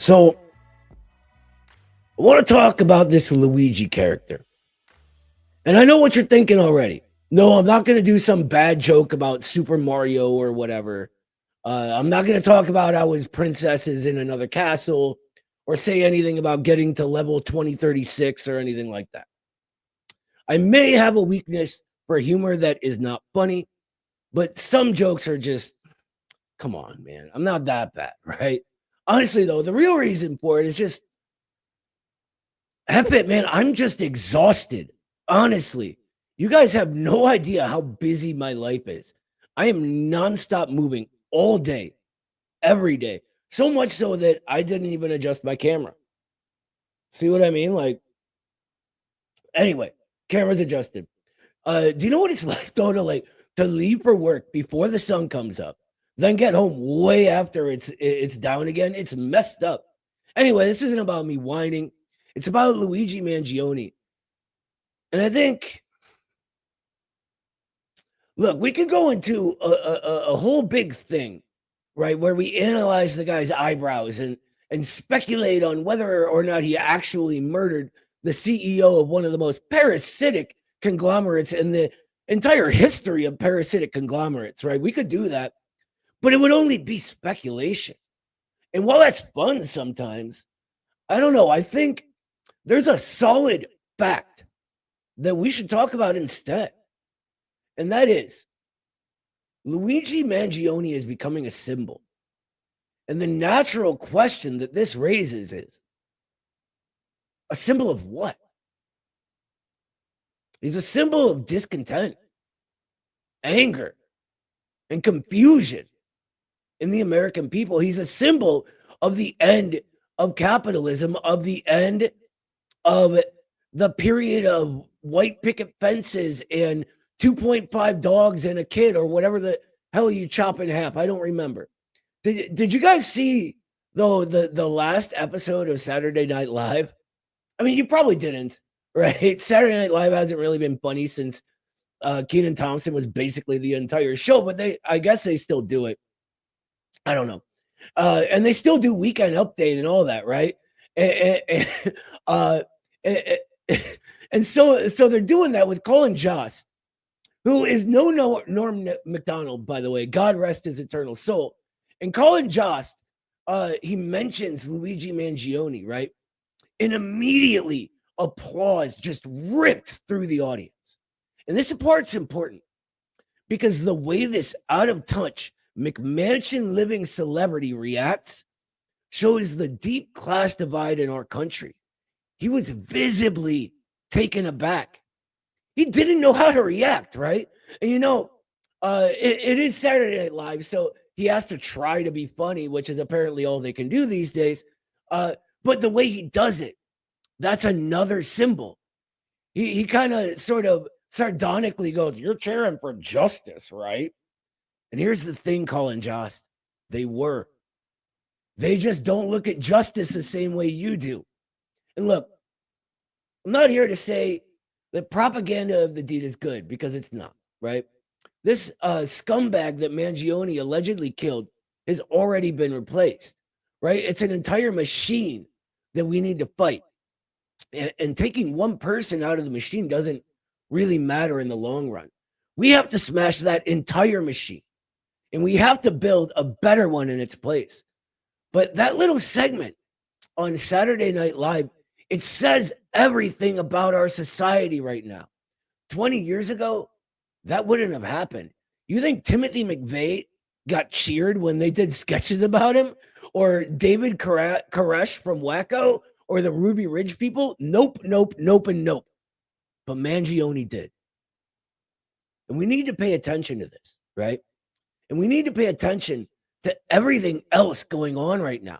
So I want to talk about this Luigi character. And I know what you're thinking already. No, I'm not going to do some bad joke about Super Mario or whatever. I'm not going to talk about how his princesses in another castle or say anything about getting to level 2036 or anything like that. I may have a weakness for humor that is not funny, but some jokes are just, come on, man. I'm not that bad, right? Honestly, though, the real reason for it is just, heck it, man. I'm just exhausted. Honestly, you guys have no idea how busy my life is. I am nonstop moving all day, every day. So much so that I didn't even adjust my camera. See what I mean? Like, anyway, camera's adjusted. Do you know what it's like though to leave for work before the sun comes up, then get home way after it's down again? It's messed up. Anyway, this isn't about me whining. It's about Luigi Mangion. And I think, look, we could go into a whole big thing, right, where we analyze the guy's eyebrows and speculate on whether or not he actually murdered the CEO of one of the most parasitic conglomerates in the entire history of parasitic conglomerates, right? We could do that, but it would only be speculation. And while that's fun sometimes, I don't know. I think there's a solid fact that we should talk about instead. And that is Luigi Mangion is becoming a symbol. And the natural question that this raises is, a symbol of what? He's a symbol of discontent, anger, and confusion in the American people. He's a symbol of the end of capitalism, of the end of the period of white picket fences and 2.5 dogs and a kid, or whatever the hell you chop in half. I don't remember. Did you guys see though the last episode of Saturday Night Live? I mean, you probably didn't, right? Saturday Night Live hasn't really been funny since Kenan Thompson was basically the entire show, but I guess they still do it. I don't know. And they still do Weekend Update and all that, right? And so they're doing that with Colin Jost, who is no Norm Macdonald, by the way. God rest his eternal soul. And Colin Jost, he mentions Luigi Mangion, right? And immediately applause just ripped through the audience. And this part's important because the way this out of touch McMansion living celebrity reacts shows the deep class divide in our country. He was visibly taken aback. He didn't know how to react, right? And it is Saturday Night Live, so he has to try to be funny, which is apparently all they can do these days. But the way he does it, that's another symbol. He kind of sort of sardonically goes, "You're cheering for justice, right?" And here's the thing, Colin Jost. They were. They just don't look at justice the same way you do. And look, I'm not here to say that propaganda of the deed is good, because it's not, right? This scumbag that Mangion allegedly killed has already been replaced, right? It's an entire machine that we need to fight. And taking one person out of the machine doesn't really matter in the long run. We have to smash that entire machine, and we have to build a better one in its place. But that little segment on Saturday Night Live, it says everything about our society right now. 20 years ago, that wouldn't have happened. You think Timothy McVeigh got cheered when they did sketches about him? Or David Koresh from Wacko? Or the Ruby Ridge people? Nope, nope, nope, and nope. But Mangion did. And we need to pay attention to this, right? And we need to pay attention to everything else going on right now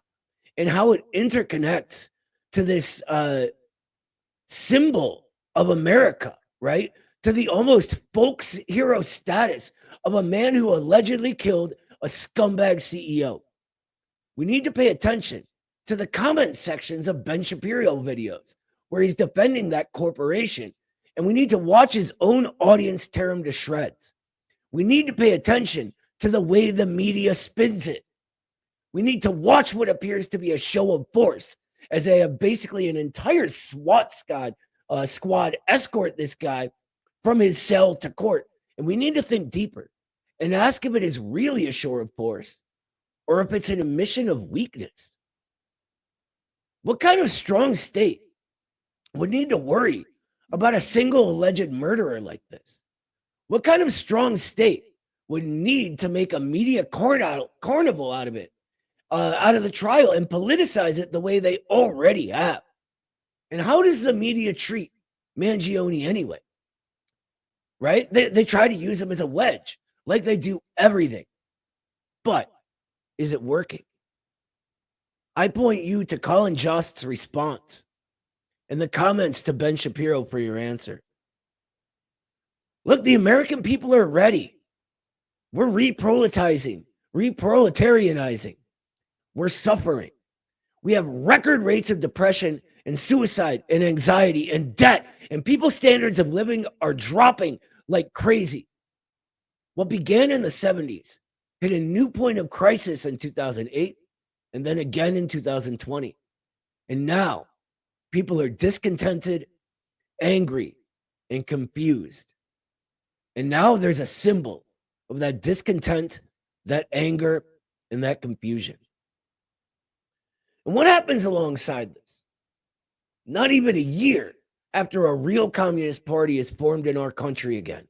and how it interconnects to this symbol of America, right? To the almost folk hero status of a man who allegedly killed a scumbag CEO. We need to pay attention to the comment sections of Ben Shapiro videos where he's defending that corporation. And we need to watch his own audience tear him to shreds. We need to pay attention to the way the media spins it. We need to watch what appears to be a show of force as they have basically an entire SWAT squad escort this guy from his cell to court. And we need to think deeper and ask if it is really a show of force or if it's an admission of weakness. What kind of strong state would need to worry about a single alleged murderer like this? What kind of strong state would need to make a media carnival out of it, out of the trial, and politicize it the way they already have? And how does the media treat Mangione anyway? Right? They try to use him as a wedge, like they do everything. But is it working? I point you to Colin Jost's response and the comments to Ben Shapiro for your answer. Look, the American people are ready. We're reproletizing, reproletarianizing. We're suffering. We have record rates of depression and suicide and anxiety and debt, and people's standards of living are dropping like crazy. What began in the 70s hit a new point of crisis in 2008 and then again in 2020. And now people are discontented, angry, and confused. And now there's a symbol of that discontent, that anger, and that confusion. And what happens alongside this? Not even a year after a real communist party is formed in our country again,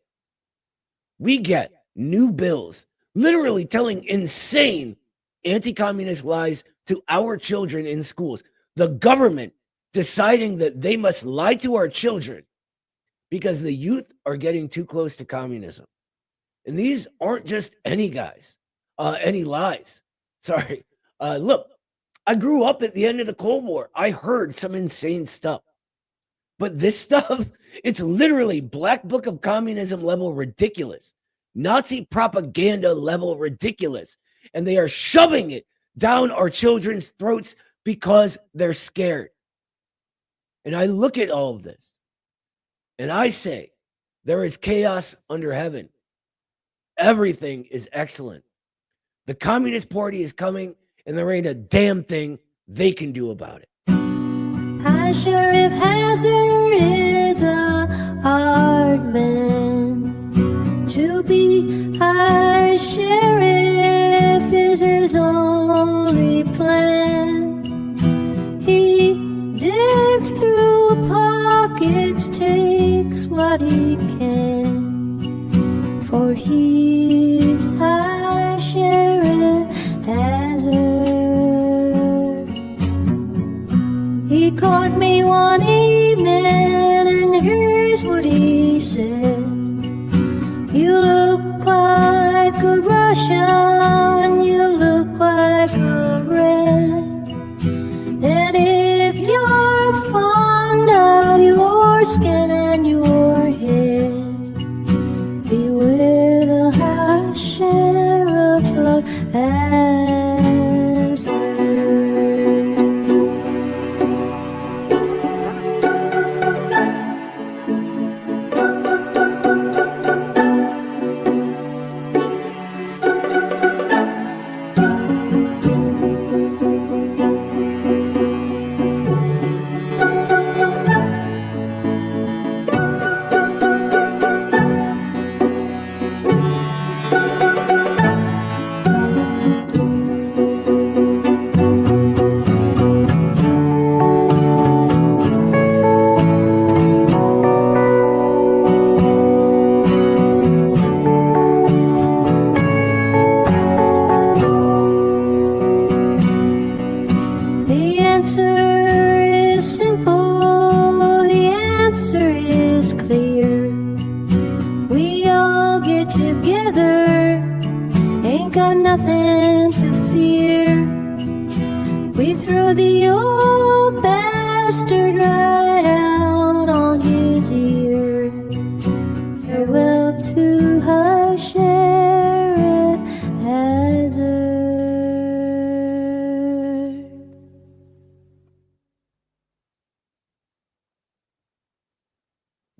we get new bills literally telling insane anti-communist lies to our children in schools. The government deciding that they must lie to our children because the youth are getting too close to communism. And these aren't just any lies. Sorry. Look, I grew up at the end of the Cold War. I heard some insane stuff. But this stuff, it's literally Black Book of Communism level ridiculous. Nazi propaganda level ridiculous. And they are shoving it down our children's throats because they're scared. And I look at all of this and I say, there is chaos under heaven. Everything is excellent. The Communist Party is coming and there ain't a damn thing they can do about it. High Sheriff Hazard is a hard man to be. High Sheriff is his only plan. He digs through pockets, takes what he can, for he's High Sheriff Hazard. He caught me one evening and here's what he said. You look like a Russian, you look like a red. And if you're fond of your skin and your head, beware the High Sheriff of Hazard.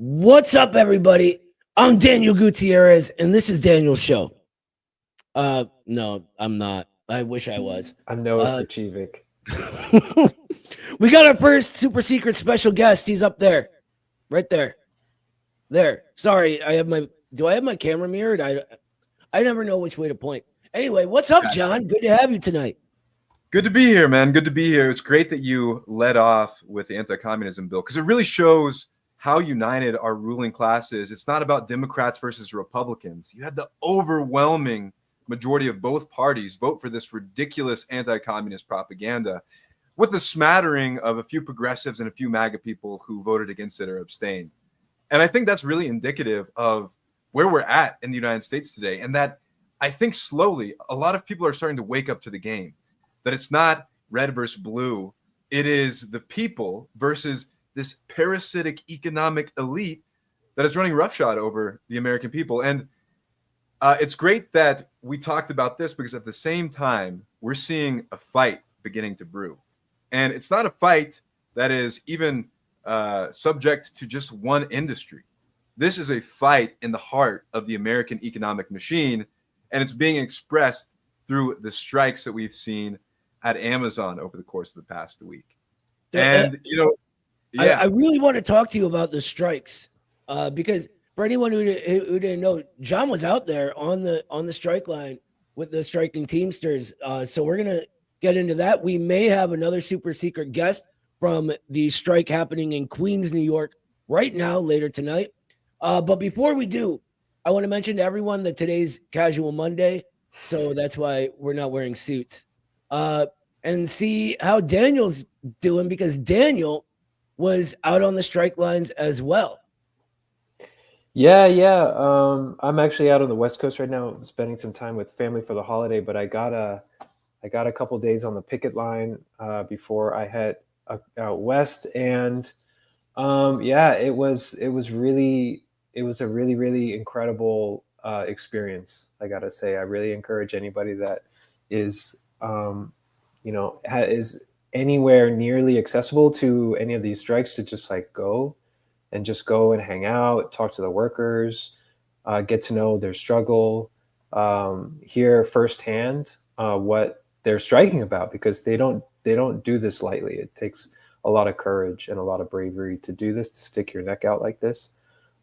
What's up, everybody? I'm Daniel Gutierrez, and this is Daniel's show. No, I'm not. I wish I was. I'm Noah Krachivik. We got our first super secret special guest. He's up there, right there. There. Sorry, do I have my camera mirrored? I never know which way to point. Anyway, what's up, John? Good to have you tonight. Good to be here, man. Good to be here. It's great that you led off with the anti-communism bill because it really shows how united our ruling class is. It's not about Democrats versus Republicans. You had the overwhelming majority of both parties vote for this ridiculous anti-communist propaganda, with a smattering of a few progressives and a few MAGA people who voted against it or abstained. And I think that's really indicative of where we're at in the United States today. And that I think slowly a lot of people are starting to wake up to the game, that it's not red versus blue. It is the people versus this parasitic economic elite that is running roughshod over the American people. And it's great that we talked about this because at the same time, we're seeing a fight beginning to brew. And it's not a fight that is even subject to just one industry. This is a fight in the heart of the American economic machine, and it's being expressed through the strikes that we've seen at Amazon over the course of the past week. And, I really want to talk to you about the strikes because for anyone who didn't know, John was out there on the strike line with the striking Teamsters. So we're going to get into that. We may have another super secret guest from the strike happening in Queens, New York right now, later tonight. But before we do, I want to mention to everyone that today's Casual Monday. So that's why we're not wearing suits. And see how Daniel's doing, because Daniel was out on the strike lines as well. Yeah. I'm actually out on the West Coast right now, spending some time with family for the holiday. But I got a couple days on the picket line before I head out west, and it was a really incredible experience. I gotta say, I really encourage anybody that is is anywhere nearly accessible to any of these strikes to just go and hang out, talk to the workers, get to know their struggle, hear firsthand what they're striking about, because they don't do this lightly. It takes a lot of courage and a lot of bravery to do this, to stick your neck out like this.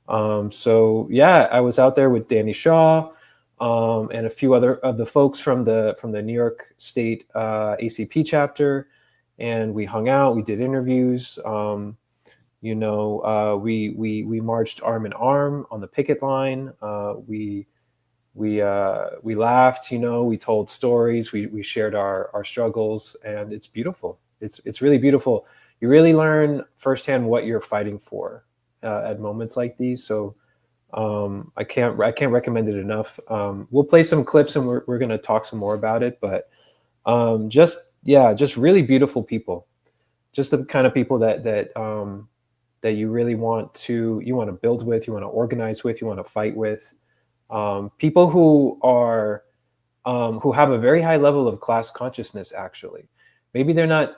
I was out there with Danny Shaw and a few other of the folks from the New York State ACP chapter, and we hung out. We did interviews. We marched arm in arm on the picket line. We laughed. We told stories. We shared our struggles, and it's beautiful. It's really beautiful. You really learn firsthand what you're fighting for at moments like these. So I can't recommend it enough. We'll play some clips and we're going to talk some more about it, but just really beautiful people, just the kind of people that you really want to build with, you want to organize with, you want to fight with, people who have a very high level of class consciousness. Actually, maybe they're not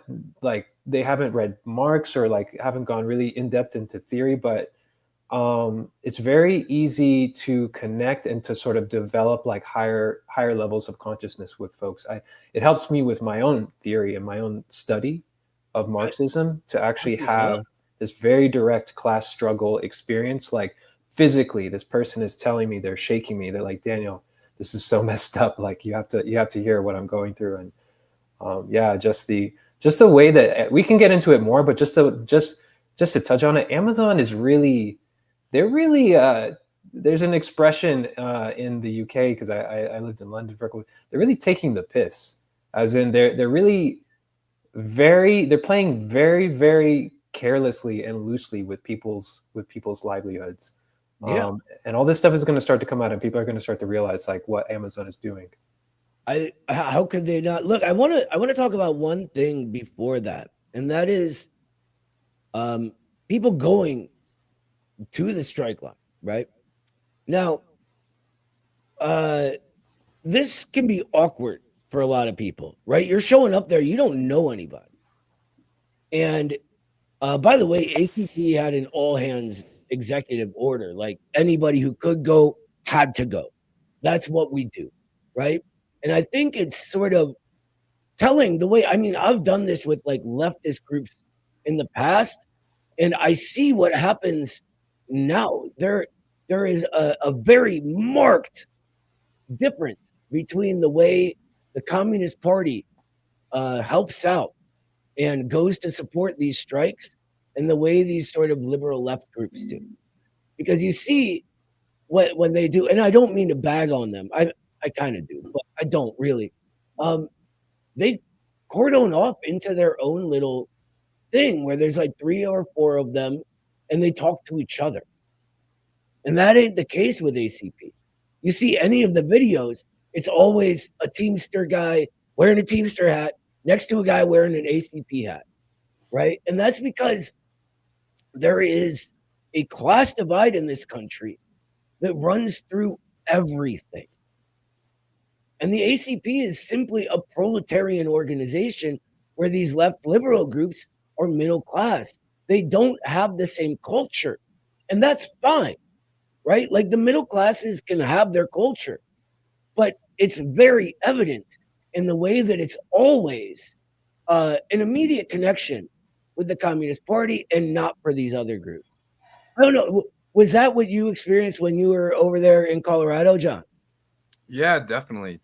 they haven't read Marx or haven't gone really in depth into theory, but it's very easy to connect and to sort of develop higher levels of consciousness with folks. It helps me with my own theory and my own study of Marxism to actually have this very direct class struggle experience. Physically, this person is telling me, they're shaking me. They're like, Daniel, this is so messed up. You have to hear what I'm going through. And just the way that we can get into it more, but just to touch on it, Amazon is really, there's an expression in the UK, because I lived in London for a couple. They're really taking the piss, as in they're really they're playing very, very carelessly and loosely with people's livelihoods. Yeah. And all this stuff is going to start to come out, and people are going to start to realize what Amazon is doing. How could they not? Look, I want to talk about one thing before that, and that is people going to the strike line, right? Now, this can be awkward for a lot of people, right? You're showing up there, you don't know anybody. And by the way, ACP had an all hands executive order, anybody who could go had to go. That's what we do, right? And I think it's sort of telling the way, I mean, I've done this with like leftist groups in the past, and I see what happens now. There is a very marked difference between the way the Communist Party helps out and goes to support these strikes and the way these sort of liberal left groups do. Because you see what when they do, and I don't mean to bag on them. I kind of do, but I don't really. They cordon off into their own little thing where there's like 3 or 4 of them and they talk to each other. And that ain't the case with ACP. You see any of the videos, it's always a Teamster guy wearing a Teamster hat next to a guy wearing an ACP hat, right? And that's because there is a class divide in this country that runs through everything. And the ACP is simply a proletarian organization where these left liberal groups are middle class. They don't have the same culture. And that's fine, right? Like the middle classes can have their culture, but it's very evident in the way that it's always an immediate connection with the Communist Party and not for these other groups. I don't know. Was that what you experienced when you were over there in Colorado, John? Yeah, definitely.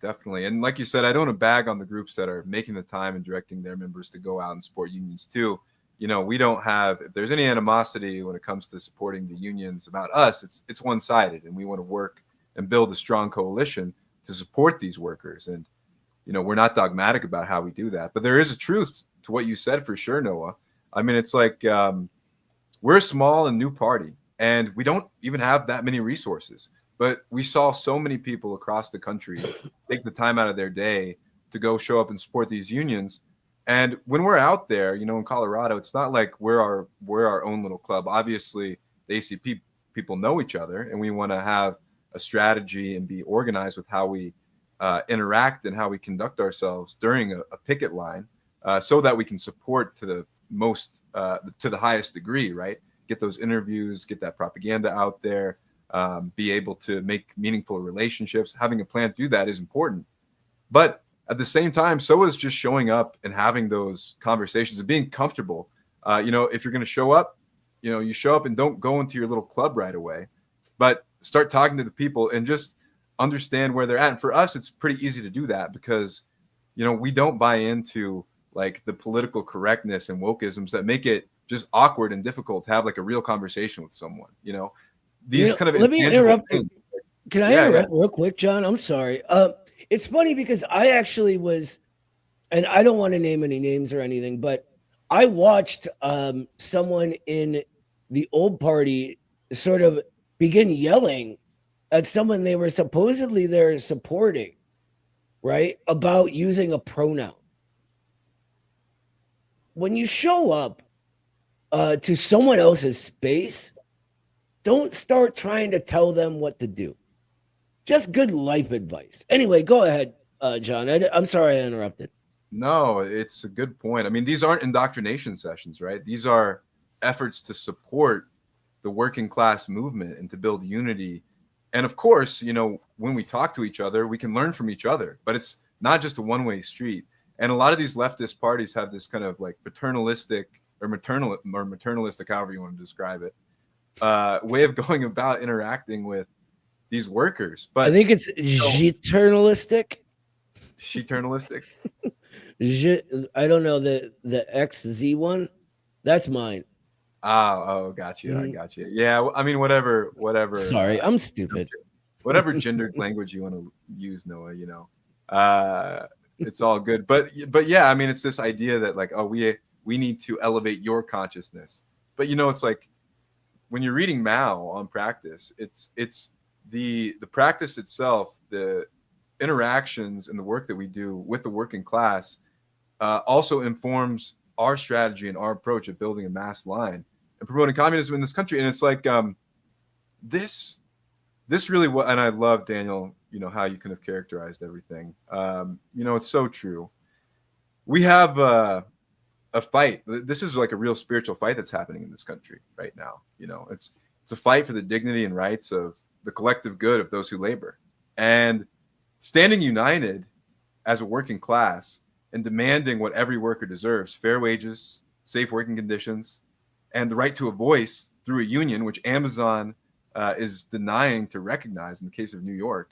And like you said, I don't want to bag on the groups that are making the time and directing their members to go out and support unions too. You know, we don't have, if there's any animosity when it comes to supporting the unions about us, it's one-sided, and we want to work and build a strong coalition to support these workers. And, you know, we're not dogmatic about how we do that, but there is a truth to what you said for sure, Noah. I mean, it's like we're a small and new party, and we don't even have that many resources. But we saw so many people across the country take the time out of their day to go show up and support these unions. And when we're out there, you know, in Colorado, it's not like we're our own little club. Obviously, the ACP people know each other, and we want to have a strategy and be organized with how we interact and how we conduct ourselves during a picket line, so that we can support to the most to the highest degree, right? Get those interviews, get that propaganda out there. Be able to make meaningful relationships. Having a plan to do that is important. But at the same time, so is just showing up and having those conversations and being comfortable. You know, if you're going to show up, you know, you show up and don't go into your little club right away, but start talking to the people and just understand where they're at. And for us, it's pretty easy to do that because, you know, we don't buy into like the political correctness and wokeisms that make it just awkward and difficult to have like a real conversation with someone, you know. These kind of let me interrupt. things. Can I interrupt real quick, John? I'm sorry. It's funny because I actually was, and I don't want to name any names or anything, but I watched someone in the old party sort of begin yelling at someone they were supposedly there supporting, right, about using a pronoun. When you show up to someone else's space, don't start trying to tell them what to do. Just good life advice. Anyway, go ahead, John. I'm sorry I interrupted. No, it's a good point. I mean, these aren't indoctrination sessions, right? These are efforts to support the working class movement and to build unity. And of course, you know, when we talk to each other, we can learn from each other, but it's not just a one-way street. And a lot of these leftist parties have this kind of like paternalistic or maternalistic, however you want to describe it, way of going about interacting with these workers. But I think it's jiternalistic. Shiternalistic. I don't know the XZ one. That's mine. Oh, got you. I got you. Yeah, I mean, whatever. Sorry, I'm stupid. Whatever gendered language you want to use, Noah. You know, it's all good. But yeah, I mean, it's this idea that like, oh, we need to elevate your consciousness. But you know, it's like when you're reading Mao on practice, it's the practice itself, the interactions and the work that we do with the working class also informs our strategy and our approach of building a mass line and promoting communism in this country. And it's like this really what, and I love, Daniel, you know, how you kind of characterized everything. You know, it's so true. We have a fight. This is like a real spiritual fight that's happening in this country right now. You know, it's a fight for the dignity and rights of the collective good of those who labor. And standing united as a working class and demanding what every worker deserves: fair wages, safe working conditions, and the right to a voice through a union, which Amazon is denying to recognize in the case of New York.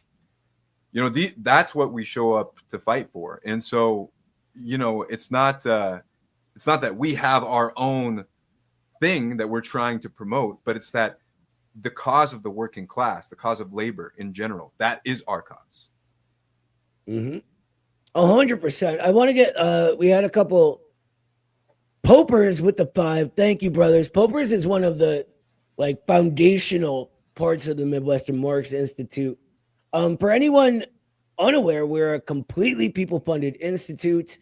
That's what we show up to fight for. And so, it's not that we have our own thing that we're trying to promote, but it's that the cause of the working class, the cause of labor in general, that is our cause. 100%. I want to get, we had a couple. Popers with the 5. Thank you, brothers. Popers is one of the foundational parts of the Midwestern Marx Institute. For anyone unaware, we're a completely people-funded institute.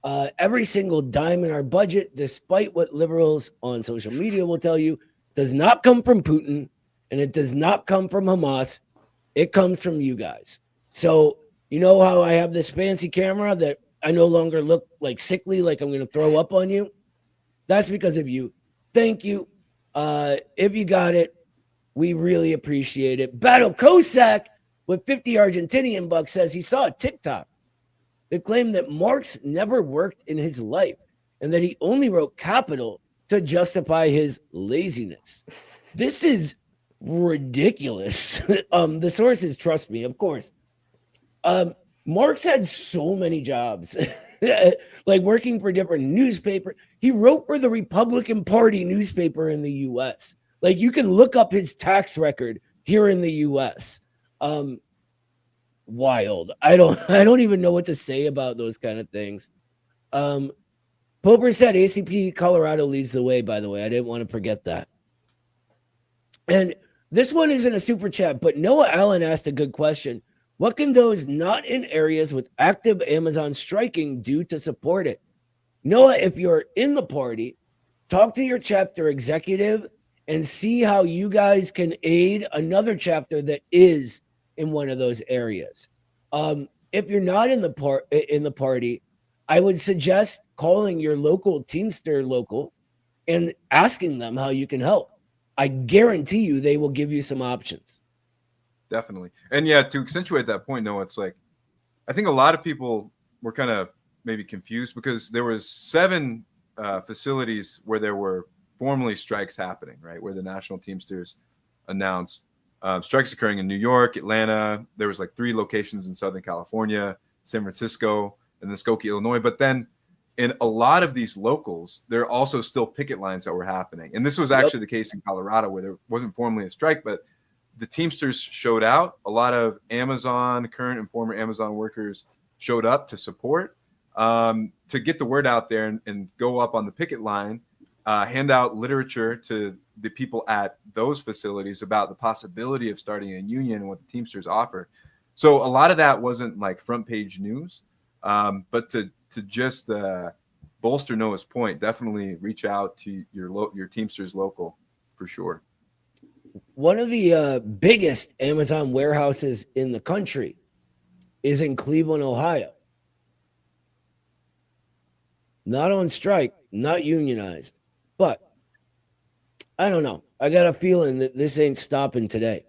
Every single dime in our budget, despite what liberals on social media will tell you, does not come from Putin, and it does not come from Hamas. It comes from you guys. So you know how I have this fancy camera that I no longer look sickly, like I'm going to throw up on you? That's because of you. Thank you. If you got it, we really appreciate it. Battle Cossack with 50 Argentinian bucks says he saw a TikTok that claimed that Marx never worked in his life and that he only wrote Capital to justify his laziness. This is ridiculous. The sources, trust me, of course. Marx had so many jobs, working for different newspapers. He wrote for the Republican Party newspaper in the U.S. You can look up his tax record here in the U.S. Wild. I don't even know what to say about those kind of things. Popper said ACP Colorado leads the way, by the way. I didn't want to forget that. And this one isn't a super chat, but Noah Allen asked a good question. What can those not in areas with active Amazon striking do to support it? Noah, if you're in the party, talk to your chapter executive and see how you guys can aid another chapter that is in one of those areas. If you're not in the party, I would suggest calling your local Teamster local and asking them how you can help. I guarantee you they will give you some options. Definitely. And yeah, to accentuate that point, Noah, it's I think a lot of people were kind of maybe confused because there was 7 facilities where there were formally strikes happening, right? Where the National Teamsters announced strikes occurring in New York, Atlanta. There was 3 locations in Southern California, San Francisco, and then Skokie, Illinois. But then in a lot of these locals, there are also still picket lines that were happening. And this was actually the case in Colorado where there wasn't formally a strike, but the Teamsters showed out. A lot of Amazon, current and former Amazon workers showed up to support, to get the word out there and go up on the picket line, hand out literature to the people at those facilities about the possibility of starting a union and what the Teamsters offer. So a lot of that wasn't front page news, but to just bolster Noah's point, definitely reach out to your Teamsters local for sure. One of the biggest Amazon warehouses in the country is in Cleveland, Ohio. Not on strike, not unionized. But I don't know. I got a feeling that this ain't stopping today.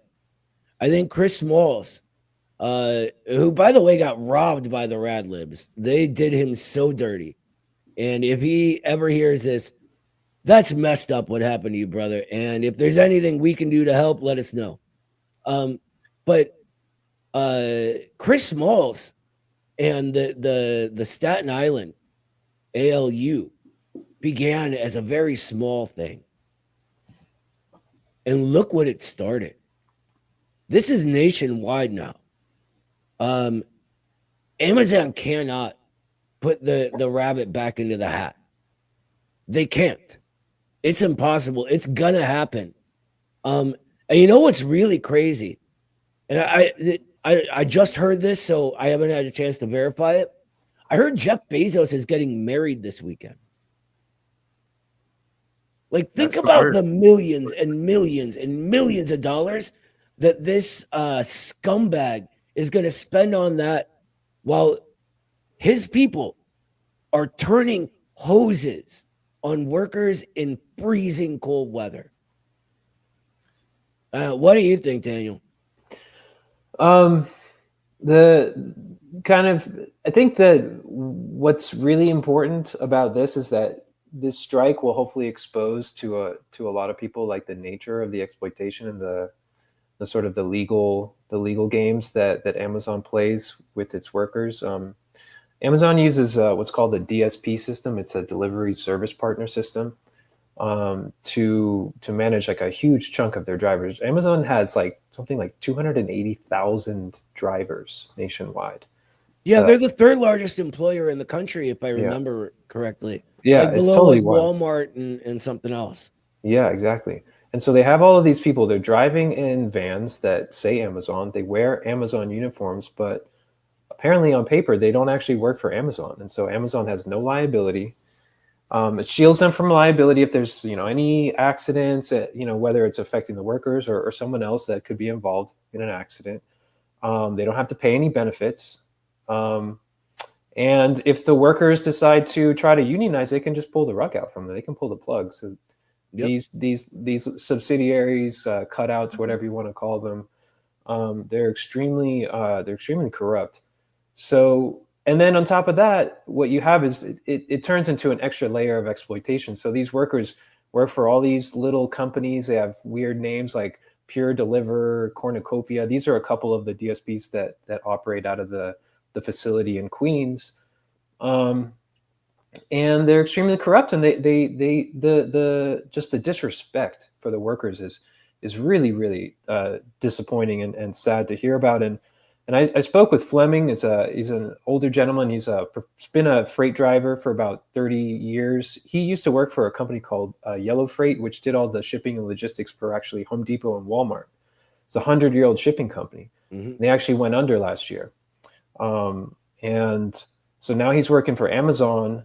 I think Chris Smalls, who, by the way, got robbed by the Radlibs. They did him so dirty. And if he ever hears this, that's messed up what happened to you, brother. And if there's anything we can do to help, let us know. But Chris Smalls and the Staten Island ALU began as a very small thing. And look what it started. This is nationwide now. Amazon cannot put the rabbit back into the hat. They can't. It's impossible. It's gonna happen. And you know what's really crazy? And I just heard this, so I haven't had a chance to verify it. I heard Jeff Bezos is getting married this weekend. Think about the millions and millions and millions of dollars that this scumbag is going to spend on that while his people are turning hoses on workers in freezing cold weather. What do you think, Daniel? The kind of, I think that what's really important about this is that this strike will hopefully expose to a lot of people like the nature of the exploitation and the sort of the legal games that Amazon plays with its workers. Amazon uses what's called the DSP system. It's a delivery service partner system, to manage like a huge chunk of their drivers. Amazon has like something like 280,000 drivers nationwide. Yeah, So, they're the third largest employer in the country, if I remember correctly. yeah, like it's below totally like wild. Walmart and something else. Yeah, exactly. And so they have all of these people. They're driving in vans that say Amazon. They wear Amazon uniforms, but apparently on paper they don't actually work for Amazon. And so Amazon has no liability. It shields them from liability if there's any accidents, whether it's affecting the workers or someone else that could be involved in an accident. They don't have to pay any benefits. And if the workers decide to try to unionize, they can just pull the rug out from them. They can pull the plug. So these subsidiaries, cutouts, whatever you want to call them, they're extremely corrupt. So, and then on top of that, what you have is it turns into an extra layer of exploitation. So these workers work for all these little companies. They have weird names like Pure Deliver, Cornucopia. These are a couple of the DSPs that operate out of the facility in Queens. And they're extremely corrupt, and the just the disrespect for the workers is really, really disappointing and sad to hear about. And I spoke with Fleming. He's an older gentleman. He's been a freight driver for about 30 years. He used to work for a company called Yellow Freight, which did all the shipping and logistics for actually Home Depot and Walmart. It's a 100-year-old shipping company. Mm-hmm. They actually went under last year. And so now he's working for Amazon.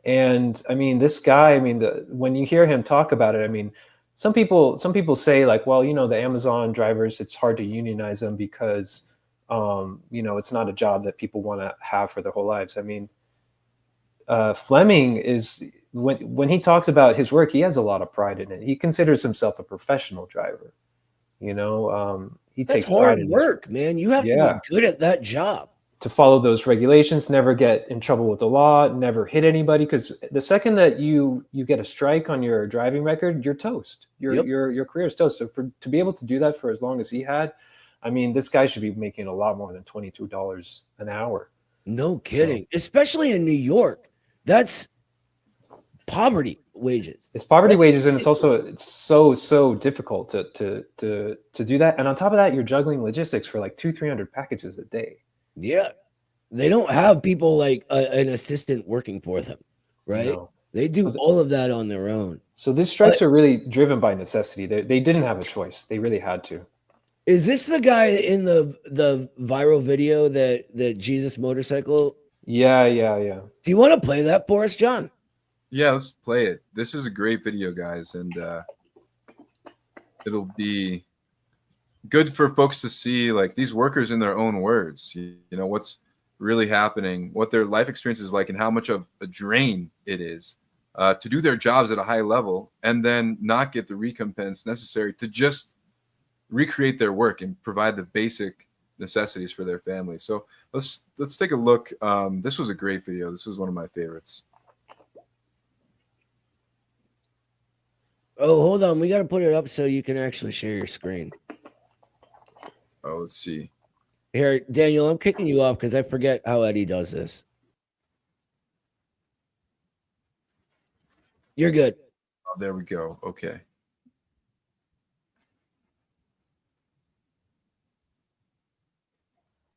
And I mean, this guy, I mean, when you hear him talk about it, I mean, some people say like, well, the Amazon drivers, it's hard to unionize them because, it's not a job that people want to have for their whole lives. I mean, Fleming is, when he talks about his work, he has a lot of pride in it. He considers himself a professional driver. He That's takes hard pride in work, man. You have to be good at that job. To follow those regulations, never get in trouble with the law, never hit anybody. Because the second that you get a strike on your driving record, you're toast. Your career is toast. So to be able to do that for as long as he had, I mean, this guy should be making a lot more than $22 an hour. No kidding. So, especially in New York, that's poverty wages. It's poverty wages, and it's so difficult to do that. And on top of that, you're juggling logistics for like 200-300 packages a day. Yeah, they don't have people like an assistant working for them, right? No. They do all of that on their own. So these strikes are really driven by necessity. They didn't have a choice. They really had to. Is this the guy in the viral video that Jesus motorcycle? Yeah. Do you want to play that for us, John? Yeah, let's play it. This is a great video, guys, and it'll be good for folks to see, like, these workers in their own words, what's really happening, what their life experience is like, and how much of a drain it is to do their jobs at a high level and then not get the recompense necessary to just recreate their work and provide the basic necessities for their family. So let's take a look. This was a great video. This was one of my favorites. Oh, hold on. We got to put it up so you can actually share your screen. Oh, let's see. Here, Daniel, I'm kicking you off because I forget how Eddie does this. You're good. Oh, there we go. Okay.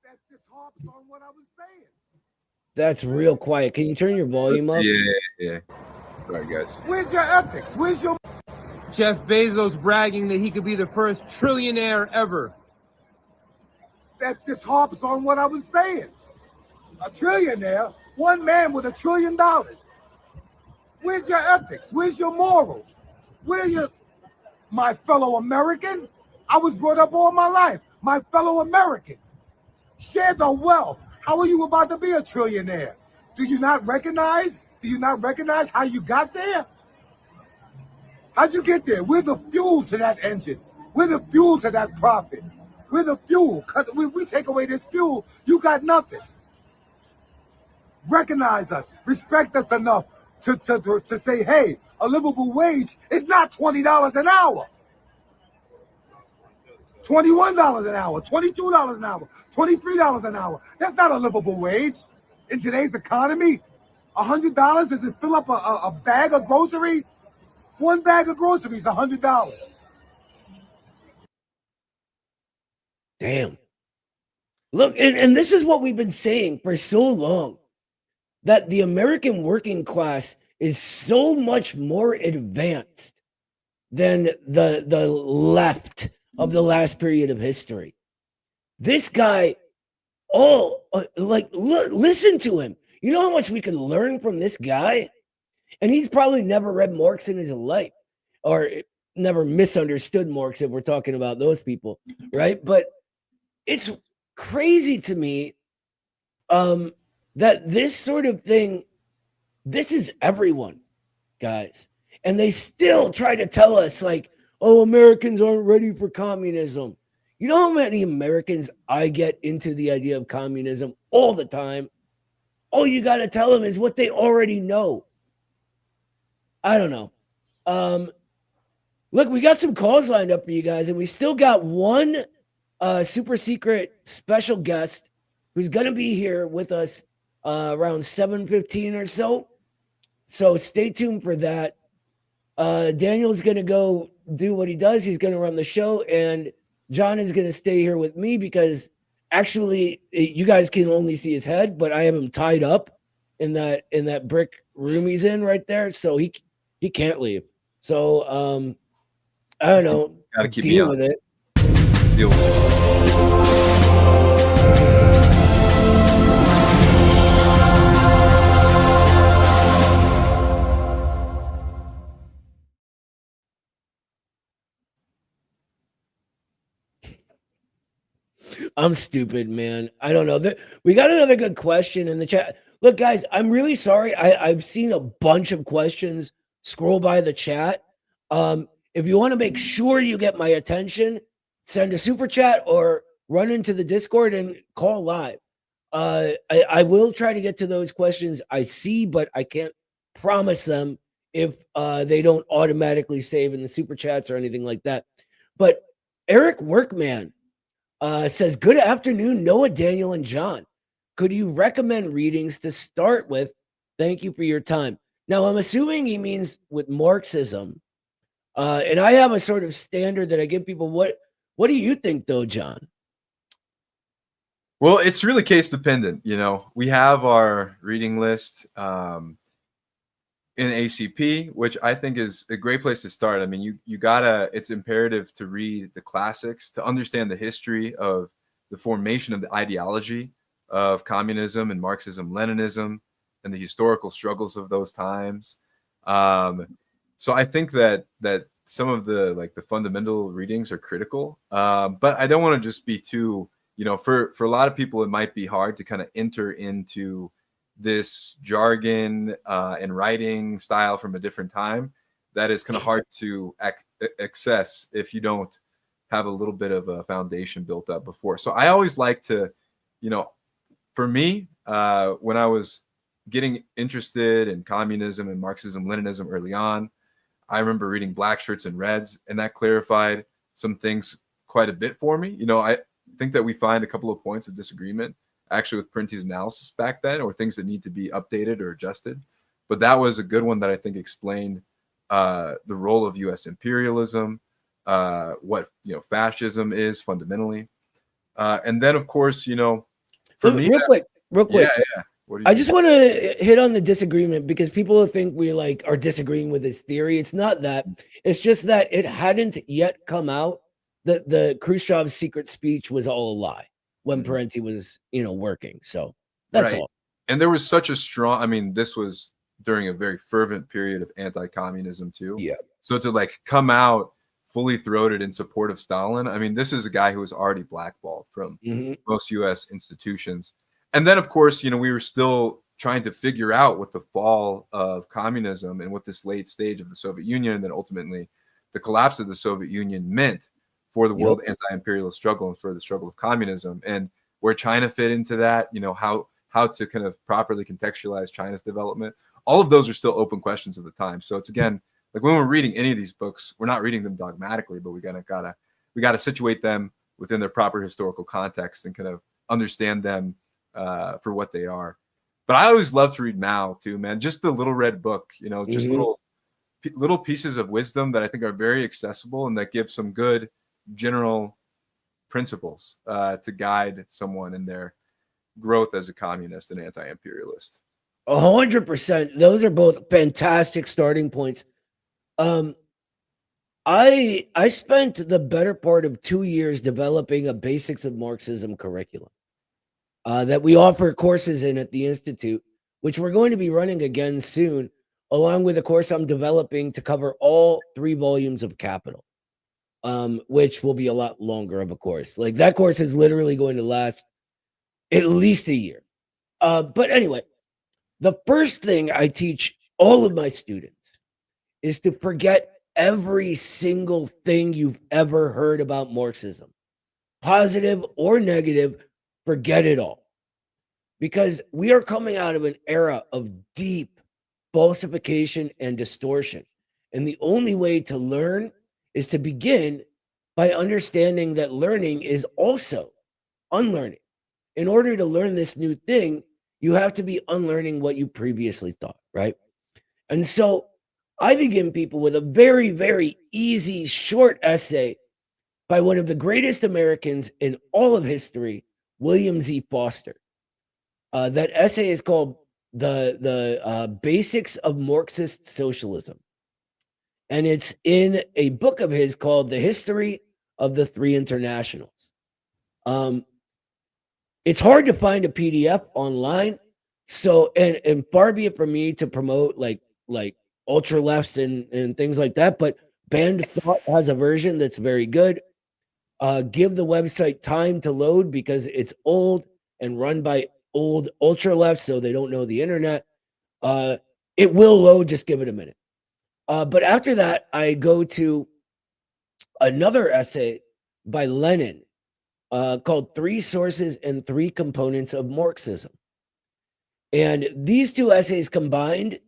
That's just harps on what I was saying. That's real quiet. Can you turn your volume up? Yeah. All right, guys. Where's your ethics? Where's your... Jeff Bezos bragging that he could be the first trillionaire ever. That's just harps on what I was saying. A trillionaire, one man with $1 trillion. Where's your ethics? Where's your morals? Where your... My fellow American? I was brought up all my life. My fellow Americans. Share the wealth. How are you about to be a trillionaire? Do you not recognize? Do you not recognize how you got there? How'd you get there? We're the fuel to that engine. We're the fuel to that profit. We're the fuel. Cause we take away this fuel, you got nothing. Recognize us, respect us enough to say, hey, a livable wage is not $20 an hour. $21 an hour, $22 an hour, $23 an hour. That's not a livable wage in today's economy. $100, does it fill up a bag of groceries? One bag of groceries, $100. Damn. Look, and this is what we've been saying for so long, that the American working class is so much more advanced than the left of the last period of history. This guy, listen to him. You know how much we can learn from this guy? And he's probably never read Marx in his life, or never misunderstood Marx if we're talking about those people, right? But it's crazy to me that this sort of thing, this is everyone, guys. And they still try to tell us like, oh, Americans aren't ready for communism. You know how many Americans I get into the idea of communism all the time? All you got to tell them is what they already know. I don't know. Look, we got some calls lined up for you guys, and we still got one super secret special guest who's going to be here with us around 7:15 or so. So stay tuned for that. Daniel's going to go do what he does. He's going to run the show, and John is going to stay here with me because actually you guys can only see his head, but I have him tied up in that brick room he's in right there, so he can't leave. So I don't know. Gotta keep deal with it. Deal with it. I'm stupid, man. I don't know. We got another good question in the chat. Look, guys, I'm really sorry. I've seen a bunch of questions scroll by the chat. If you want to make sure you get my attention, send a super chat or run into the Discord and call live. I will try to get to those questions I see, but I can't promise them if they don't automatically save in the super chats or anything like that. But Eric Workman says, good afternoon, Noah, Daniel, and John. Could you recommend readings to start with? Thank you for your time. Now, I'm assuming he means with Marxism. And I have a sort of standard that I give people. What do you think, though, John? Well, it's really case dependent. You know, we have our reading list in ACP, which I think is a great place to start. I mean, you gotta, it's imperative to read the classics to understand the history of the formation of the ideology of communism and Marxism, Leninism, and the historical struggles of those times. So I think that some of the fundamental readings are critical, but I don't want to just be too, you know, for a lot of people, it might be hard to kind of enter into this jargon and writing style from a different time. That is kind of hard to access if you don't have a little bit of a foundation built up before. So I always like to, you know, for me, when I was getting interested in communism and Marxism, Leninism early on, I remember reading Black Shirts and Reds, and that clarified some things quite a bit for me. You know, I think that we find a couple of points of disagreement actually with Prentice's analysis back then, or things that need to be updated or adjusted. But that was a good one that I think explained the role of U.S. imperialism, what, you know, fascism is fundamentally. And then, of course, you know, for me, real quick. Yeah. I just want to hit on the disagreement because people think we are disagreeing with his theory. It's not that. It's just that it hadn't yet come out that the Khrushchev's secret speech was all a lie when Parenti was, you know, working. So that's all. And there was such a strong, I mean, this was during a very fervent period of anti-communism too. Yeah. So to like come out fully throated in support of Stalin, I mean, this is a guy who was already blackballed from most U.S. institutions. And then, of course, you know, we were still trying to figure out what the fall of communism and what this late stage of the Soviet Union and then ultimately the collapse of the Soviet Union meant for the world anti-imperialist struggle and for the struggle of communism, and where China fit into that, how to kind of properly contextualize China's development. All of those are still open questions of the time. So it's, again, like when we're reading any of these books, we're not reading them dogmatically, but we gotta situate them within their proper historical context and kind of understand them for what they are. But I always love to read Mao too, man. Just the little red book, just little pieces of wisdom that I think are very accessible and that give some good general principles to guide someone in their growth as a communist and anti-imperialist. 100%. Those are both fantastic starting points. I spent the better part of 2 years developing a basics of Marxism curriculum that we offer courses in at the Institute, which we're going to be running again soon, along with a course I'm developing to cover all 3 volumes of Capital, which will be a lot longer of a course. Like, that course is literally going to last at least a year. But anyway, the first thing I teach all of my students is to forget every single thing you've ever heard about Marxism, positive or negative. Forget it all, because we are coming out of an era of deep falsification and distortion. And the only way to learn is to begin by understanding that learning is also unlearning. In order to learn this new thing, you have to be unlearning what you previously thought, right? And so I begin people with a very, very easy, short essay by one of the greatest Americans in all of history, William Z. Foster. That essay is called the Basics of Marxist Socialism. And it's in a book of his called The History of the Three Internationals. It's hard to find a PDF online. So, and far be it from me to promote like ultra lefts and things like that, but Banned Thought has a version that's very good. Give the website time to load because it's old and run by old ultra left, so they don't know the internet. It will load, just give it a minute. But after that, I go to another essay by Lenin called 3 Sources and 3 Components of Marxism. And these 2 essays combined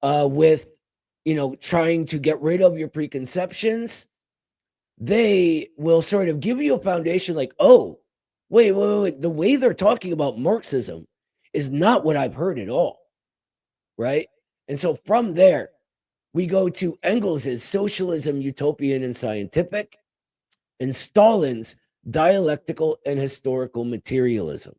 with, trying to get rid of your preconceptions, they will sort of give you a foundation like, oh, wait. The way they're talking about Marxism is not what I've heard at all, right? And so from there, we go to Engels's Socialism, Utopian and Scientific, and Stalin's Dialectical and Historical Materialism.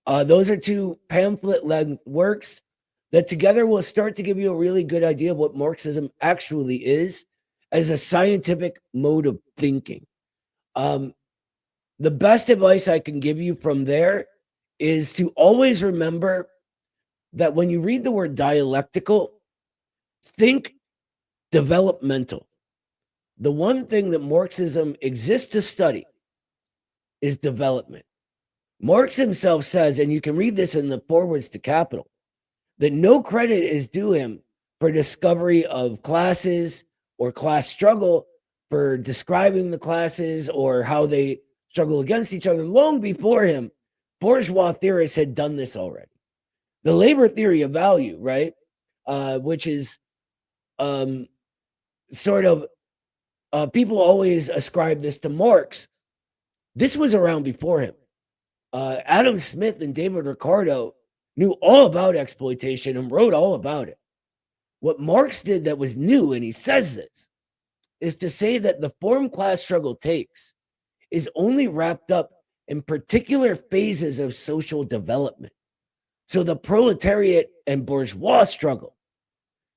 Those are 2 pamphlet-length works that together will start to give you a really good idea of what Marxism actually is as a scientific mode of thinking. The best advice I can give you from there is to always remember that when you read the word dialectical, think developmental. The one thing that Marxism exists to study is development. Marx himself says, and you can read this in the forewords to Capital, that no credit is due him for discovery of classes or class struggle, for describing the classes or how they struggle against each other. Long before him, bourgeois theorists had done this already. The labor theory of value, right, which is sort of, people always ascribe this to Marx. This was around before him. Adam Smith and David Ricardo knew all about exploitation and wrote all about it. What Marx did that was new, and he says this, is to say that the form class struggle takes is only wrapped up in particular phases of social development. So the proletariat and bourgeois struggle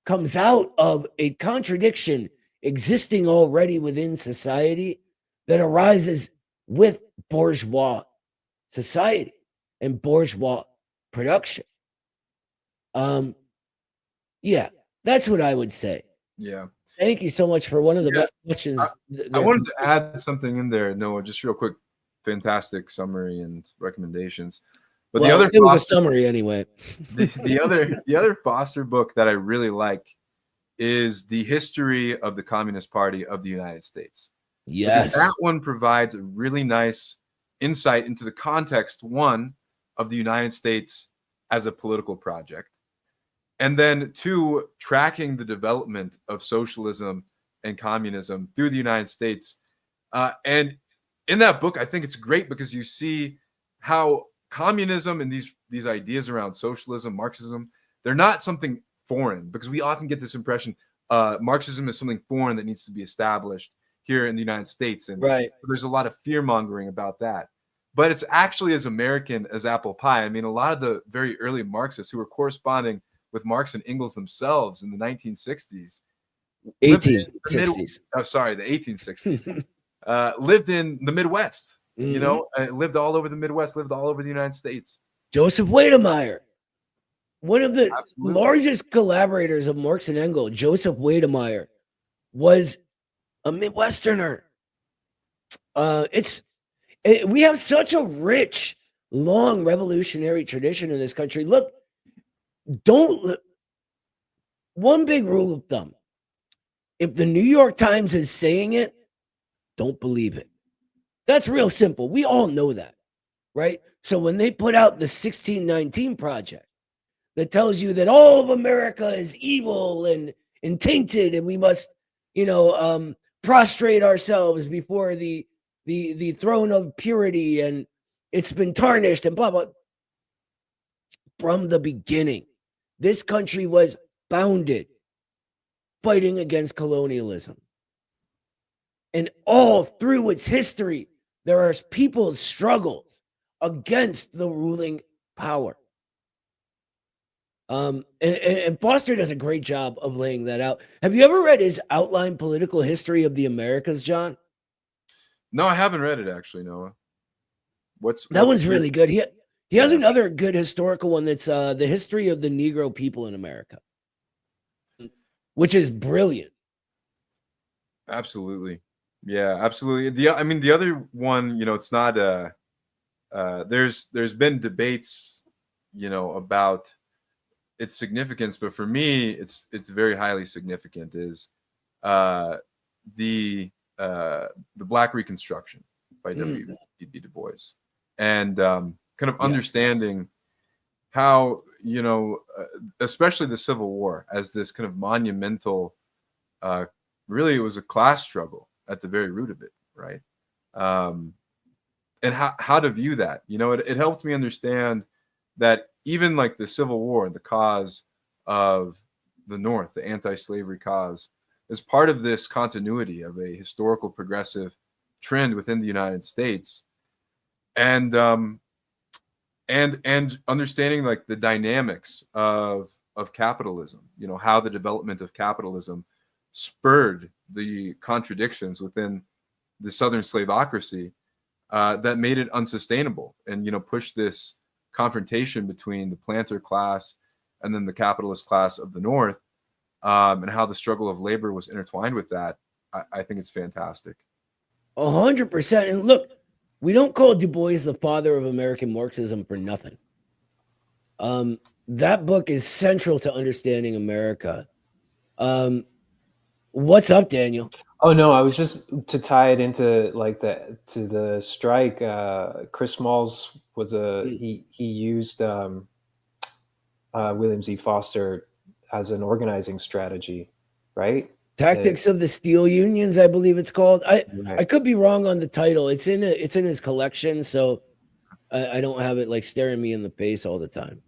comes out of a contradiction existing already within society that arises with bourgeois society and bourgeois production. Yeah, that's what I would say. Yeah. Thank you so much for one of the best questions. I wanted to add something in there, Noah, just real quick. Fantastic summary and recommendations. But well, the other it was a summary anyway. the other Foster book that I really like is The History of the Communist Party of the United States. Because Yes. that one provides a really nice insight into the context, one, of the United States as a political project, and then two, tracking the development of socialism and communism through the United States. And in that book, I think it's great because you see how communism and these ideas around socialism, Marxism, they're not something foreign, because we often get this impression Marxism is something foreign that needs to be established here in the United States. And Right. there's a lot of fear mongering about that. But it's actually as American as apple pie. I mean, a lot of the very early Marxists who were corresponding with Marx and Engels themselves in the 1960s, lived in the 1860s. the 1860s, lived in the Midwest, you know, lived all over the Midwest, lived all over the United States. Joseph Weydemeyer, one of the Absolutely. largest collaborators of Marx and Engels, Joseph Weydemeyer, was a Midwesterner. We have such a rich, long revolutionary tradition in this country. Look, one big rule of thumb: if the New York Times is saying it, don't believe it. That's real simple. We all know that, right? So when they put out the 1619 Project that tells you that all of America is evil and tainted, and we must, prostrate ourselves before the throne of purity, and it's been tarnished and blah blah. From the beginning, this country was founded fighting against colonialism, and all through its history, there are people's struggles against the ruling power. And Foster does a great job of laying that out. Have you ever read his outline political history of the Americas, John? No, I haven't read it actually, Noah. That was really good. He has Yeah. another good historical one that's the history of the Negro people in America, which is brilliant. Absolutely. Yeah, absolutely. The other one, it's not there's been debates, about its significance, but for me it's very highly significant, is the Black Reconstruction by W.E.B. Du Bois, and kind of understanding how, especially the Civil War as this kind of monumental, really it was a class struggle at the very root of it, right? And how to view that. It helped me understand that even like the Civil War, the cause of the North, the anti-slavery cause, is part of this continuity of a historical progressive trend within the United States, and understanding like the dynamics of capitalism, how the development of capitalism spurred the contradictions within the Southern slaveocracy that made it unsustainable, and pushed this confrontation between the planter class and then the capitalist class of the North, and how the struggle of labor was intertwined with that. I think it's fantastic. 100%. And look, we don't call Du Bois the father of American Marxism for nothing. That book is central to understanding America. What's up, Daniel? Oh no, I was just to tie it into the strike. Chris Smalls was he used William Z. Foster as an organizing strategy, right? Tactics of the Steel Unions, I believe it's called. I Right. could be wrong on the title. It's in his collection, so I don't have it like staring me in the face all the time.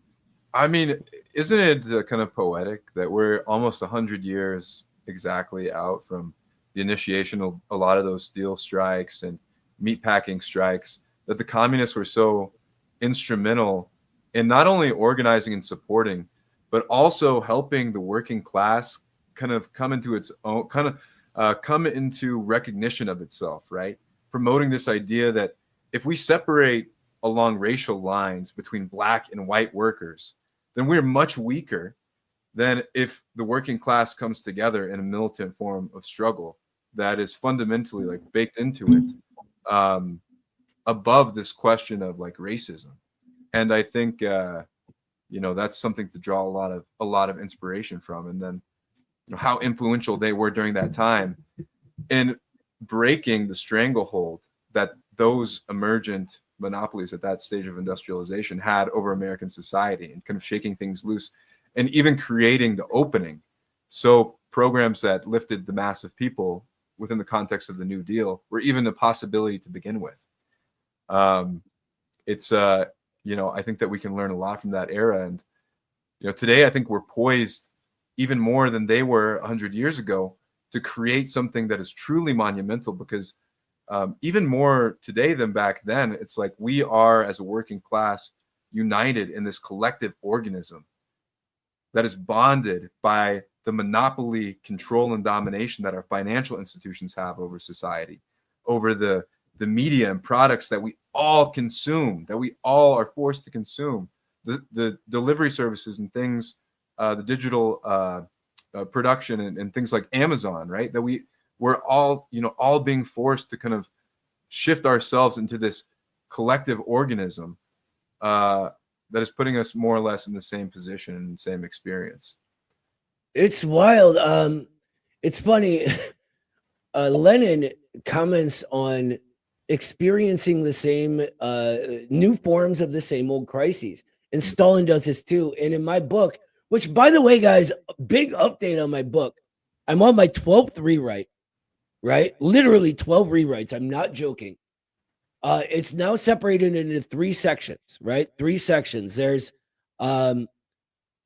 I mean, isn't it kind of poetic that we're almost 100 years exactly out from the initiation of a lot of those steel strikes and meatpacking strikes, that the communists were so instrumental in not only organizing and supporting, but also helping the working class kind of come into its own, come into recognition of itself, right? Promoting this idea that if we separate along racial lines between Black and white workers, then we're much weaker than if the working class comes together in a militant form of struggle that is fundamentally like baked into it, above this question of like racism. And I think that's something to draw a lot of inspiration from. And then how influential they were during that time in breaking the stranglehold that those emergent monopolies at that stage of industrialization had over American society, and kind of shaking things loose, and even creating the opening. So programs that lifted the mass of people within the context of the New Deal were even a possibility to begin with. It's I think that we can learn a lot from that era. And today I think we're poised even more than they were 100 years ago to create something that is truly monumental, because even more today than back then, it's like we are, as a working class, united in this collective organism that is bonded by the monopoly, control, and domination that our financial institutions have over society, over the media and products that we all consume, that we all are forced to consume, the delivery services and things, the digital production and things like Amazon, right? That we're all, all being forced to kind of shift ourselves into this collective organism that is putting us more or less in the same position and the same experience. It's wild. It's funny. Lenin comments on experiencing the same new forms of the same old crises, and Stalin does this too. And in my book, which, by the way, guys, big update on my book, I'm on my 12th rewrite, right? Literally 12 rewrites. I'm not joking. It's now separated into 3 sections, right? 3 sections. There's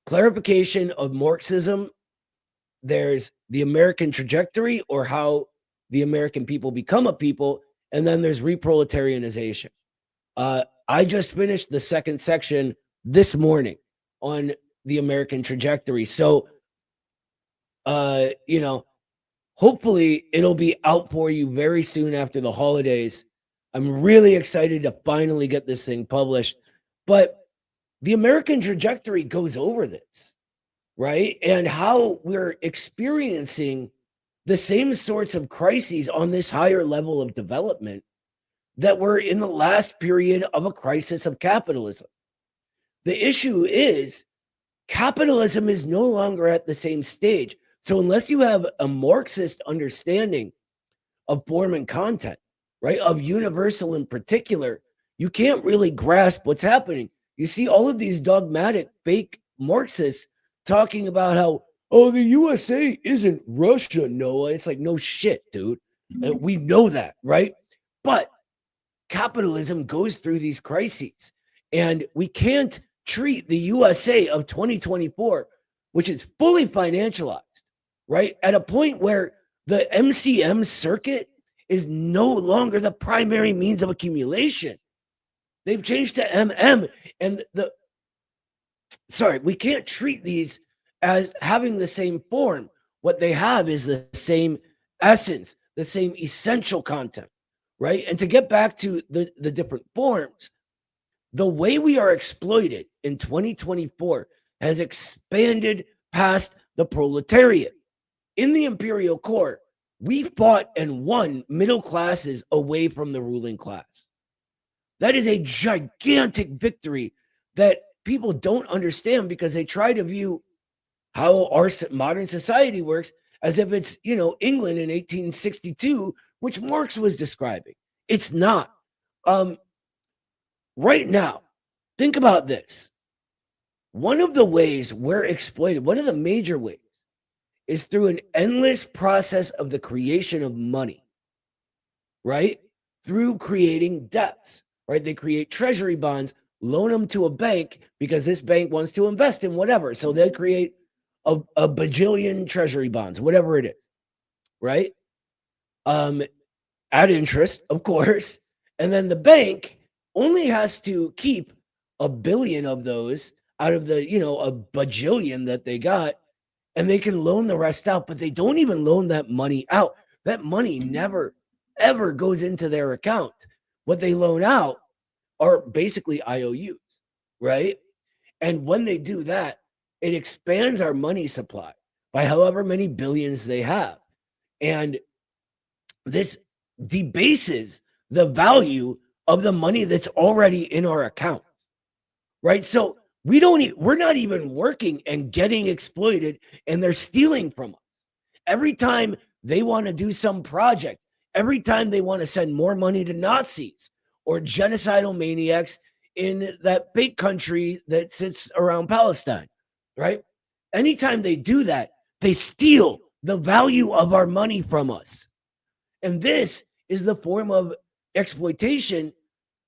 clarification of Marxism. There's the American trajectory, or how the American people become a people. And then there's reproletarianization. I just finished the 2nd section this morning on the American trajectory. So, hopefully it'll be out for you very soon after the holidays. I'm really excited to finally get this thing published. But the American trajectory goes over this, right? And how we're experiencing the same sorts of crises on this higher level of development that were in the last period of a crisis of capitalism. The issue is capitalism is no longer at the same stage. So unless you have a Marxist understanding of form and content, right, of universal in particular, you can't really grasp what's happening. You see all of these dogmatic fake Marxists talking about how, oh, the USA isn't Russia, Noah. It's like, no shit, dude. We know that, right? But capitalism goes through these crises, and we can't treat the USA of 2024, which is fully financialized, right, at a point where the MCM circuit is no longer the primary means of accumulation. They've changed to MM, and we can't treat these as having the same form. What they have is the same essence, the same essential content, right? And to get back to the different forms, the way we are exploited in 2024 has expanded past the proletariat. In the imperial core, we fought and won middle classes away from the ruling class. That is a gigantic victory that people don't understand, because they try to view how our modern society works as if it's, England in 1862, which Marx was describing. It's not. Right now, think about this. One of the ways we're exploited, one of the major ways, is through an endless process of the creation of money, right? Through creating debts, right? They create treasury bonds, loan them to a bank because this bank wants to invest in whatever. So they create a bajillion treasury bonds, whatever it is, right? At interest, of course. And then the bank only has to keep 1 billion of those out of the, a bajillion that they got, and they can loan the rest out, but they don't even loan that money out. That money never, ever goes into their account. What they loan out are basically IOUs, right? And when they do that, it expands our money supply by however many billions they have. And this debases the value of the money that's already in our accounts, right? So we're not even working and getting exploited, and they're stealing from us. Every time they want to do some project, every time they want to send more money to Nazis or genocidal maniacs in that big country that sits around Palestine, right? Anytime they do that, they steal the value of our money from us. And this is the form of exploitation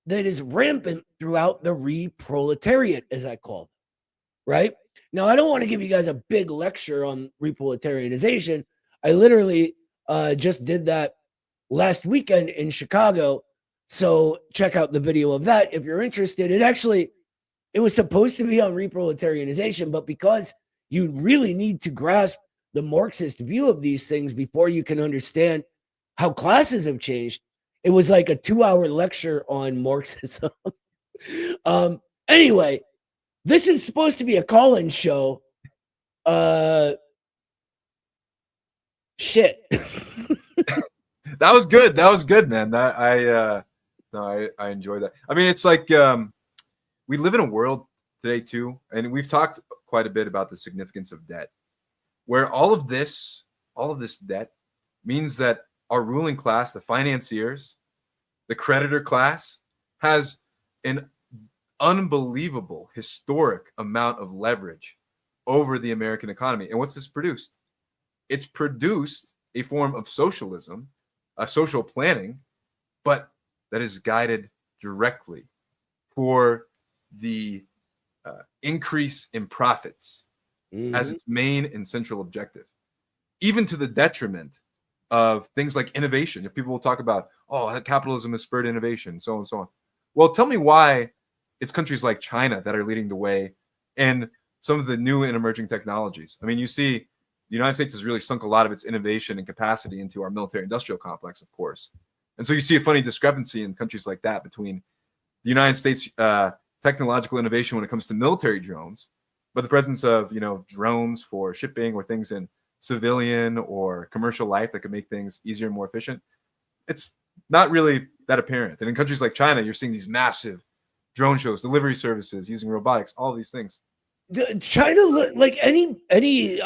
that is rampant throughout the reproletariat, as I call it, right? Now, I don't want to give you guys a big lecture on reproletarianization. I literally just did that last weekend in Chicago. So check out the video of that if you're interested. It was supposed to be on reproletarianization, but because you really need to grasp the Marxist view of these things before you can understand how classes have changed, it was like a 2-hour lecture on Marxism. Anyway, this is supposed to be a call-in show. Shit. That was good. That was good, man. I enjoyed that. I mean, it's like we live in a world today too, and we've talked quite a bit about the significance of debt, where all of this debt means that our ruling class, the financiers, the creditor class, has an unbelievable historic amount of leverage over the American economy. And what's this produced? It's produced a form of socialism, a social planning, but that is guided directly for the increase in profits as its main and central objective, even to the detriment of things like innovation. If people will talk about, oh, capitalism has spurred innovation, so on and so on. Well, tell me why it's countries like China that are leading the way in some of the new and emerging technologies. I mean, you see the United States has really sunk a lot of its innovation and capacity into our military industrial complex, of course. And so you see a funny discrepancy in countries like that between the United States technological innovation when it comes to military drones, but the presence of, drones for shipping or things in civilian or commercial life that could make things easier and more efficient. It's not really that apparent. And in countries like China, you're seeing these massive drone shows, delivery services using robotics, all of these things. China, like any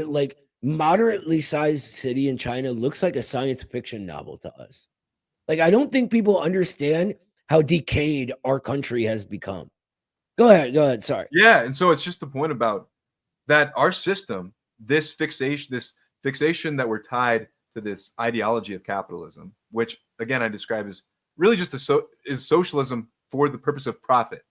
like moderately sized city in China, looks like a science fiction novel to us. Like, I don't think people understand how decayed our country has become. Go ahead. Sorry. Yeah, and so it's just the point about that our system, this fixation that we're tied to this ideology of capitalism, which again I describe as really just is socialism for the purpose of profit,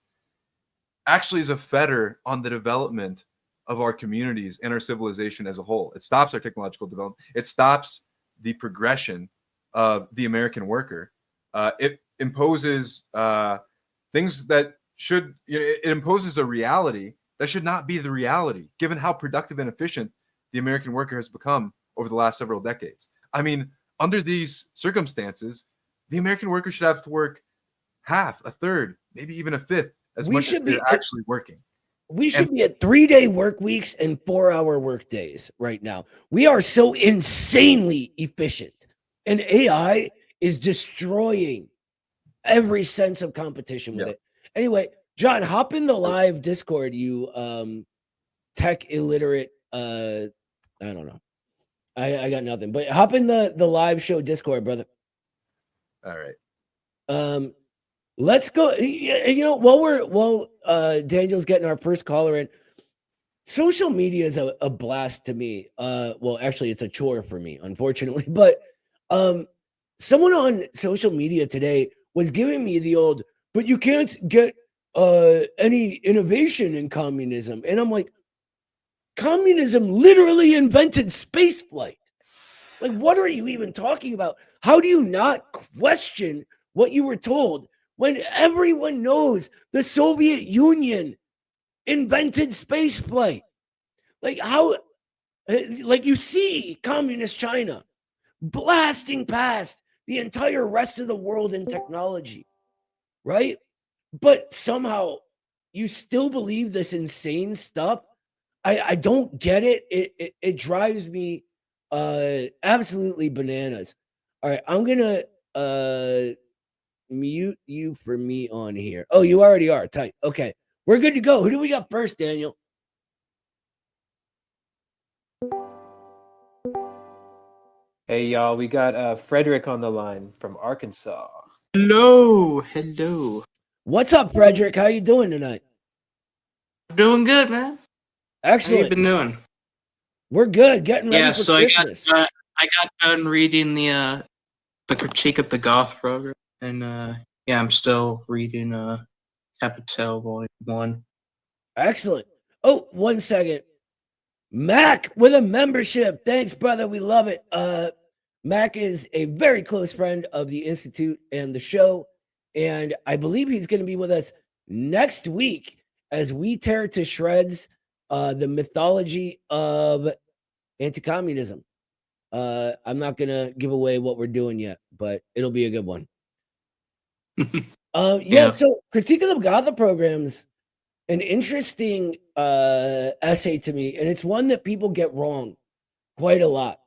actually is a fetter on the development of our communities and our civilization as a whole. It stops our technological development. It stops the progression of the American worker. It imposes things that should, it imposes a reality that should not be the reality, given how productive and efficient the American worker has become over the last several decades. I mean, under these circumstances, the American worker should have to work half, a third, maybe even a fifth as much as they're actually working. We should be at 3-day work weeks and 4-hour work days right now. We are so insanely efficient, and AI is destroying every sense of competition with it. Anyway, John, hop in the live Discord, you tech illiterate. I don't know. I got nothing, but hop in the live show Discord, brother. All right. Let's go. While Daniel's getting our first caller in, social media is a blast to me. Well, actually, it's a chore for me, unfortunately. But someone on social media today was giving me the old, but you can't get any innovation in communism. And I'm like, communism literally invented spaceflight. Like, what are you even talking about? How do you not question what you were told when everyone knows the Soviet Union invented spaceflight? Like, how, like, you see communist China blasting past the entire rest of the world in technology, right? But somehow you still believe this insane stuff. I don't get it. It drives me absolutely bananas. All right, I'm gonna mute you for me on here. Oh, you already are. Tight. Okay, we're good to go. Who do we got first, Daniel? Hey, y'all, we got Frederick on the line from Arkansas. Hello. What's up, Frederick? How you doing tonight? Doing good, man. How you Excellent. been doing? We're good. Getting ready Yeah, for so Christmas. I got done reading the critique of the Goth program, and yeah, I'm still reading Capital Volume 1. Excellent. Oh, 1 second. Mac with a membership. Thanks, brother. We love it. Mac is a very close friend of the Institute and the show. And I believe he's going to be with us next week as we tear to shreds the mythology of anti-communism. I'm not going to give away what we're doing yet, but it'll be a good one. Yeah. So Critique of the Gotha programs, an interesting essay to me, and it's one that people get wrong quite a lot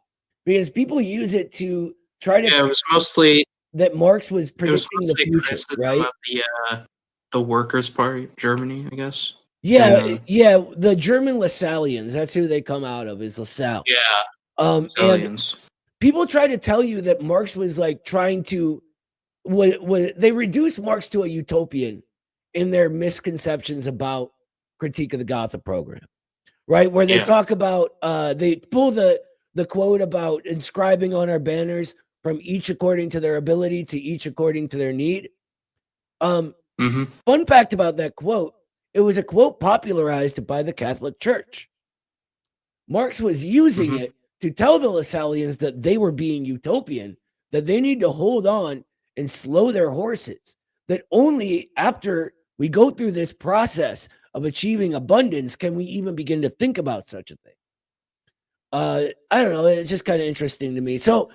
because people use it to try to Yeah, it was mostly that Marx was predicting the future, criticism right? of the Workers' Party, Germany, I guess. Yeah, And, the German Lassallians, that's who they come out of, is LaSalle. yeah, And aliens. people try to tell you that Marx was like trying to they reduce Marx to a utopian in their misconceptions about Critique of the Gotha program, right? Where they talk about they pull the quote about inscribing on our banners from each according to their ability to each according to their need. Fun fact about that quote, it was a quote popularized by the Catholic Church. Marx was using it to tell the Lassallians that they were being utopian, that they need to hold on and slow their horses, that only after we go through this process of achieving abundance can we even begin to think about such a thing. I don't know. It's just kind of interesting to me. So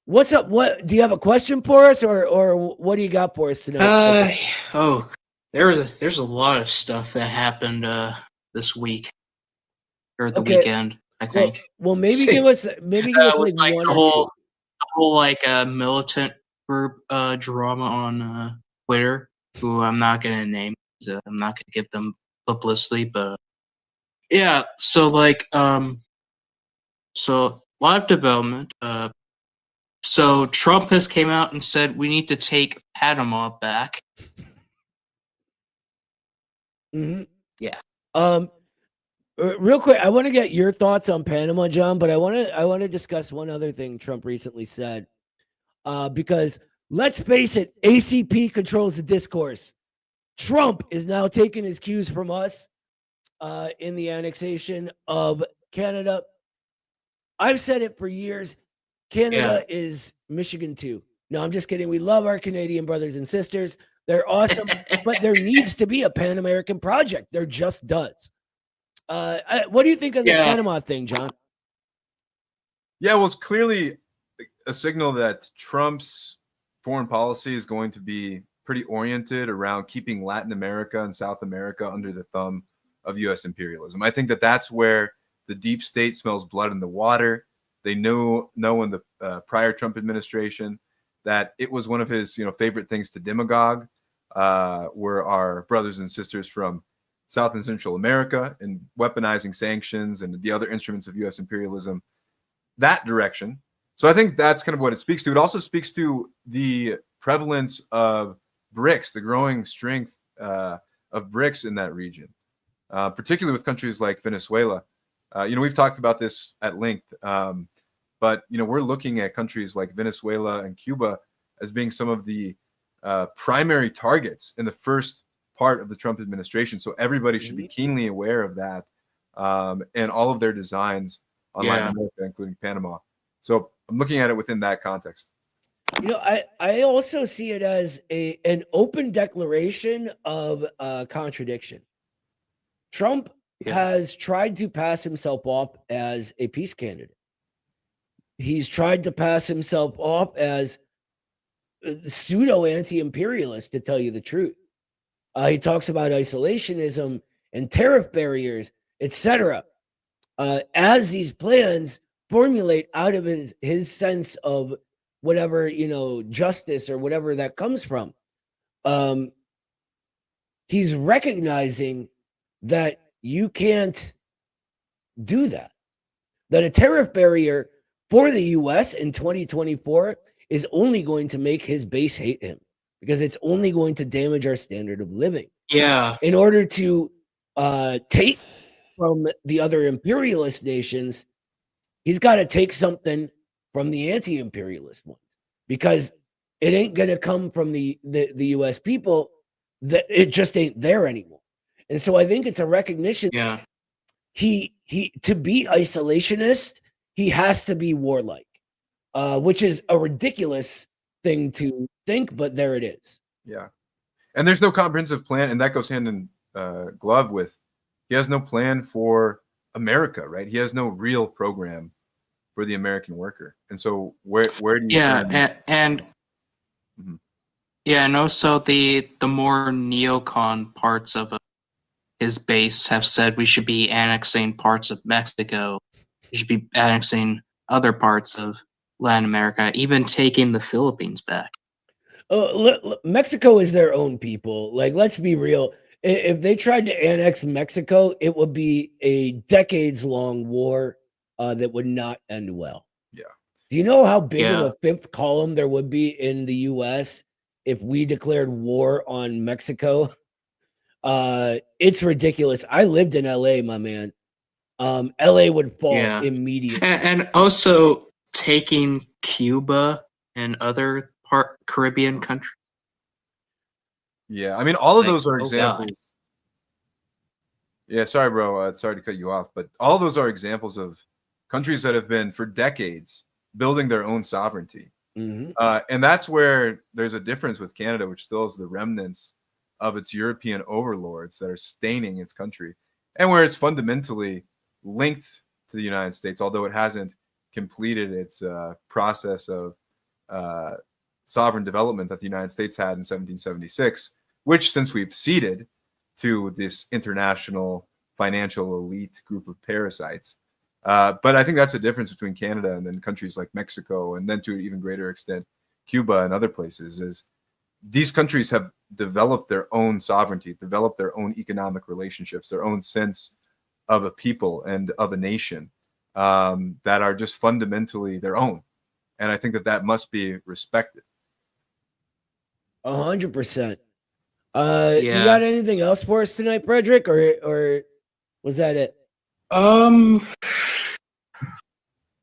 what's up? What do you have a question for us or what do you got for us tonight? There's a lot of stuff that happened this week or the weekend, I think. Well, maybe give us like one or two. The whole militant group drama on Twitter, who I'm not gonna name. I'm not gonna give them publicity, but yeah. So so live development. So Trump has came out and said we need to take Panama back. Yeah. Real quick, I want to get your thoughts on Panama, John, but I want to discuss one other thing Trump recently said. Because let's face it, ACP controls the discourse. Trump is now taking his cues from us in the annexation of Canada. I've said it for years. Canada is Michigan too. No, I'm just kidding. We love our Canadian brothers and sisters. They're awesome, but there needs to be a Pan-American project. There just does. What do you think of the Panama thing, John? Yeah, well, it's clearly a signal that Trump's foreign policy is going to be pretty oriented around keeping Latin America and South America under the thumb of U.S. imperialism. I think that that's where the deep state smells blood in the water. They know in the prior Trump administration that it was one of his favorite things to demagogue were our brothers and sisters from South and Central America and weaponizing sanctions and the other instruments of U.S. imperialism that direction. So I think that's kind of what it speaks to. It also speaks to the prevalence of BRICS, the growing strength of BRICS in that region, particularly with countries like Venezuela. We've talked about this at length, but we're looking at countries like Venezuela and Cuba as being some of the primary targets in the first part of the Trump administration. So everybody should be keenly aware of that and all of their designs on Latin America, including Panama. So I'm looking at it within that context. I also see it as an open declaration of contradiction. Trump has tried to pass himself off as a peace candidate. He's tried to pass himself off as pseudo anti-imperialist, to tell you the truth. He talks about isolationism and tariff barriers, etc. As these plans formulate out of his sense of whatever, justice or whatever that comes from. He's recognizing that you can't do that a tariff barrier for the US in 2024 is only going to make his base hate him, because it's only going to damage our standard of living. Yeah. In order to take from the other imperialist nations, he's got to take something from the anti-imperialist ones, because it ain't going to come from the US people. That it just ain't there anymore. And so I think it's a recognition. Yeah. He to be isolationist, he has to be warlike, which is a ridiculous thing to think, but there it is. Yeah. And there's no comprehensive plan, and that goes hand in glove with, he has no plan for America, right? He has no real program for the American worker. And so where do you and Mhm. yeah, and also the more neocon parts of his base have said we should be annexing parts of Mexico, we should be annexing other parts of Latin America, even taking the Philippines back. Mexico is their own people. Like, let's be real. If they tried to annex Mexico, it would be a decades-long war that would not end well. Yeah. Do you know how big Yeah. of a fifth column there would be in the U.S. if we declared war on Mexico? It's ridiculous. I lived in L.A., my man. L.A. would fall Yeah. immediately. And also taking Cuba and other Caribbean countries. Yeah, I mean, all of Like, those are oh, examples. God. Yeah, sorry, bro. Sorry to cut you off, but all of those are examples of countries that have been for decades building their own sovereignty. Mhm. And that's where there's a difference with Canada, which still has the remnants of its European overlords that are staining its country, and where it's fundamentally linked to the United States, although it hasn't completed its process of sovereign development that the United States had in 1776, which, since we've ceded to this international financial elite group of parasites. But I think that's a difference between Canada and then countries like Mexico, and then to an even greater extent, Cuba and other places, is these countries have developed their own sovereignty, developed their own economic relationships, their own sense of a people and of a nation that are just fundamentally their own. And I think that that must be respected. 100%. Yeah. You got anything else for us tonight, Frederick, or was that it?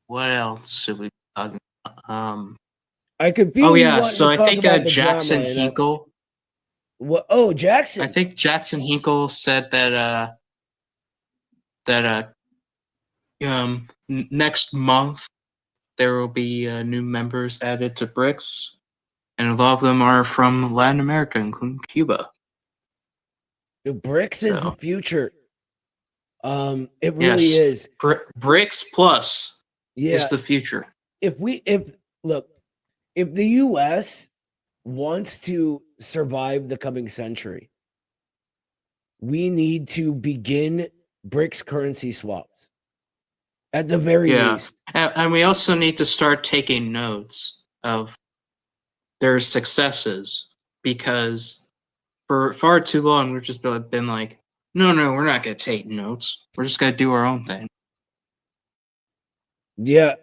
What else should we be talking about? I could feel Oh you yeah, wanting so to I talk think about the Jackson drama, and I- Hinkle. What? Oh, Jackson. I think Jackson Hinkle said that next month there will be new members added to BRICS, and a lot of them are from Latin America, including Cuba. The BRICS is the So. future. It really Yes. is. BRICS Plus Yeah. is the future. If the US wants to survive the coming century, we need to begin BRICS currency swaps at the very Yeah. least. And we also need to start taking notes of their successes, because for far too long we've just been like, no, we're not going to take notes. We're just going to do our own thing. Yeah,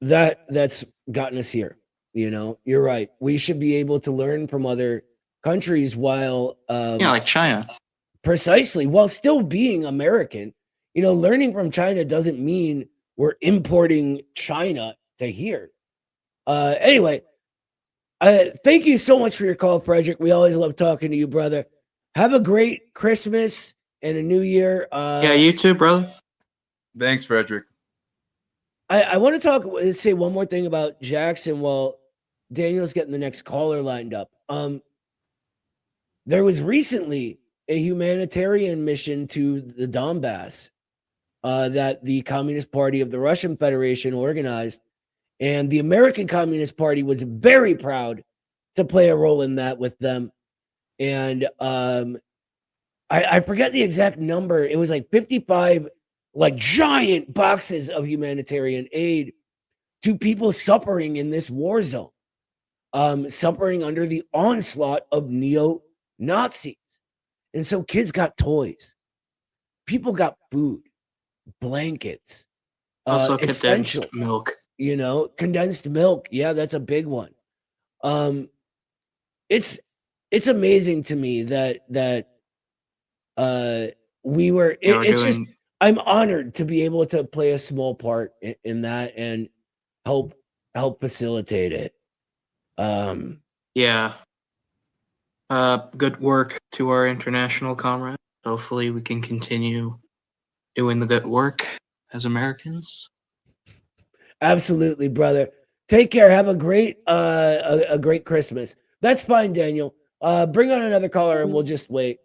that's gotten us here. You know, you're right. We should be able to learn from other countries while Like China. precisely, while still being American. You know, learning from China doesn't mean we're importing China to here. Anyway, thank you so much for your call, Frederick. We always love talking to you, brother. Have a great Christmas and a new year. Yeah, you too, brother. Thanks, Frederick. I want to say one more thing about Jackson while Daniel's getting the next caller lined up. There was recently a humanitarian mission to the Donbass that the Communist Party of the Russian Federation organized, and the American Communist Party was very proud to play a role in that with them. And I forget the exact number. It was like 55 like giant boxes of humanitarian aid to people suffering in this war zone, suffering under the onslaught of neo-Nazis. And so kids got toys, people got food, blankets, Also, essential. condensed milk. Condensed milk. Yeah, that's a big one. It's amazing to me that we were. It's just I'm honored to be able to play a small part in that and help facilitate it. Yeah. Good work to our international comrades. Hopefully, we can continue doing the good work as Americans. Absolutely, brother. Take care. Have a great a great Christmas. That's fine, Daniel. Bring on another caller and we'll just wait.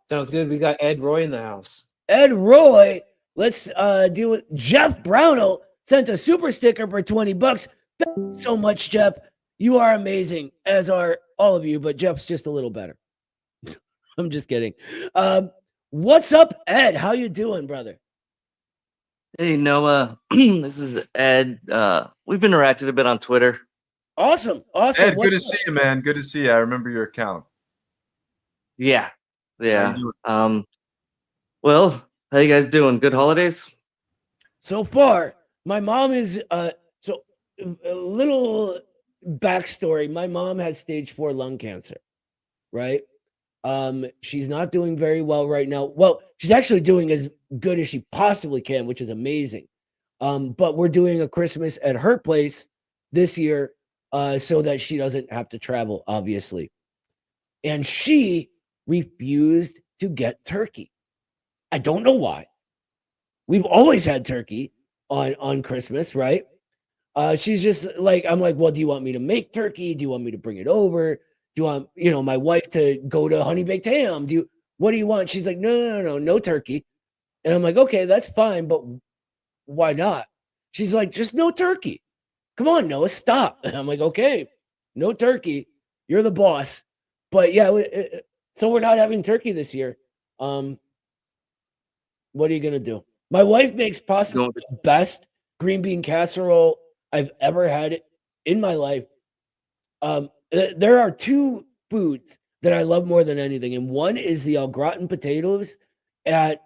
Sounds good. We got Ed Roy in the house. Ed Roy, let's deal with Jeff Brownell sent a super sticker for $20. Thank you so much, Jeff. You are amazing, as are all of you, but Jeff's just a little better. I'm just kidding. What's up, Ed? How you doing, brother? Hey, Noah. This is Ed. We've interacted a bit on Twitter. Awesome. Ed, good to see you, man. Good to see you. I remember your account. Yeah. How you doing? Well, how you guys doing? Good holidays? So far, my mom is so a little backstory. My mom has stage 4 lung cancer, right? She's not doing very well right now. Well, she's actually doing as good as she possibly can, which is amazing. But we're doing a Christmas at her place this year, so that she doesn't have to travel, obviously. And she refused to get turkey. I don't know why. We've always had turkey on Christmas, right? She's just like, I'm like, well, do you want me to make turkey? Do you want me to bring it over? Do you want, my wife to go to honey baked ham? What do you want? She's like, no turkey. And I'm like, okay, that's fine, but why not? She's like, just no turkey. Come on, Noah, stop. And I'm like, okay, no turkey. You're the boss. But yeah, so we're not having turkey this year. What are you gonna do? My wife makes possibly the best green bean casserole I've ever had in my life. There are 2 foods that I love more than anything, and one is the au gratin potatoes at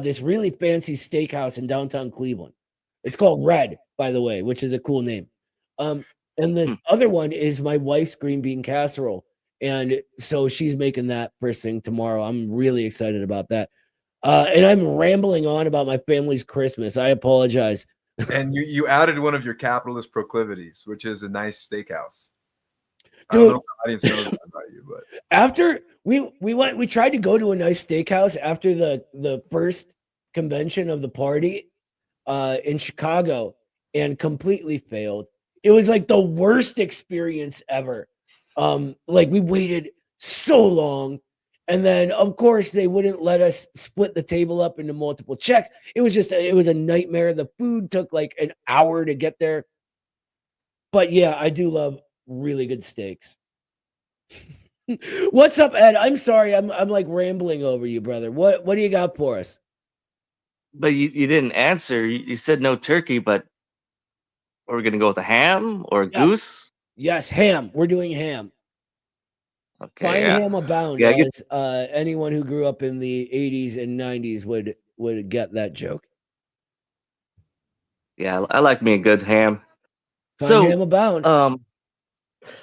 this really fancy steakhouse in downtown Cleveland. It's called Red, by the way, which is a cool name. And this other one is my wife's green bean casserole, and so she's making that first thing tomorrow. I'm really excited about that. And I'm rambling on about my family's Christmas. I apologize. And you added one of your capitalist proclivities, which is a nice steakhouse. Dude, I don't know if the audience knows that about you, but after we tried to go to a nice steakhouse after the first convention of the party in Chicago and completely failed. It was like the worst experience ever. Like we waited so long, and then of course they wouldn't let us split the table up into multiple checks. It was a nightmare. The food took like an hour to get there. But yeah, I do love really good steaks. What's up, Ed? I'm sorry, I'm like rambling over you, brother. What do you got for us? But you didn't answer. You said no turkey, but are we gonna go with a ham or a goose? Yes, ham. We're doing ham. Okay. Fine Yeah. ham abound. Yeah, Anyone who grew up in the 80s and 90s would get that joke. Yeah, I like me a good ham. Fine ham abound.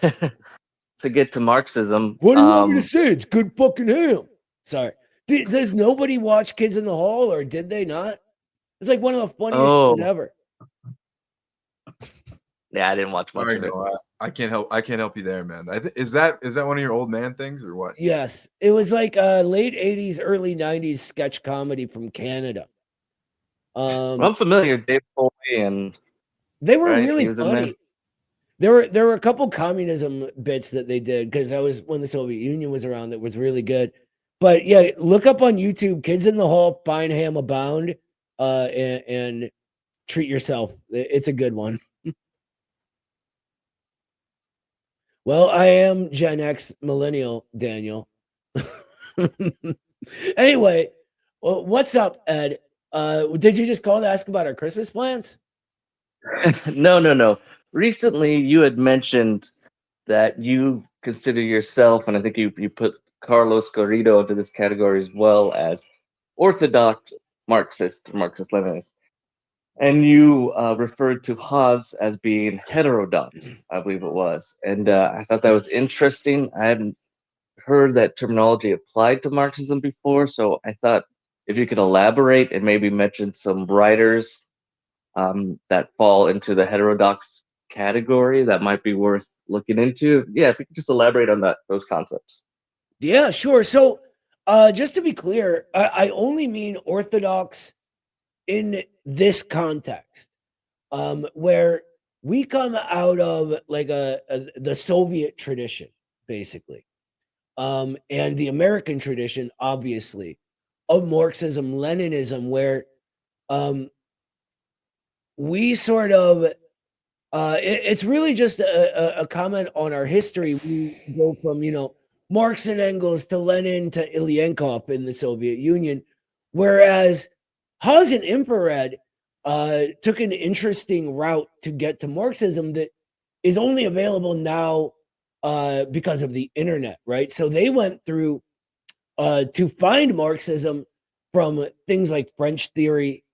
To get to Marxism. What do you want me to say? It's good fucking ham. Sorry. Does nobody watch Kids in the Hall, or did they not? It's like one of the funniest shows ever. Yeah, I didn't watch much of it. I can't help you there, man. Is that one of your old man things or what? Yes, it was like late 80s, early 90s sketch comedy from Canada. I'm familiar, Dave Foley, and they were really funny. There were a couple communism bits that they did because that was when the Soviet Union was around. That was really good. But yeah, look up on YouTube, Kids in the Hall, Fine Ham Abound, and treat yourself. It's a good one. Well, I am Gen X millennial, Daniel. Anyway, what's up, Ed? Did you just call to ask about our Christmas plans? No. Recently, you had mentioned that you consider yourself, and I think you put Carlos Garrido into this category as well, as Orthodox Marxist, Marxist-Leninist. And you referred to Haas as being heterodox, I believe it was. And I thought that was interesting. I hadn't heard that terminology applied to Marxism before, so I thought if you could elaborate and maybe mention some writers that fall into the heterodox category that might be worth looking into. Yeah, if you could just elaborate on those concepts. Yeah, sure. So, just to be clear, I only mean orthodox in this context, where we come out of like the Soviet tradition, basically, and the American tradition, obviously, of Marxism, Leninism, where we sort of it's really just a comment on our history. We go from, Marx and Engels to Lenin to Ilyenkov in the Soviet Union, whereas Haas and Infrared took an interesting route to get to Marxism that is only available now because of the internet, right? So they went through to find Marxism from things like French theory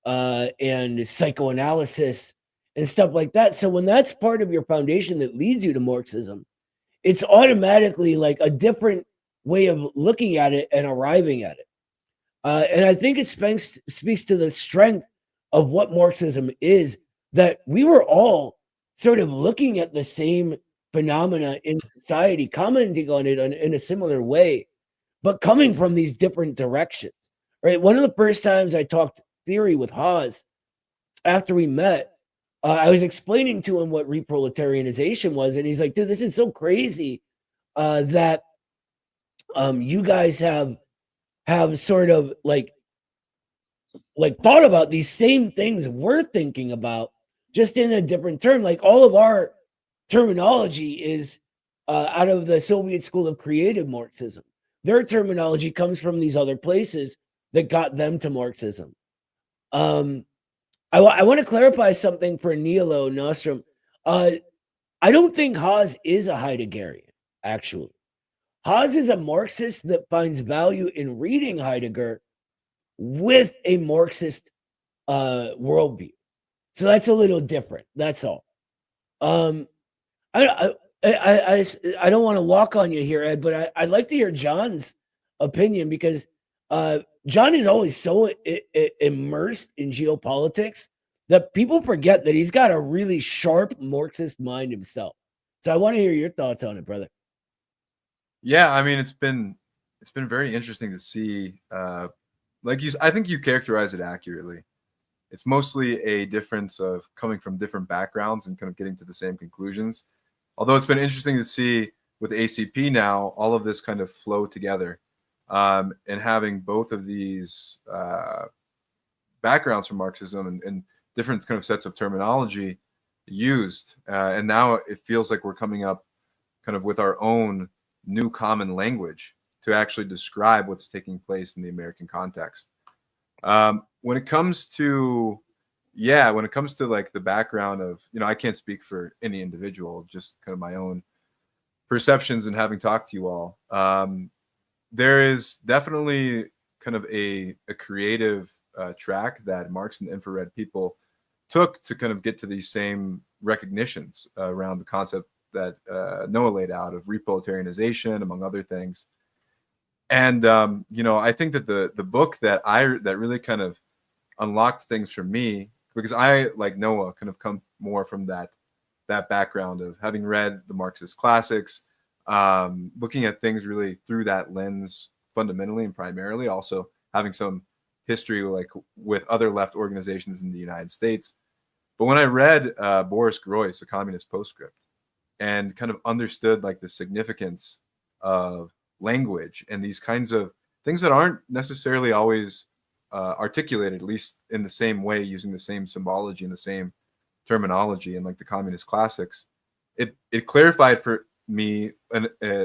and psychoanalysis and stuff like that. So when that's part of your foundation that leads you to Marxism, it's automatically like a different way of looking at it and arriving at it. And I think it speaks to the strength of what Marxism is, that we were all sort of looking at the same phenomena in society, commenting on it in a similar way, but coming from these different directions, right? One of the first times I talked theory with Haas after we met, I was explaining to him what reproletarianization was, and he's like, dude, this is so crazy that you guys have sort of like thought about these same things we're thinking about, just in a different term. Like all of our terminology is out of the Soviet school of creative Marxism. Their terminology comes from these other places that got them to Marxism. I want to clarify something for Nielo Nostrum. I don't think Haas is a Heideggerian, actually. Haas is a Marxist that finds value in reading Heidegger with a Marxist worldview. So that's a little different. That's all. I don't want to walk on you here, Ed, but I'd like to hear John's opinion, because John is always so immersed in geopolitics that people forget that he's got a really sharp Marxist mind himself. So I want to hear your thoughts on it, brother. Yeah, I mean, it's been very interesting to see. I think you characterize it accurately. It's mostly a difference of coming from different backgrounds and kind of getting to the same conclusions. Although it's been interesting to see with ACP now, all of this kind of flow together, and having both of these backgrounds from Marxism and different kind of sets of terminology used. And now it feels like we're coming up kind of with our own new common language to actually describe what's taking place in the American context. When it comes to like the background of, I can't speak for any individual, just kind of my own perceptions and having talked to you all. There is definitely kind of a creative track that Marx and Infrared people took to kind of get to these same recognitions around the concept that Noah laid out of reproletarianization, among other things. And I think that the book that really kind of unlocked things for me, because I, like Noah, kind of come more from that background of having read the Marxist classics, looking at things really through that lens fundamentally and primarily, also having some history like with other left organizations in the United States. But when I read Boris Groys, The Communist Postscript, and kind of understood like the significance of language and these kinds of things that aren't necessarily always articulated, at least in the same way, using the same symbology and the same terminology in like the communist classics, it clarified for me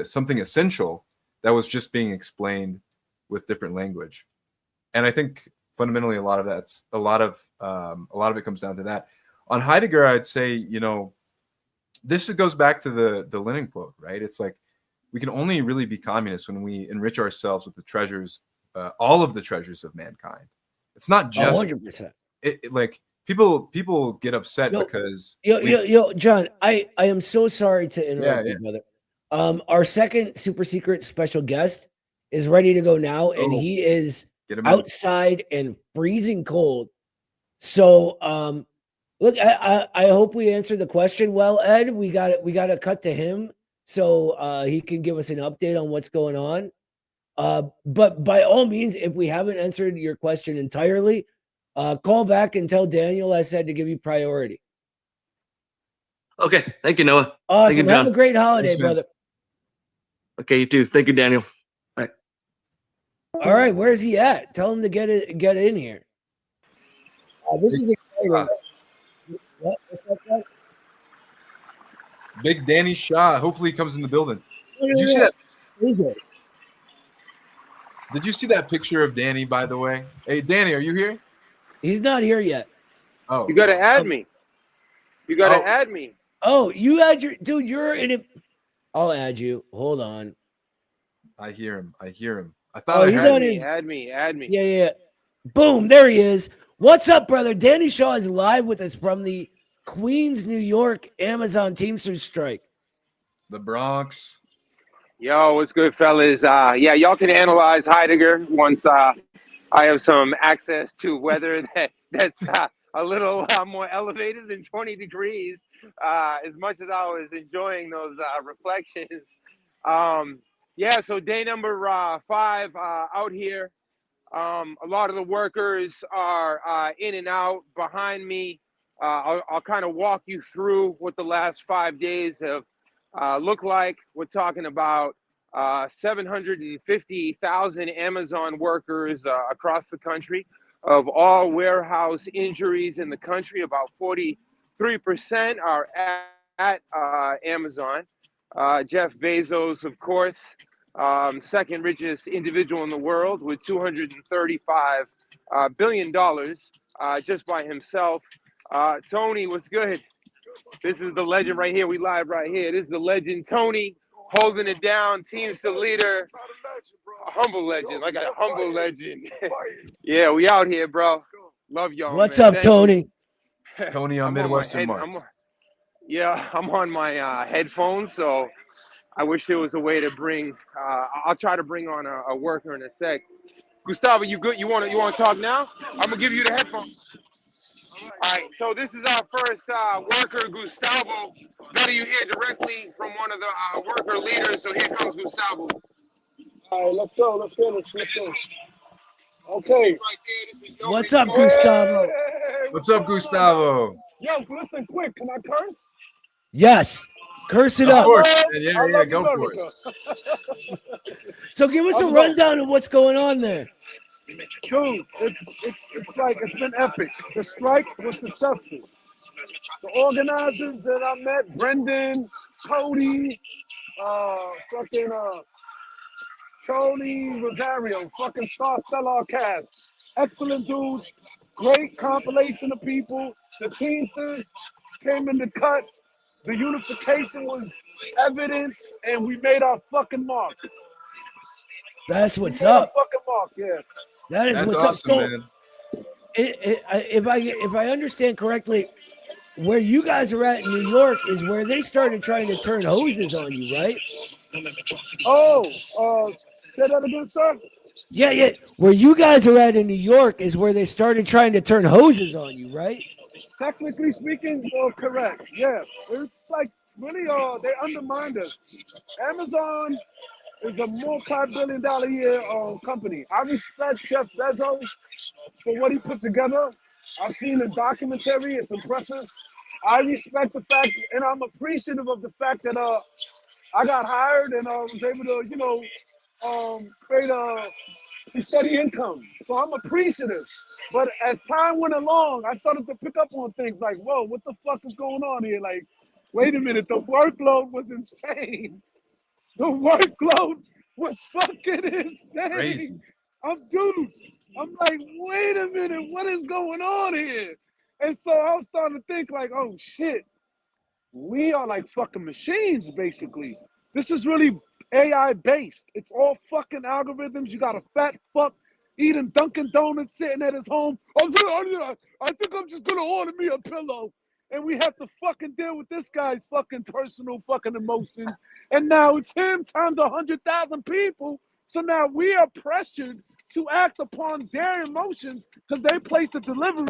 something essential that was just being explained with different language. And I think fundamentally a lot of it comes down to that. On Heidegger, I'd say, this goes back to the Lenin quote, right? It's like we can only really be communists when we enrich ourselves with the treasures, all of the treasures of mankind. It's not just 100%. like people get upset Yo, because Yo, John, I am so sorry to interrupt Yeah, you, brother. Our second super secret special guest is ready to go now, and Oh, he is get him in. outside and freezing cold. So, look, I hope we answered the question well, Ed. We got to cut to him so he can give us an update on what's going on. But by all means, if we haven't answered your question entirely, call back and tell Daniel I said to give you priority. Okay. Thank you, Noah. Awesome. Thank you, Have John. a great holiday, Thanks, man. brother. Okay, you too. Thank you, Daniel. Bye. All right, where's he at? Tell him to get in here. This is exciting. What's that guy? Big Danny Shaw. Hopefully he comes in the building. Look Did at you see that. that? Is it? Did you see that picture of Danny, by the way? Hey, Danny, are you here? He's not here yet. Oh, You gotta add me. You gotta Oh. add me. Oh, you had your dude. You're in it. I'll add you. Hold on. I hear him. I thought Oh, I he's had on him. his. Add me. Yeah. Boom. There he is. What's up, brother? Danny Shaw is live with us from the Queens, New York Amazon Teamsters strike. The Bronx. Yo, what's good, fellas? Yeah, y'all can analyze Heidegger once I have some access to weather that's a little more elevated than 20 degrees. As much as I was enjoying those reflections. Yeah, so day number 5 out here. A lot of the workers are in and out behind me. I'll kind of walk you through what the last 5 days have looked like. We're talking about 750,000 Amazon workers across the country. Of all warehouse injuries in the country, about 43% are at Amazon. Jeff Bezos, of course, second richest individual in the world with $235 billion just by himself. Tony, what's good? This is the legend right here. We live right here. This is the legend, Tony, holding it down. Teamster leader, a humble legend, like a humble legend. Yeah, we out here, bro. Love y'all. What's man. up, Thank Tony? you. Tony on Midwestern Marks. I'm on my headphones, so I wish there was a way to bring. I'll try to bring on a worker in a sec. Gustavo, you good? You want to talk now? I'm gonna give you the headphones. All right. So this is our first worker, Gustavo. Better you hear directly from one of the worker leaders. So here comes Gustavo. All right, let's go. Let's go. Okay. What's up, Gustavo? What's up, Gustavo? Yo, listen quick. Can I curse? Yes. Curse it Of up. course. I Yeah, love go for America. it. So give us a rundown of what's going on there. Dude, it's like it's been epic. The strike was successful. The organizers that I met, Brendan, Cody, fucking Tony Rosario, fucking Star Stellar cast. Excellent dudes. Great compilation of people. The Teamsters came in the cut. The unification was evidence, and we made our fucking mark. That's what's We made our up. fucking mark, yeah. That is That's what's awesome, up. So, man. if I understand correctly, where you guys are at in New York is where they started trying to turn hoses on you, right? Oh, say that again, sir? Yeah. Where you guys are at in New York is where they started trying to turn hoses on you, right? Technically speaking, correct. Yeah, it's like really, they undermined us. Amazon is a multi-billion-dollar year company. I respect Jeff Bezos for what he put together. I've seen the documentary; it's impressive. I respect the fact, and I'm appreciative of the fact that I got hired and was able to, create a steady income. So I'm appreciative. But as time went along, I started to pick up on things like, whoa, what the fuck is going on here? Like, wait a minute, the workload was insane. The workload was fucking insane. Crazy. I'm like, wait a minute, what is going on here? And so I was starting to think like, oh shit, we are like fucking machines, basically. This is really AI based. It's all fucking algorithms. You got a fat fuck eating Dunkin' Donuts, sitting at his home. I think I'm just gonna order me a pillow. And we have to fucking deal with this guy's fucking personal fucking emotions. And now it's him times 100,000 people. So now we are pressured to act upon their emotions because they placed a delivery.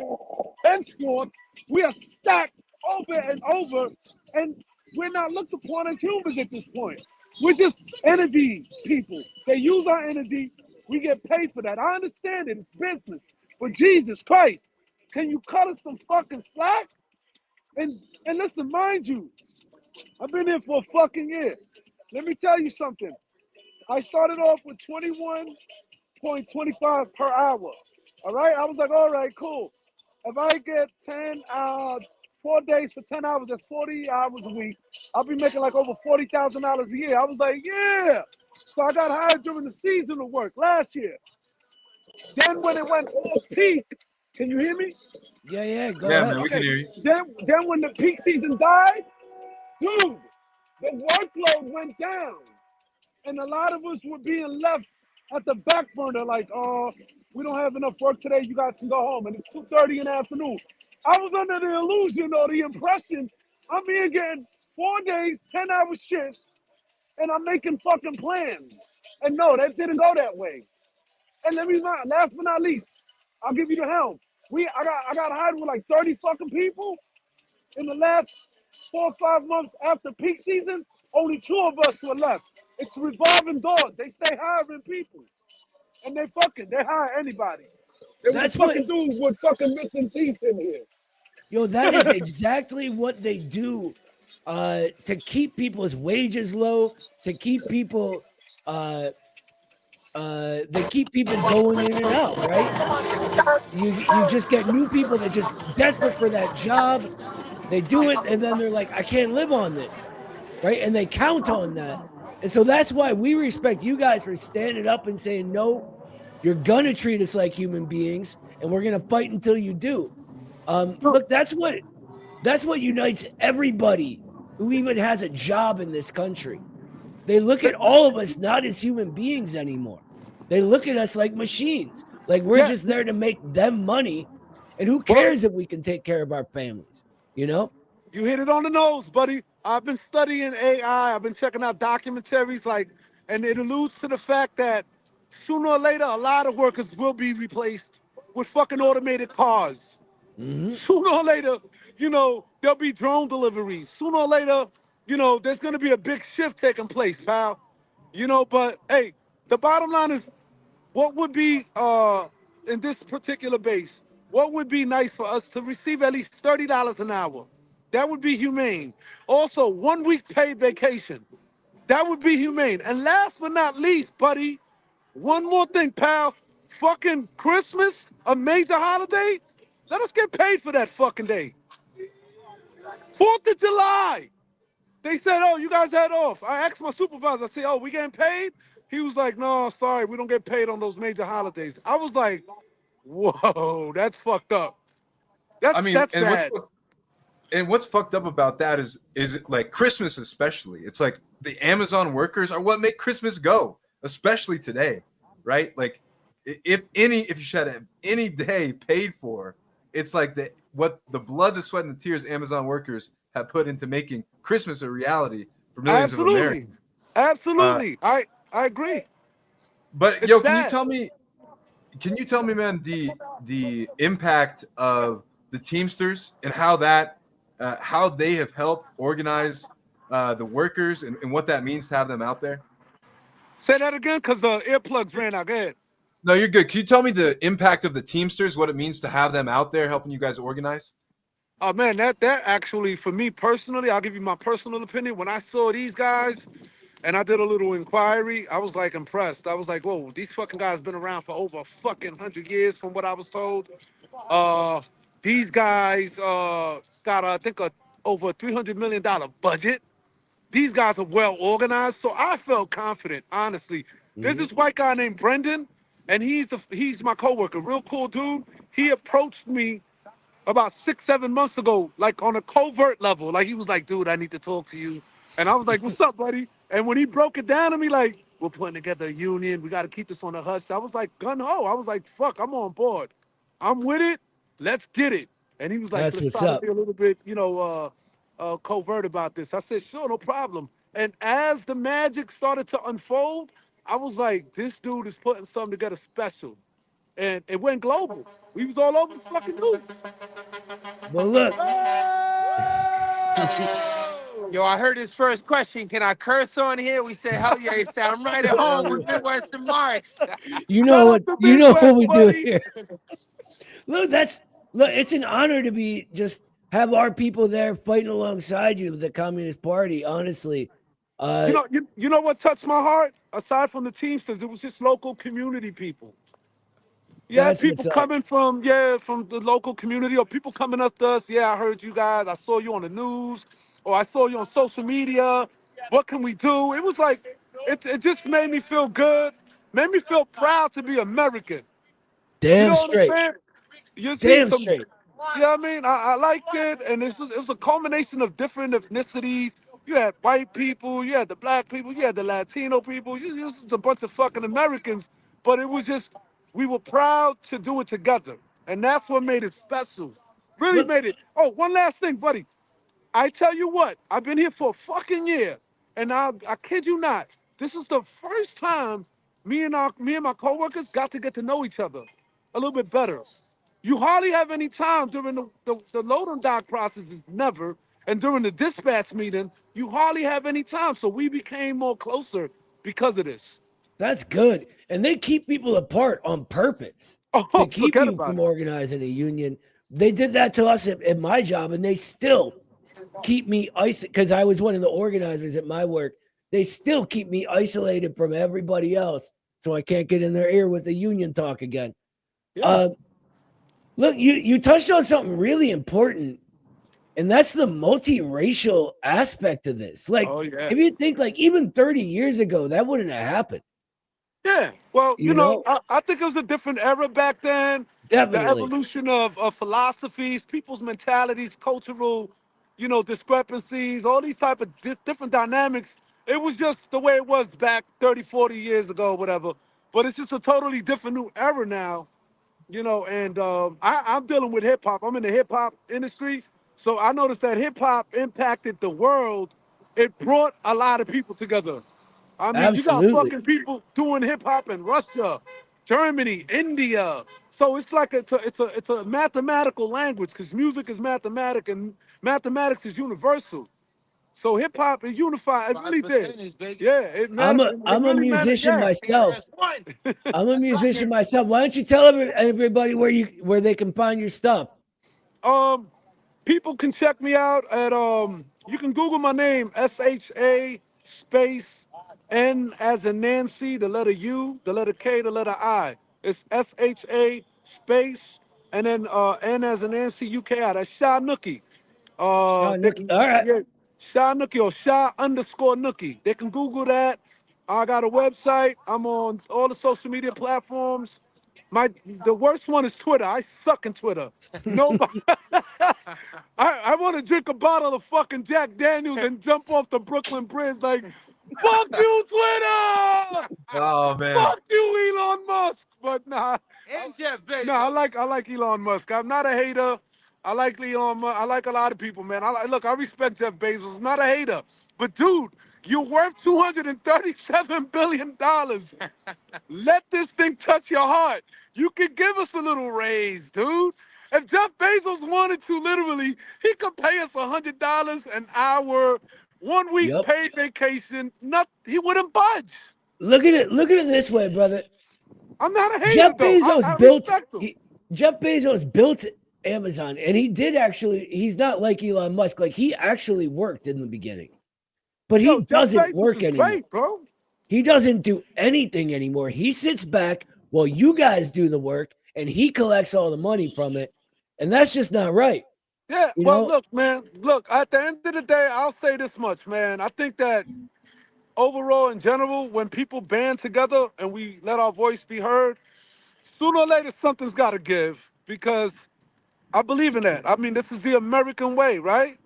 Henceforth, we are stacked over and over, and we're not looked upon as humans at this point. We're just energy people. They use our energy. We get paid for that. I understand it. It's business. But Jesus Christ, can you cut us some fucking slack? And listen, mind you, I've been here for a fucking year. Let me tell you something. I started off with 21.25 per hour. All right? I was like, all right, cool. If I get 4 days for 10 hours, that's 40 hours a week. I'll be making like over $40,000 a year. I was like, yeah. So I got hired during the seasonal work last year. Then when it went off peak, can you hear me? Yeah, go Yeah, ahead. man, we can hear you. Then when the peak season died, dude, the workload went down. And a lot of us were being left at the back burner, like, oh, we don't have enough work today, you guys can go home. And it's 2:30 in the afternoon. I was under the illusion or the impression I'm here getting 4 days, 10-hour shifts, and I'm making fucking plans. And no, that didn't go that way. And last but not least, I'll give you the helm. I got hired with like 30 fucking people. In the last 4 or 5 months after peak season, only 2 of us were left. It's revolving doors. They stay hiring people. And they hire anybody. There was That's fucking dudes with fucking missing teeth in here. Yo, that is exactly what they do to keep people's wages low, to keep people they keep people going in and out, right? You just get new people that just desperate for that job. They do it, and then they're like, I can't live on this, right? And they count on that. And so that's why we respect you guys for standing up and saying, no, you're gonna treat us like human beings, and we're gonna fight until you do. Look, that's what unites everybody who even has a job in this country. They look at all of us not as human beings anymore. They look at us like machines, like we're just there to make them money. And who cares if we can take care of our families, you know? You hit it on the nose, buddy. I've been studying AI. I've been checking out documentaries, and it alludes to the fact that sooner or later, a lot of workers will be replaced with fucking automated cars. Mm-hmm. Sooner or later, there'll be drone deliveries. Sooner or later, there's going to be a big shift taking place, pal. But hey, the bottom line is, what would be, in this particular base, what would be nice for us to receive at least $30 an hour? That would be humane. Also, 1 week paid vacation. That would be humane. And last but not least, buddy, one more thing, pal. Fucking Christmas, a major holiday. Let us get paid for that fucking day. 4th of July. They said, oh, you guys had off. I asked my supervisor, I said, oh, we getting paid? He was like, no, sorry, we don't get paid on those major holidays. I was like, whoa, that's fucked up. That's sad. What's fucked up about that is like Christmas especially. It's like the Amazon workers are what make Christmas go, especially today, right? Like if you should have any day paid for, it's like what the blood, the sweat, and the tears Amazon workers have put into making Christmas a reality for millions of Americans. Absolutely. I agree. But it's yo, sad. can you tell me, man, the impact of the Teamsters and how they have helped organize the workers and what that means to have them out there? Say that again, because the earplugs ran out. Go ahead. No, you're good. Can you tell me the impact of the Teamsters, what it means to have them out there helping you guys organize? Oh, man, that actually, for me personally, I'll give you my personal opinion. When I saw these guys and I did a little inquiry, I was like impressed. I was like, whoa, these fucking guys been around for over a fucking 100 years from what I was told. These guys got, I think, over a $300 million budget. These guys are well organized. So I felt confident, honestly. There's this white guy named Brendan, and he's my coworker, real cool dude. He approached me about 6-7 months ago, like on a covert level. Like he was like, dude, I need to talk to you. And I was like, what's up, buddy? And when he broke it down to me, like, we're putting together a union. We got to keep this on the hush. I was like, gun ho. I was like, fuck, I'm on board. I'm with it. Let's get it. And he was like, That's let's what's try to up. be a little bit, covert about this. I said, sure, no problem. And as the magic started to unfold, I was like, this dude is putting something together special. And it went global. We was all over the fucking news. Well, look, Yo, I heard his first question. Can I curse on here? We said, hell yeah. He said, I'm right at home with Midwestern Marks. you know Shout what out to you know what Midwest, we do buddy. here. Look, it's an honor to be just have our people there fighting alongside you with the Communist Party. Honestly, You know what touched my heart? Aside from the Teamsters, it was just local community people. You had that's people what's up. coming from the local community, or people coming up to us. Yeah, I heard you guys. I saw you on the news, or I saw you on social media. What can we do? It was like it just made me feel good, made me feel proud to be American. You Damn know what I'm straight. saying? You see Damn some, straight. I mean? I liked it, and it was a culmination of different ethnicities. You had white people, you had the black people, you had the Latino people. You just a bunch of fucking Americans, but it was just we were proud to do it together, and that's what made it special. Really Look, made it. Oh, one last thing, buddy. I tell you what, I've been here for a fucking year, and I kid you not, this is the first time me and my coworkers got to know each other a little bit better. You hardly have any time during the load and dock process is never, and during the dispatch meeting, you hardly have any time. So we became more closer because of this. that's good. And they keep people apart on purpose to Oh, keep forget you about from it. organizing a union. They did that to us at my job, and they still keep me isolated because I was one of the organizers at my work. They still keep me isolated from everybody else, so I can't get in their ear with the union talk again. Yeah. Uh, look, you touched on something really important, and that's the multiracial aspect of this. Like, Oh yeah. if you think like even 30 years ago, that wouldn't have happened. Yeah, well, You know, I think it was a different era back then. The definitely. evolution of philosophies, people's mentalities, cultural, discrepancies, all these type of different dynamics. It was just the way it was back 30, 40 years ago, whatever. But it's just a totally different new era now, and I'm dealing with hip hop. I'm in the hip hop industry. So I noticed that hip hop impacted the world. It brought a lot of people together. I mean, you got Absolutely. fucking people doing hip hop in Russia, Germany, India. So it's like it's a mathematical language because music is mathematic and mathematics is universal. So hip hop it unified. It really did. Yeah, it I'm a really mattered. musician Yeah. myself. I'm a musician myself. Why don't you tell everybody where they can find your stuff? Um, People can check me out at you can Google my name, SHA space N as in Nancy, the letter U, the letter K, the letter I. It's SHA space and then N as in Nancy, UKI. That's Sha Nookie. Sean Nookie. All right. Yeah, Sha Nookie or Sha underscore Nookie. They can Google that. I got a website. I'm on all the social media platforms. The worst one is Twitter. I suck in Twitter. Nobody. I want to drink a bottle of fucking Jack Daniels and jump off the Brooklyn Bridge like, fuck you, Twitter! Oh man. Fuck you, Elon Musk! But nah, I like Elon Musk. I'm not a hater. I like Elon Musk. I like a lot of people, man. Look, I respect Jeff Bezos. I'm not a hater. But dude, you're worth $237 billion. Let this thing touch your heart. You could give us a little raise, dude. If Jeff Bezos wanted to, literally, he could pay us $100 an hour, 1 week Yep. paid vacation. He wouldn't budge. Look at it. Look at it this way, brother. I'm not a hater, Jeff though. Bezos I built. respect him. Jeff Bezos built Amazon, and he did actually. He's not like Elon Musk. Like he actually worked in the beginning, but he Jeff doesn't Bezos work is anymore. great, bro. He doesn't do anything anymore. He sits back while you guys do the work, and he collects all the money from it, and that's just not right. Yeah, You well, know? look, man. Look, at the end of the day, I'll say this much, man. I think that overall, in general, when people band together and we let our voice be heard, sooner or later something's got to give because I believe in that. I mean, this is the American way, right?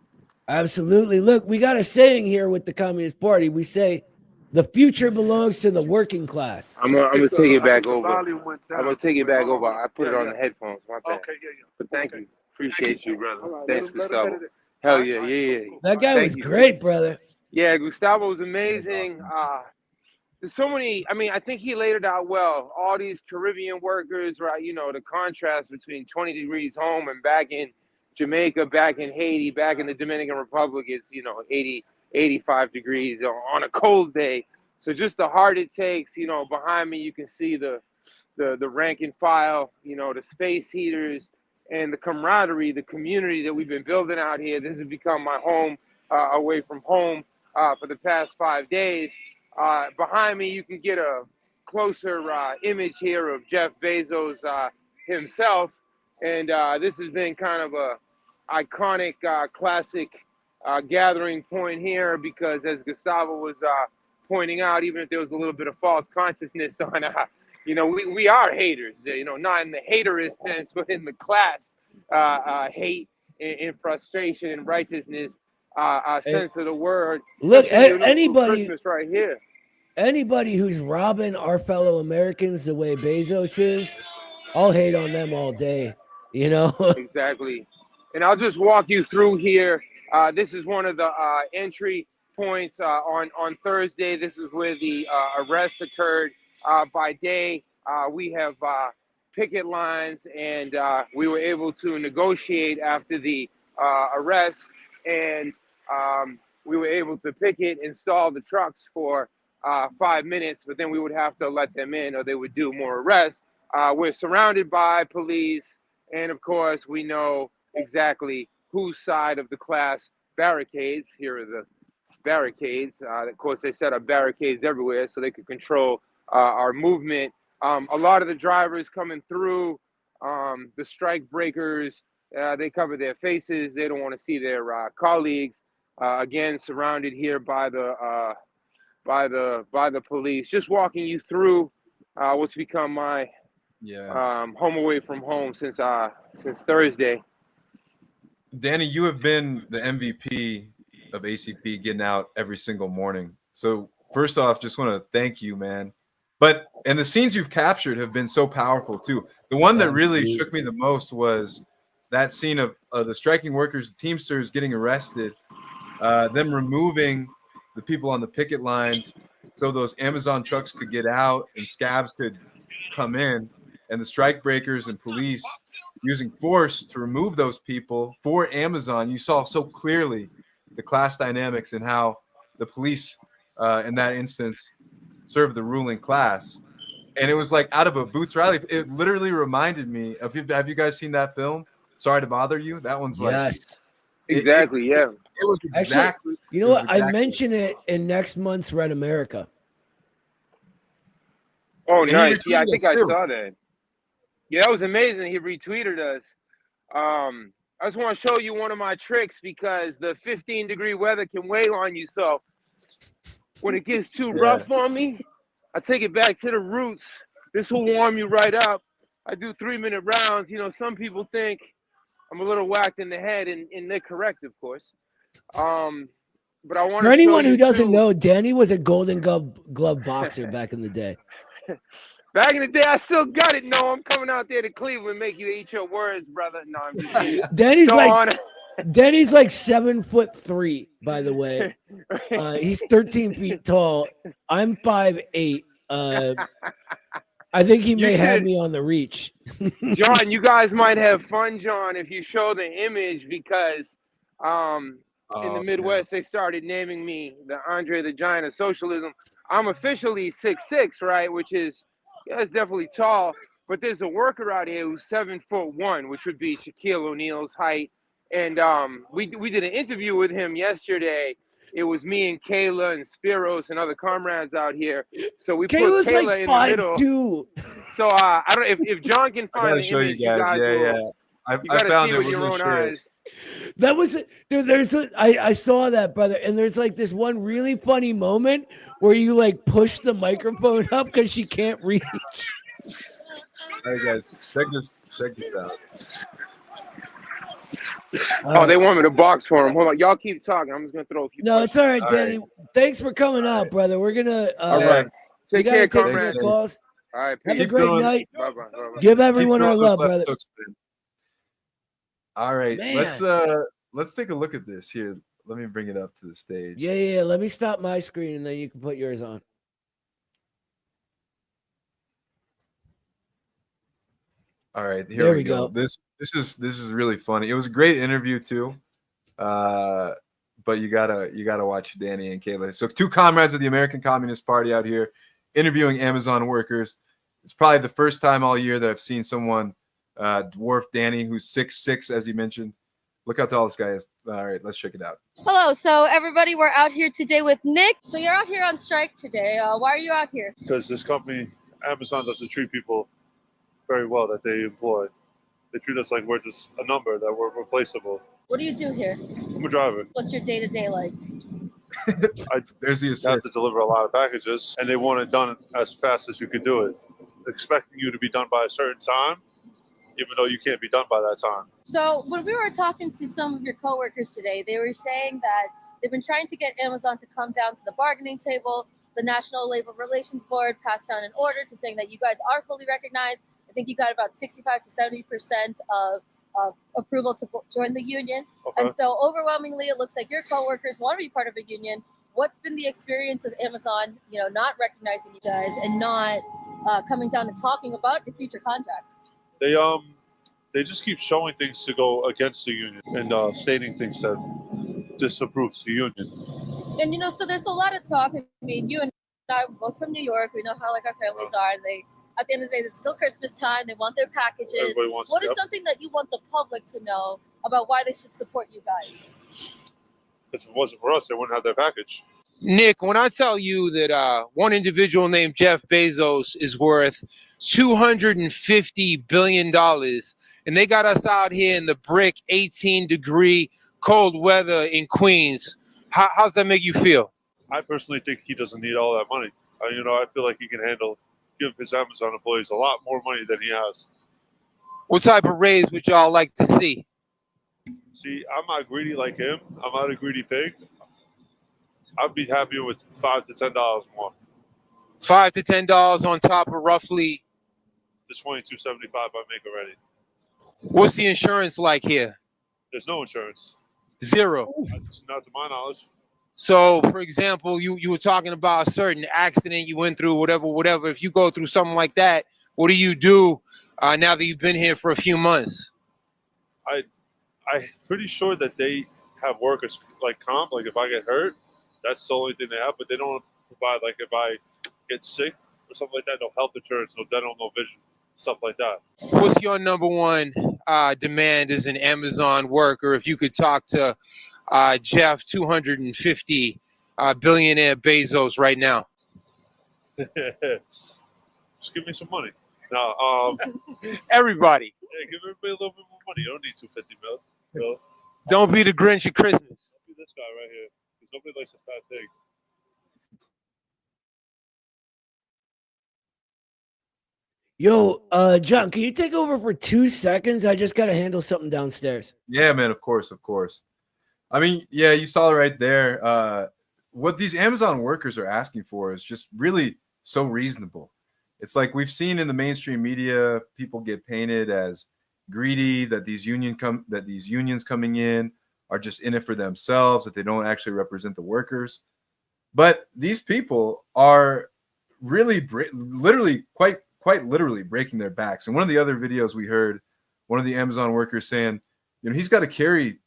Absolutely. Look, we got a saying here with the Communist Party. We say, The future belongs to the working class. I'm gonna take it back The over. volume went down. I'm gonna take it back Hold over. on. I put it Yeah, on yeah. the headphones. My bad. Okay, yeah, yeah. But thank Okay. you. Appreciate you, brother. All right, Thanks, let him Gustavo. edit it. Hell All right, yeah, all right, yeah, cool, yeah. cool. That guy Thank was you. great, brother. Yeah, Gustavo was amazing. That's There's so many. I mean, I think he laid it out well. All these Caribbean workers, right? You know, the contrast between 20 degrees home and back in Jamaica, back in Haiti, back in the Dominican Republic is, 80, 85 degrees on a cold day. So just the heart it takes. Behind me, you can see the rank and file, the space heaters and the camaraderie, the community that we've been building out here. This has become my home away from home for the past 5 days. Behind me, you can get a closer image here of Jeff Bezos himself. And this has been kind of a iconic, classic gathering point here because as Gustavo was pointing out, even if there was a little bit of false consciousness on we are haters, not in the haterist sense, but in the class hate and frustration and righteousness sense of the word. Look, Especially, anybody, Christmas right here. anybody who's robbing our fellow Americans the way Bezos is, I'll hate on them all day. Exactly. And I'll just walk you through here. This is one of the entry points on Thursday. This is where the arrests occurred. By day, we have picket lines, and we were able to negotiate after the arrest, and we were able to picket, install the trucks for 5 minutes, but then we would have to let them in or they would do more arrests. We're surrounded by police, and of course, we know exactly whose side of the class barricades. Here are the barricades. Of course, they set up barricades everywhere so they could control our movement. A lot of the drivers coming through, the strike breakers, they cover their faces. They don't want to see their colleagues. Again, surrounded here by the police. Just walking you through what's become my home away from home since Thursday. Danny, you have been the MVP of ACP getting out every single morning. So first off, just want to thank you, man. And the scenes you've captured have been so powerful too. The one that really shook me the most was that scene of the striking workers, the Teamsters getting arrested, them removing the people on the picket lines so those Amazon trucks could get out and scabs could come in, and the strike breakers and police using force to remove those people for Amazon. You saw so clearly the class dynamics and how the police in that instance served the ruling class. And it was like out of a Boots Riley. It literally reminded me of, have you guys seen that film? Sorry to Bother You. That one's like, yes, exactly. Yeah. It was exactly. Actually, you know what? I mention it in next month's Red America. Oh, nice. Yeah, I retweeted think us I too. saw that. Yeah, that was amazing. He retweeted us. I just want to show you one of my tricks because the 15-degree weather can weigh on you. So when it gets too rough on me, I take it back to the roots. This will warm you right up. I do 3-minute rounds. Some people think I'm a little whacked in the head, and they're correct, of course. But I want For to anyone show who you doesn't too. know, Danny was a Golden Glove boxer back in the day. Back in the day, I still got it. No, I'm coming out there to Cleveland, make you eat your words, brother. No, I'm just kidding. Danny's So Danny's like 7'3", by the way. He's 13 feet tall. I'm 5'8". I think he may have me on the reach. John, you guys might have fun, John, if you show the image because in the Midwest, they started naming me the Andre the Giant of socialism. I'm officially 6'6", right, which is it's definitely tall, but there's a worker out here who's 7'1", which would be Shaquille O'Neal's height. And we did an interview with him yesterday. It was me and Kayla and Spiros and other comrades out here. So we Kayla's put Kayla like in the middle. 5'2". So I don't know if John can I find gotta the show image. you guys. will. I You gotta found see it with with your no own shirt. eyes. That was dude, I saw that, brother, and there's like this one really funny moment where you like push the microphone up because she can't reach. Hey guys, check this out. Oh, they want me to box for him. Hold on, y'all keep talking. I'm just gonna throw a few. No, it's all right, All Danny. Thanks for coming out, brother. We're gonna. All Yeah. right. We Take gotta care, take some comrades. more calls. All right. Have Peace. a great doing- night. Bye bye. Give everyone our those love, left brother. hooks, man. All right, let's take a look at this here. Let me bring it up to the stage. Yeah. Let me stop my screen and then you can put yours on. All right, here There we we go. go. This is really funny. It was a great interview too. But you gotta watch Danny and Kayla. So 2 comrades of the American Communist Party out here interviewing Amazon workers. It's probably the first time all year that I've seen someone dwarf Danny, who's 6'6", as he mentioned. Look how tall this guy is. All right, let's check it out. Hello, so everybody, we're out here today with Nick. So you're out here on strike today. Why are you out here? Because this company, Amazon, doesn't treat people very well that they employ. They treat us like we're just a number, that we're replaceable. What do you do here? I'm a driver. What's your day-to-day like? There's the You have to deliver a lot of packages, and they want it done as fast as you could do it, expecting you to be done by a certain time, even though you can't be done by that time. So when we were talking to some of your coworkers today, they were saying that they've been trying to get Amazon to come down to the bargaining table. The National Labor Relations Board passed down an order to saying that you guys are fully recognized. I think you got about 65 to 70% of approval to join the union. Okay. And so overwhelmingly, it looks like your coworkers want to be part of a union. What's been the experience of Amazon, not recognizing you guys and not coming down and talking about your future contract? They just keep showing things to go against the union and stating things that disapproves the union. And so there's a lot of talk. I mean, you and I are both from New York. We know how our families are. They, at the end of the day, this is still Christmas time. They want their packages. Everybody wants What to, is something that you want the public to know about why they should support you guys? If it wasn't for us, they wouldn't have their package. Nick, when I tell you that one individual named Jeff Bezos is worth $250 billion, and they got us out here in the brick 18-degree cold weather in Queens, how's that make you feel? I personally think he doesn't need all that money. I feel like he can give his Amazon employees a lot more money than he has. What type of raise would y'all like to see? See, I'm not greedy like him. I'm not a greedy pig. I'd be happy with $5 to $10 more. $5 to $10 on top of roughly The $22.75 I make already. What's the insurance like here? There's no insurance. Zero. Not to my knowledge. So, for example, you were talking about a certain accident you went through, whatever. If you go through something like that, what do you do now that you've been here for a few months? I'm pretty sure that they have workers like comp. Like if I get hurt, that's the only thing they have. But they don't provide, like if I get sick or something like that, no health insurance, no dental, no vision, stuff like that. What's your number one demand as an Amazon worker? If you could talk to Jeff, 250 billionaire Bezos right now. Just give me some money. No, Everybody. yeah, give everybody a little bit more money. You don't need 250 mil. Don't be the Grinch at Christmas. Be this guy right here, because nobody likes a fat pig. Yo, John, can you take over for 2 seconds? I just got to handle something downstairs. Yeah, man, of course. I mean, yeah, you saw it right there. What these Amazon workers are asking for is just really so reasonable. It's like we've seen in the mainstream media, people get painted as greedy, that these unions coming in are just in it for themselves, that they don't actually represent the workers. But these people are really literally quite literally breaking their backs. And one of the other videos we heard, one of the Amazon workers saying, he's got to carry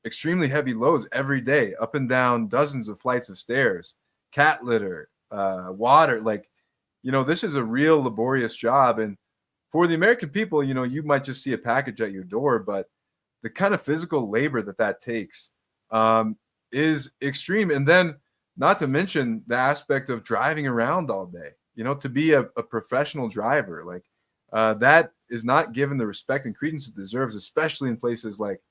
extremely heavy loads every day, up and down dozens of flights of stairs, cat litter, water. Like, this is a real laborious job. And for the American people, you might just see a package at your door, but the kind of physical labor that takes is extreme. And then not to mention the aspect of driving around all day, to be a professional driver, like that is not given the respect and credence it deserves, especially in places like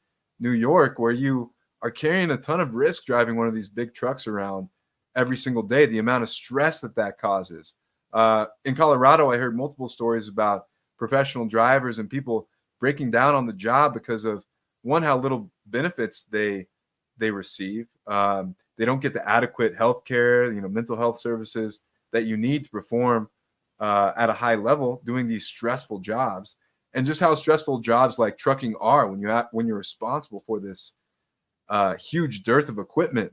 New York, where you are carrying a ton of risk driving one of these big trucks around every single day, the amount of stress that causes. In Colorado, I heard multiple stories about professional drivers and people breaking down on the job because of one, how little benefits they receive. They don't get the adequate health care, mental health services that you need to perform at a high level doing these stressful jobs, and just how stressful jobs like trucking are when you're responsible for this huge dearth of equipment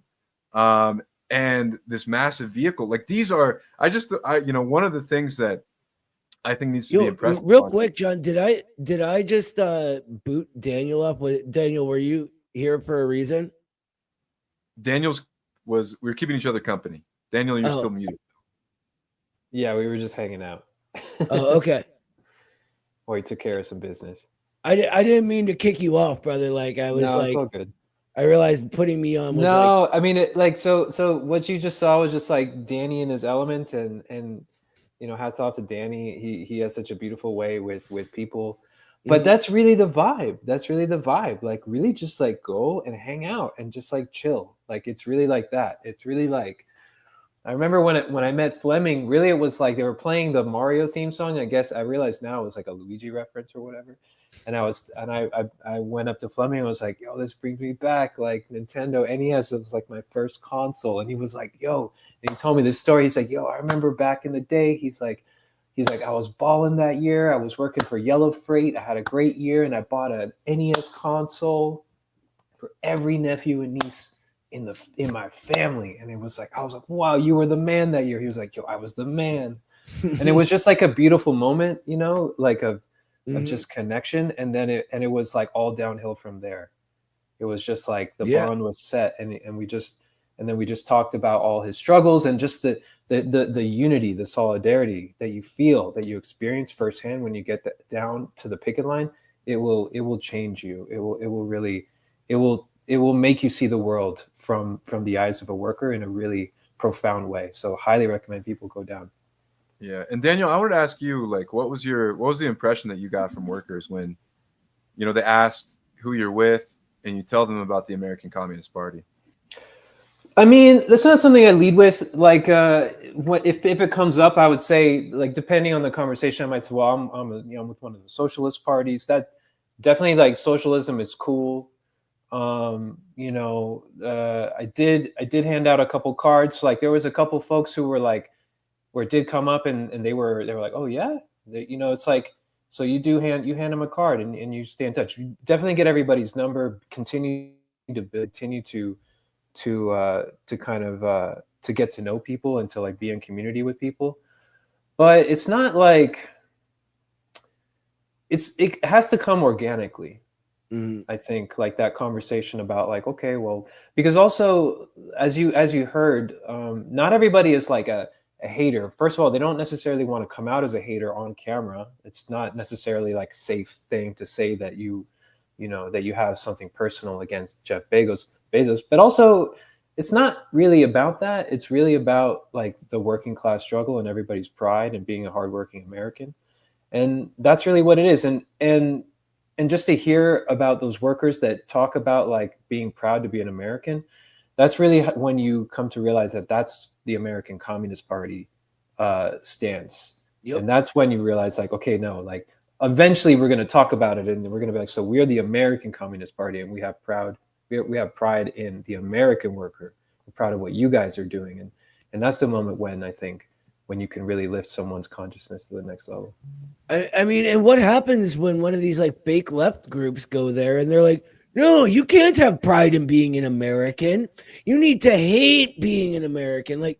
and this massive vehicle. Like these are, one of the things that I think needs to be impressed. Real quick, John, did I just boot Daniel up? Daniel, were you here for a reason? We were keeping each other company. Daniel, you're still muted. Yeah, we were just hanging out. Oh, okay. Or he took care of some business. I didn't mean to kick you off, brother. Like I was it's all good. I realized putting me on was I mean, so what you just saw was just like Danny in his element, and hats off to Danny. He has such a beautiful way with people. But that's really the vibe. Like really just like go and hang out and just like chill. Like it's really like that. It's really like, I remember when I met Fleming, really it was like they were playing the Mario theme song. I guess I realized now it was like a Luigi reference or whatever. And I went up to Fleming and was like, yo, this brings me back. Like Nintendo NES was like my first console. And he was like, yo, and he told me this story. He's like, yo, I remember back in the day. He's like, I was balling that year. I was working for Yellow Freight. I had a great year, and I bought an NES console for every nephew and niece in my family. And it was like, I was like, wow, you were the man that year. He was like, yo, I was the man. And it was just like a beautiful moment, like of just connection. And then it was like all downhill from there. It was just like the bond was set, and then we just talked about all his struggles and just the unity, the solidarity that you feel, that you experience firsthand when you get down to the picket line. It will change you. It will make you see the world from the eyes of a worker in a really profound way. So highly recommend people go down. Yeah. And Daniel, I wanted to ask you, like, what was the impression that you got from workers when, they asked who you're with and you tell them about the American Communist Party? I mean, that's not something I lead with. Like, if it comes up, I would say, like, depending on the conversation, I might say, well, I'm with one of the socialist parties. That definitely, like, socialism is cool. I did hand out a couple cards. Like, there was a couple folks who were like, where it did come up, and they were like, oh yeah, it's like, so you hand them a card and you stay in touch. You definitely get everybody's number. Continue to kind of to get to know people and to like be in community with people. But it's not like it has to come organically. I think, like, that conversation about like, okay, well, because also as you heard, not everybody is like a hater. First of all, they don't necessarily want to come out as a hater on camera. It's not necessarily like a safe thing to say that that you have something personal against Jeff Bezos. But also, it's not really about that. It's really about like the working class struggle and everybody's pride and being a hardworking American. And that's really what it is. And just to hear about those workers that talk about like being proud to be an American, that's really when you come to realize that that's the American Communist Party stance. Yep. And that's when you realize, like, okay, no, like eventually we're going to talk about it, and we're going to be like, so we're the American Communist Party, and we have pride in the American worker. We're proud of what you guys are doing, and that's the moment when I think when you can really lift someone's consciousness to the next level. I mean, and what happens when one of these like fake left groups go there and they're like, no, you can't have pride in being an American. You need to hate being an American. Like,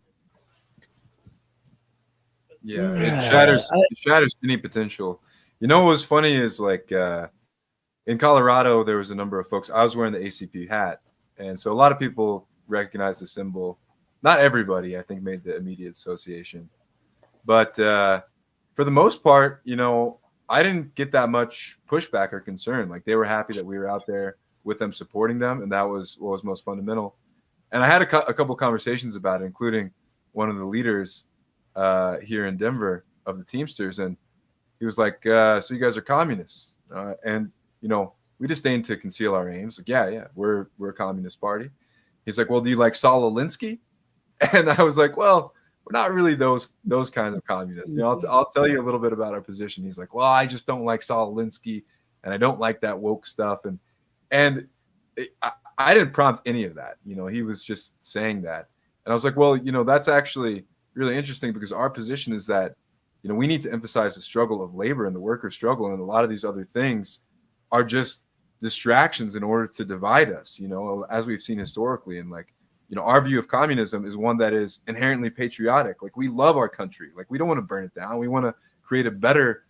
yeah, it shatters any potential. What was funny is like in Colorado, there was a number of folks. I was wearing the ACP hat, and so a lot of people recognize the symbol. Not everybody, I think, made the immediate association, but for the most part, I didn't get that much pushback or concern. Like, they were happy that we were out there with them, supporting them, and that was what was most fundamental. And I had a couple conversations about it, including one of the leaders here in Denver of the Teamsters, and he was like, so you guys are communists, and we disdain to conceal our aims. Like, yeah, we're a communist party. He's like, well, do you like Saul Alinsky? And I was like, well, we're not really those kinds of communists. I'll tell you a little bit about our position. He's like, well, I just don't like Saul Alinsky, and I don't like that woke stuff. And And I didn't prompt any of that. He was just saying that. And I was like, well, that's actually really interesting, because our position is that, we need to emphasize the struggle of labor and the worker struggle. And a lot of these other things are just distractions in order to divide us, as we've seen historically. And like, our view of communism is one that is inherently patriotic. Like, we love our country. Like, we don't want to burn it down. We want to create a better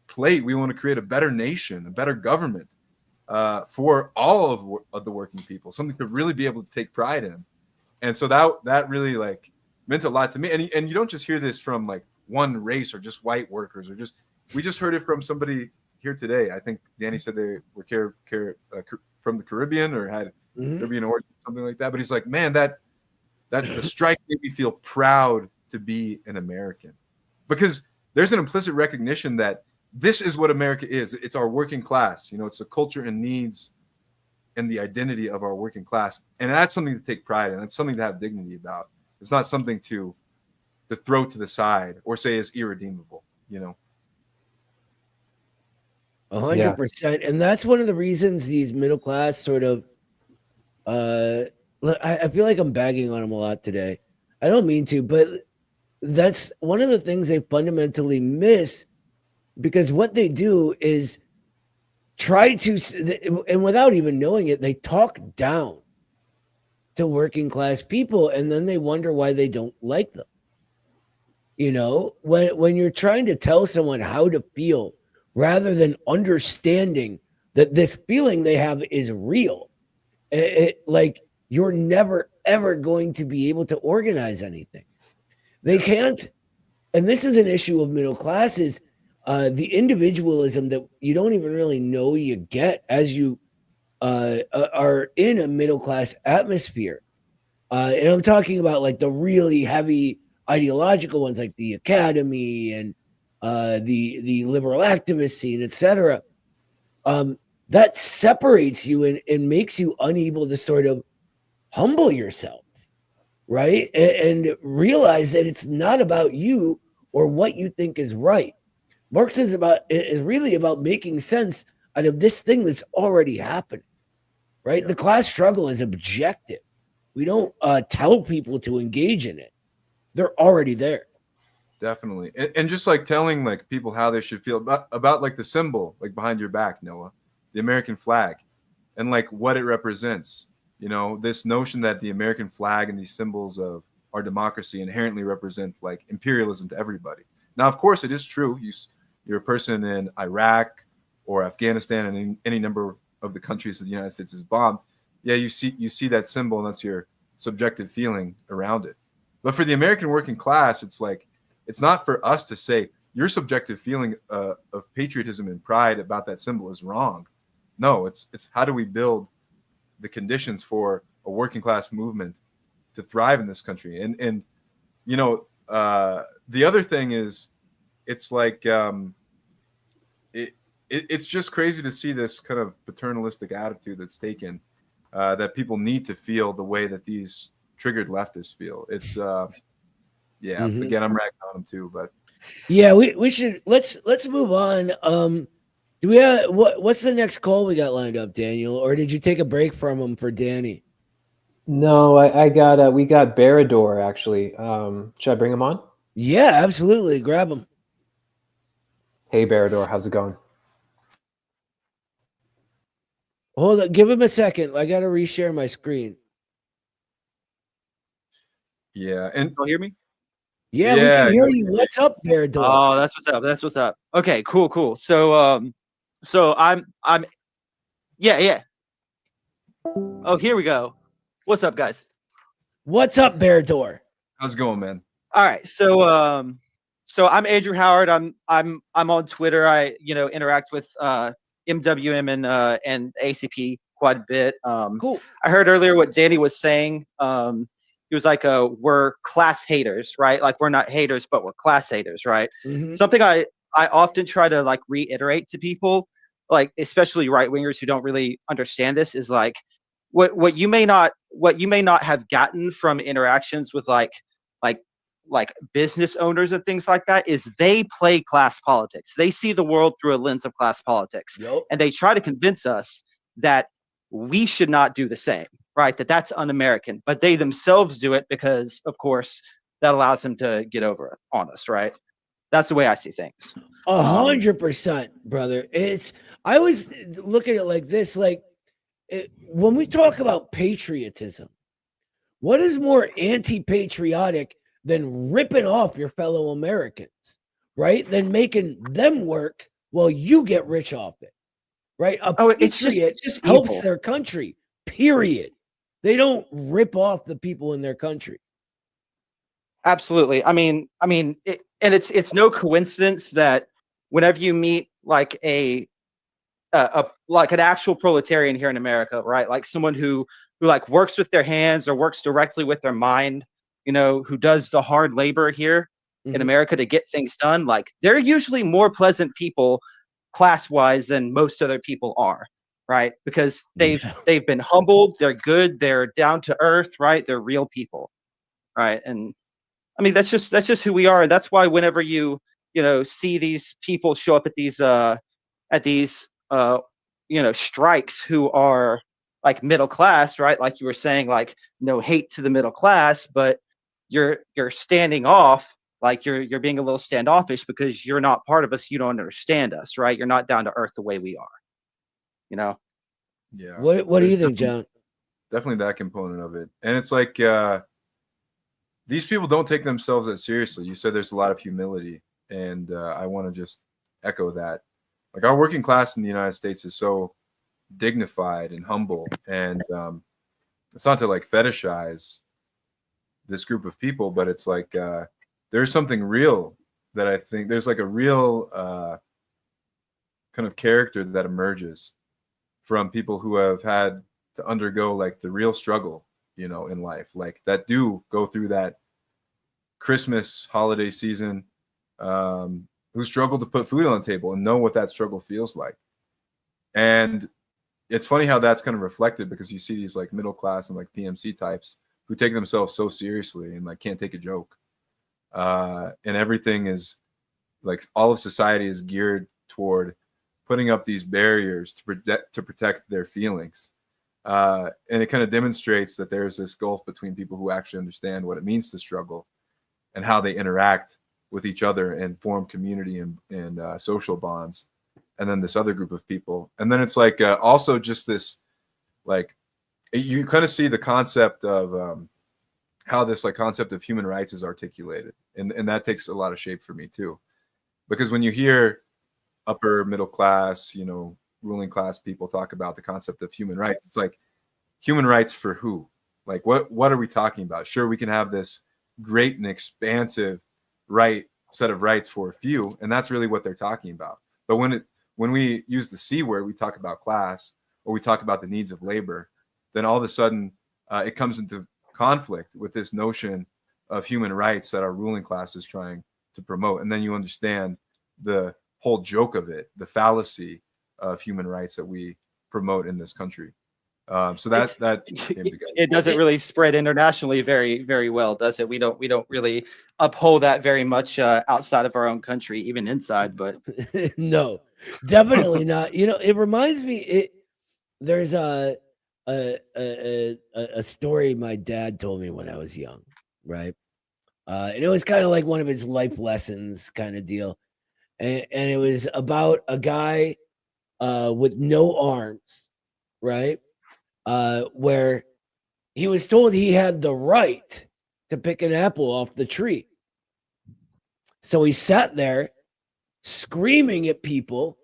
plate. We want to create a better nation, a better government for all of the working people, something to really be able to take pride in. And so that really like meant a lot to me. And you don't just hear this from like one race or just white workers, we just heard it from somebody here today. I think Danny said they were from the Caribbean or had Caribbean origin, something like that. But he's like, man, that the strike made me feel proud to be an American, because there's an implicit recognition that this is what America is. It's our working class. It's the culture and needs and the identity of our working class. And that's something to take pride in. That's something to have dignity about. It's not something to throw to the side or say is irredeemable, 100%. And that's one of the reasons these middle class sort of, I feel like I'm bagging on them a lot today. I don't mean to, but that's one of the things they fundamentally miss, because what they do is try to, and without even knowing it, they talk down to working class people, and then they wonder why they don't like them. When you're trying to tell someone how to feel rather than understanding that this feeling they have is real, like you're never ever going to be able to organize anything. They can't. And this is an issue of middle classes, the individualism that you don't even really know you get as you are in a middle class atmosphere. And I'm talking about like the really heavy ideological ones, like the academy and the liberal activist scene, etc. That separates you and makes you unable to sort of humble yourself, right? And realize that it's not about you or what you think is right. Marxism is really about making sense out of this thing that's already happening, right? The class struggle is objective. We don't tell people to engage in it. They're already there. Definitely. And just like telling like people how they should feel about like the symbol like behind your back, Noah, the American flag, and like what it represents. This notion that the American flag and these symbols of our democracy inherently represent like imperialism to everybody. Now, of course, it is true. You're a person in Iraq or Afghanistan and in any number of the countries that the United States has bombed. Yeah, you see that symbol, and that's your subjective feeling around it. But for the American working class, it's like, it's not for us to say your subjective feeling of patriotism and pride about that symbol is wrong. No, it's how do we build the conditions for a working class movement to thrive in this country. And the other thing is, it's like it's just crazy to see this kind of paternalistic attitude that's taken, that people need to feel the way that these triggered leftists feel. It's again, I'm ragging on them too, but yeah, we should let's move on. Do we have what's the next call we got lined up, Daniel, or did you take a break from him for Danny? No, we got Barador actually. Should I bring him on? Yeah, absolutely. Grab him. Hey Barador, how's it going? Hold on, give him a second. I gotta reshare my screen. Yeah, and y'all hear me? Yeah, we can hear you. What's up, Barador? Oh, that's what's up. That's what's up. Okay, cool. So I'm yeah. Oh, here we go. What's up, guys? What's up, Barador? How's it going, man? All right, so I'm Andrew Howard. I'm on Twitter. I interact with MWM and ACP quite a bit. Cool. I heard earlier what Danny was saying. He was like, we're class haters, right? Like we're not haters, but we're class haters, right? Mm-hmm. Something I often try to like reiterate to people, like especially right wingers who don't really understand this, is like what you may not have gotten from interactions with like business owners and things like that is they play class politics. They see the world through a lens of class politics. Yep. And they try to convince us that we should not do the same, right? That's un-American, but they themselves do it because, of course, that allows them to get over on us, right? That's the way I see things. 100%, brother. I always look at it like this, like when we talk about patriotism, what is more anti-patriotic than ripping off your fellow Americans, right? Than making them work while you get rich off it, right? A patriot it's just helps evil. their country, period. They don't rip off the people in their country. Absolutely. I mean, it's no coincidence that whenever you meet like like an actual proletarian here in America, right? Like someone who like works with their hands or works directly with their mind, you know, who does the hard labor here in America to get things done. Like they're usually more pleasant people class-wise than most other people are, right? Because they've been humbled, they're good, they're down to earth, right? They're real people, right? And I mean that's just who we are. And that's why whenever you know see these people show up at these you know strikes who are like middle class, right? Like you were saying, like no hate to the middle class, but you're standing off, like you're being a little standoffish because you're not part of us, you don't understand us, right? You're not down to earth the way we are, you know. Yeah. What do you think, John? Definitely that component of it. And it's like these people don't take themselves that seriously. You said there's a lot of humility, and I want to just echo that. Like our working class in the United States is so dignified and humble, and it's not to like fetishize this group of people, but it's like there's something real that I think there's like a real kind of character that emerges from people who have had to undergo like the real struggle, you know, in life, like that do go through that Christmas holiday season, who struggle to put food on the table and know what that struggle feels like. And it's funny how that's kind of reflected because you see these like middle class and like PMC types who take themselves so seriously and like can't take a joke. And everything is like all of society is geared toward putting up these barriers to protect their feelings. And it kind of demonstrates that there's this gulf between people who actually understand what it means to struggle and how they interact with each other and form community and social bonds. And then this other group of people. And then it's like also just this, like, you kind of see the concept of how this like concept of human rights is articulated. And that takes a lot of shape for me too. Because when you hear upper middle class, you know, ruling class people talk about the concept of human rights, it's like, human rights for who? Like, what are we talking about? Sure, we can have this great and expansive set of rights for a few, and that's really what they're talking about. But when we use the C word, we talk about class, or we talk about the needs of labor, then all of a sudden it comes into conflict with this notion of human rights that our ruling class is trying to promote. And then you understand the whole joke of it, the fallacy of human rights that we promote in this country. So that came together. It doesn't really spread internationally very, very well, does it? We don't really uphold that very much outside of our own country, even inside. But no, definitely not. You know, it reminds me. There's a story my dad told me when I was young, right? And it was kind of like one of his life lessons kind of deal, and it was about a guy with no arms, right? Where he was told he had the right to pick an apple off the tree. So he sat there screaming at people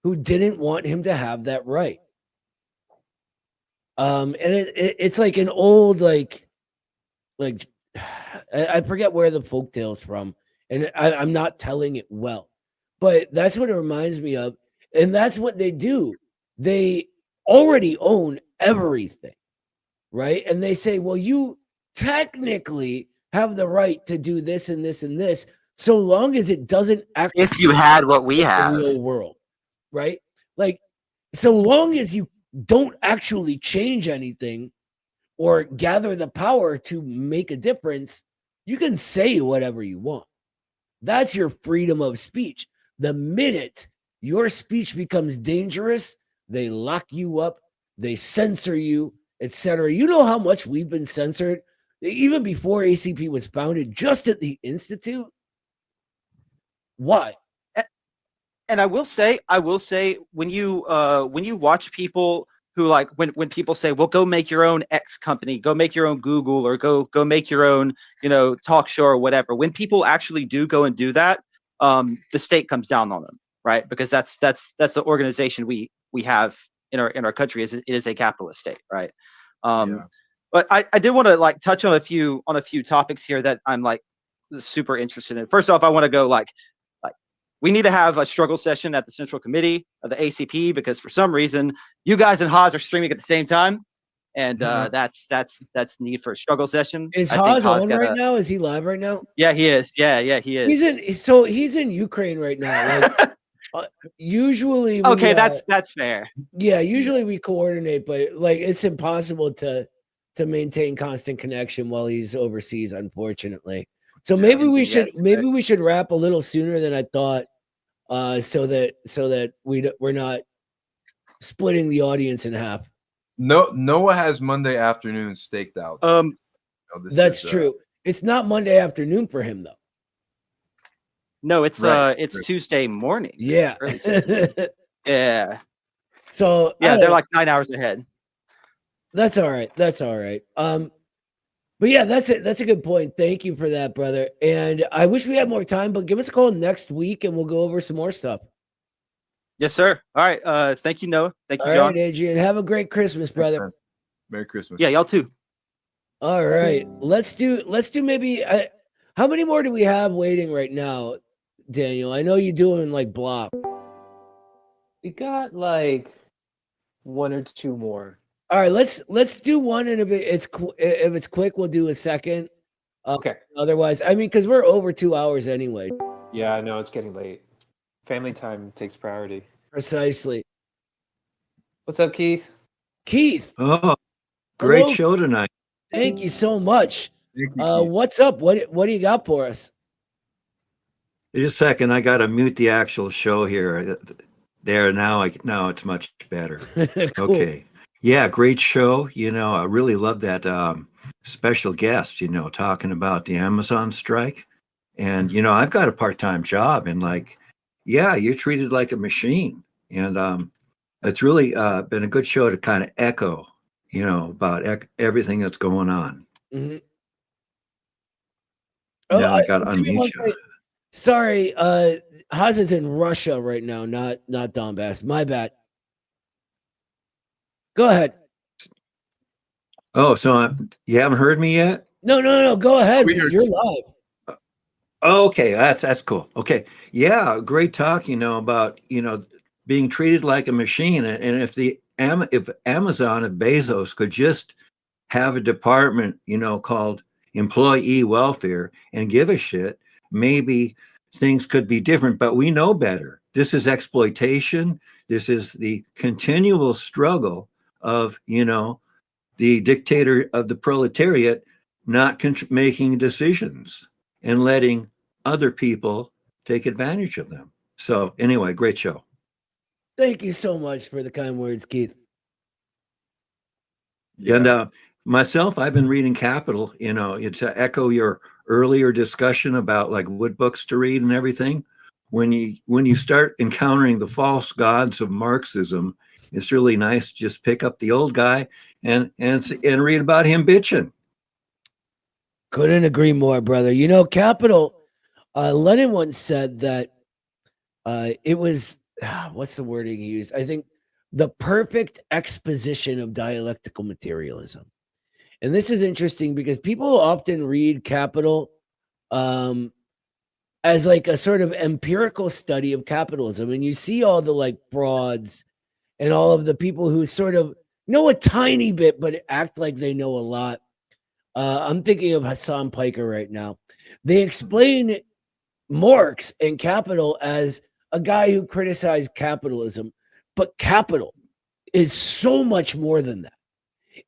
who didn't want him to have that right. And it's like an old, like I forget where the folktale's from, and I'm not telling it well, but that's what it reminds me of. And that's what they do. They already own everything, right? And they say, well, you technically have the right to do this and this and this, so long as it doesn't actually if you had what we have, the real world, right? Like, so long as you don't actually change anything or gather the power to make a difference, you can say whatever you want. That's your freedom of speech. The minute your speech becomes dangerous, they lock you up they censor you, etc. You know how much we've been censored even before ACP was founded, just at the Institute. Why? And I will say, when you watch people who, like, when people say, well, go make your own X company, go make your own Google, or go make your own, talk show or whatever. When people actually do go and do that, the state comes down on them, right? Because that's the organization we have in our country. It is a capitalist state, right? But I did want to, like, touch on a few topics here that I'm, like, super interested in. First off, I want to go, like we need to have a struggle session at the Central Committee of the ACP, because for some reason you guys and Haas are streaming at the same time, and that's need for a struggle session. Is Haas on right now? Is he live right now? Yeah, he is. Yeah, he is. He's in Ukraine right now. Like, usually, okay, that's fair. Yeah, usually we coordinate, but like it's impossible to maintain constant connection while he's overseas, unfortunately. So maybe we should wrap a little sooner than I thought, so that we're not splitting the audience in half. No, Noah has Monday afternoon staked out. That's true. It's not Monday afternoon for him though. No, it's Tuesday morning. Yeah. Yeah. So yeah, they're like 9 hours ahead. That's all right. But yeah, that's it. That's a good point. Thank you for that, brother. And I wish we had more time, but give us a call next week and we'll go over some more stuff. Yes, sir. All right. Thank you, Noah. Thank you, John. All right, Adrian. Have a great Christmas, brother. Merry Christmas. Yeah, y'all too. All right. Let's do maybe how many more do we have waiting right now, Daniel? I know you do them in like block. We got like one or two more. All right, let's do one in a bit. If it's quick, we'll do a second. Okay. Otherwise, I mean, because we're over 2 hours anyway. Yeah, I know it's getting late. Family time takes priority. Precisely. What's up, Keith? Keith. Oh, great Hello. show tonight. Thank you so much. Thank you, What's up? What do you got for us? Just a second, I got to mute the actual show here. There now it's much better. Cool. Okay. Yeah, great show. I really love that special guest, talking about the Amazon strike. And, I've got a part-time job and you're treated like a machine. And it's really been a good show to kind of echo, about everything that's going on. Mm-hmm. Now I got to unmute you. Sorry, Haas is in Russia right now, not Donbass. My bad. Go ahead. Oh, so you haven't heard me yet? No. Go ahead. You're live. Okay, that's cool. Okay, yeah, great talk. About being treated like a machine, and if Amazon, if Bezos could just have a department, called employee welfare and give a shit, maybe things could be different. But we know better. This is exploitation. This is the continual struggle of, the dictator of the proletariat not making decisions and letting other people take advantage of them. So anyway, great show. Thank you so much for the kind words, Keith. Yeah. And myself, I've been reading Capital, to echo your earlier discussion about like what books to read and everything. When you start encountering the false gods of Marxism, it's really nice to just pick up the old guy and read about him bitching. Couldn't agree more, brother. Capital, Lenin once said that it was, what's the wording he used? I think the perfect exposition of dialectical materialism. And this is interesting because people often read Capital as like a sort of empirical study of capitalism. And you see all the like frauds and all of the people who sort of know a tiny bit, but act like they know a lot. I'm thinking of Hassan Piker right now. They explain Marx and Capital as a guy who criticized capitalism, but Capital is so much more than that.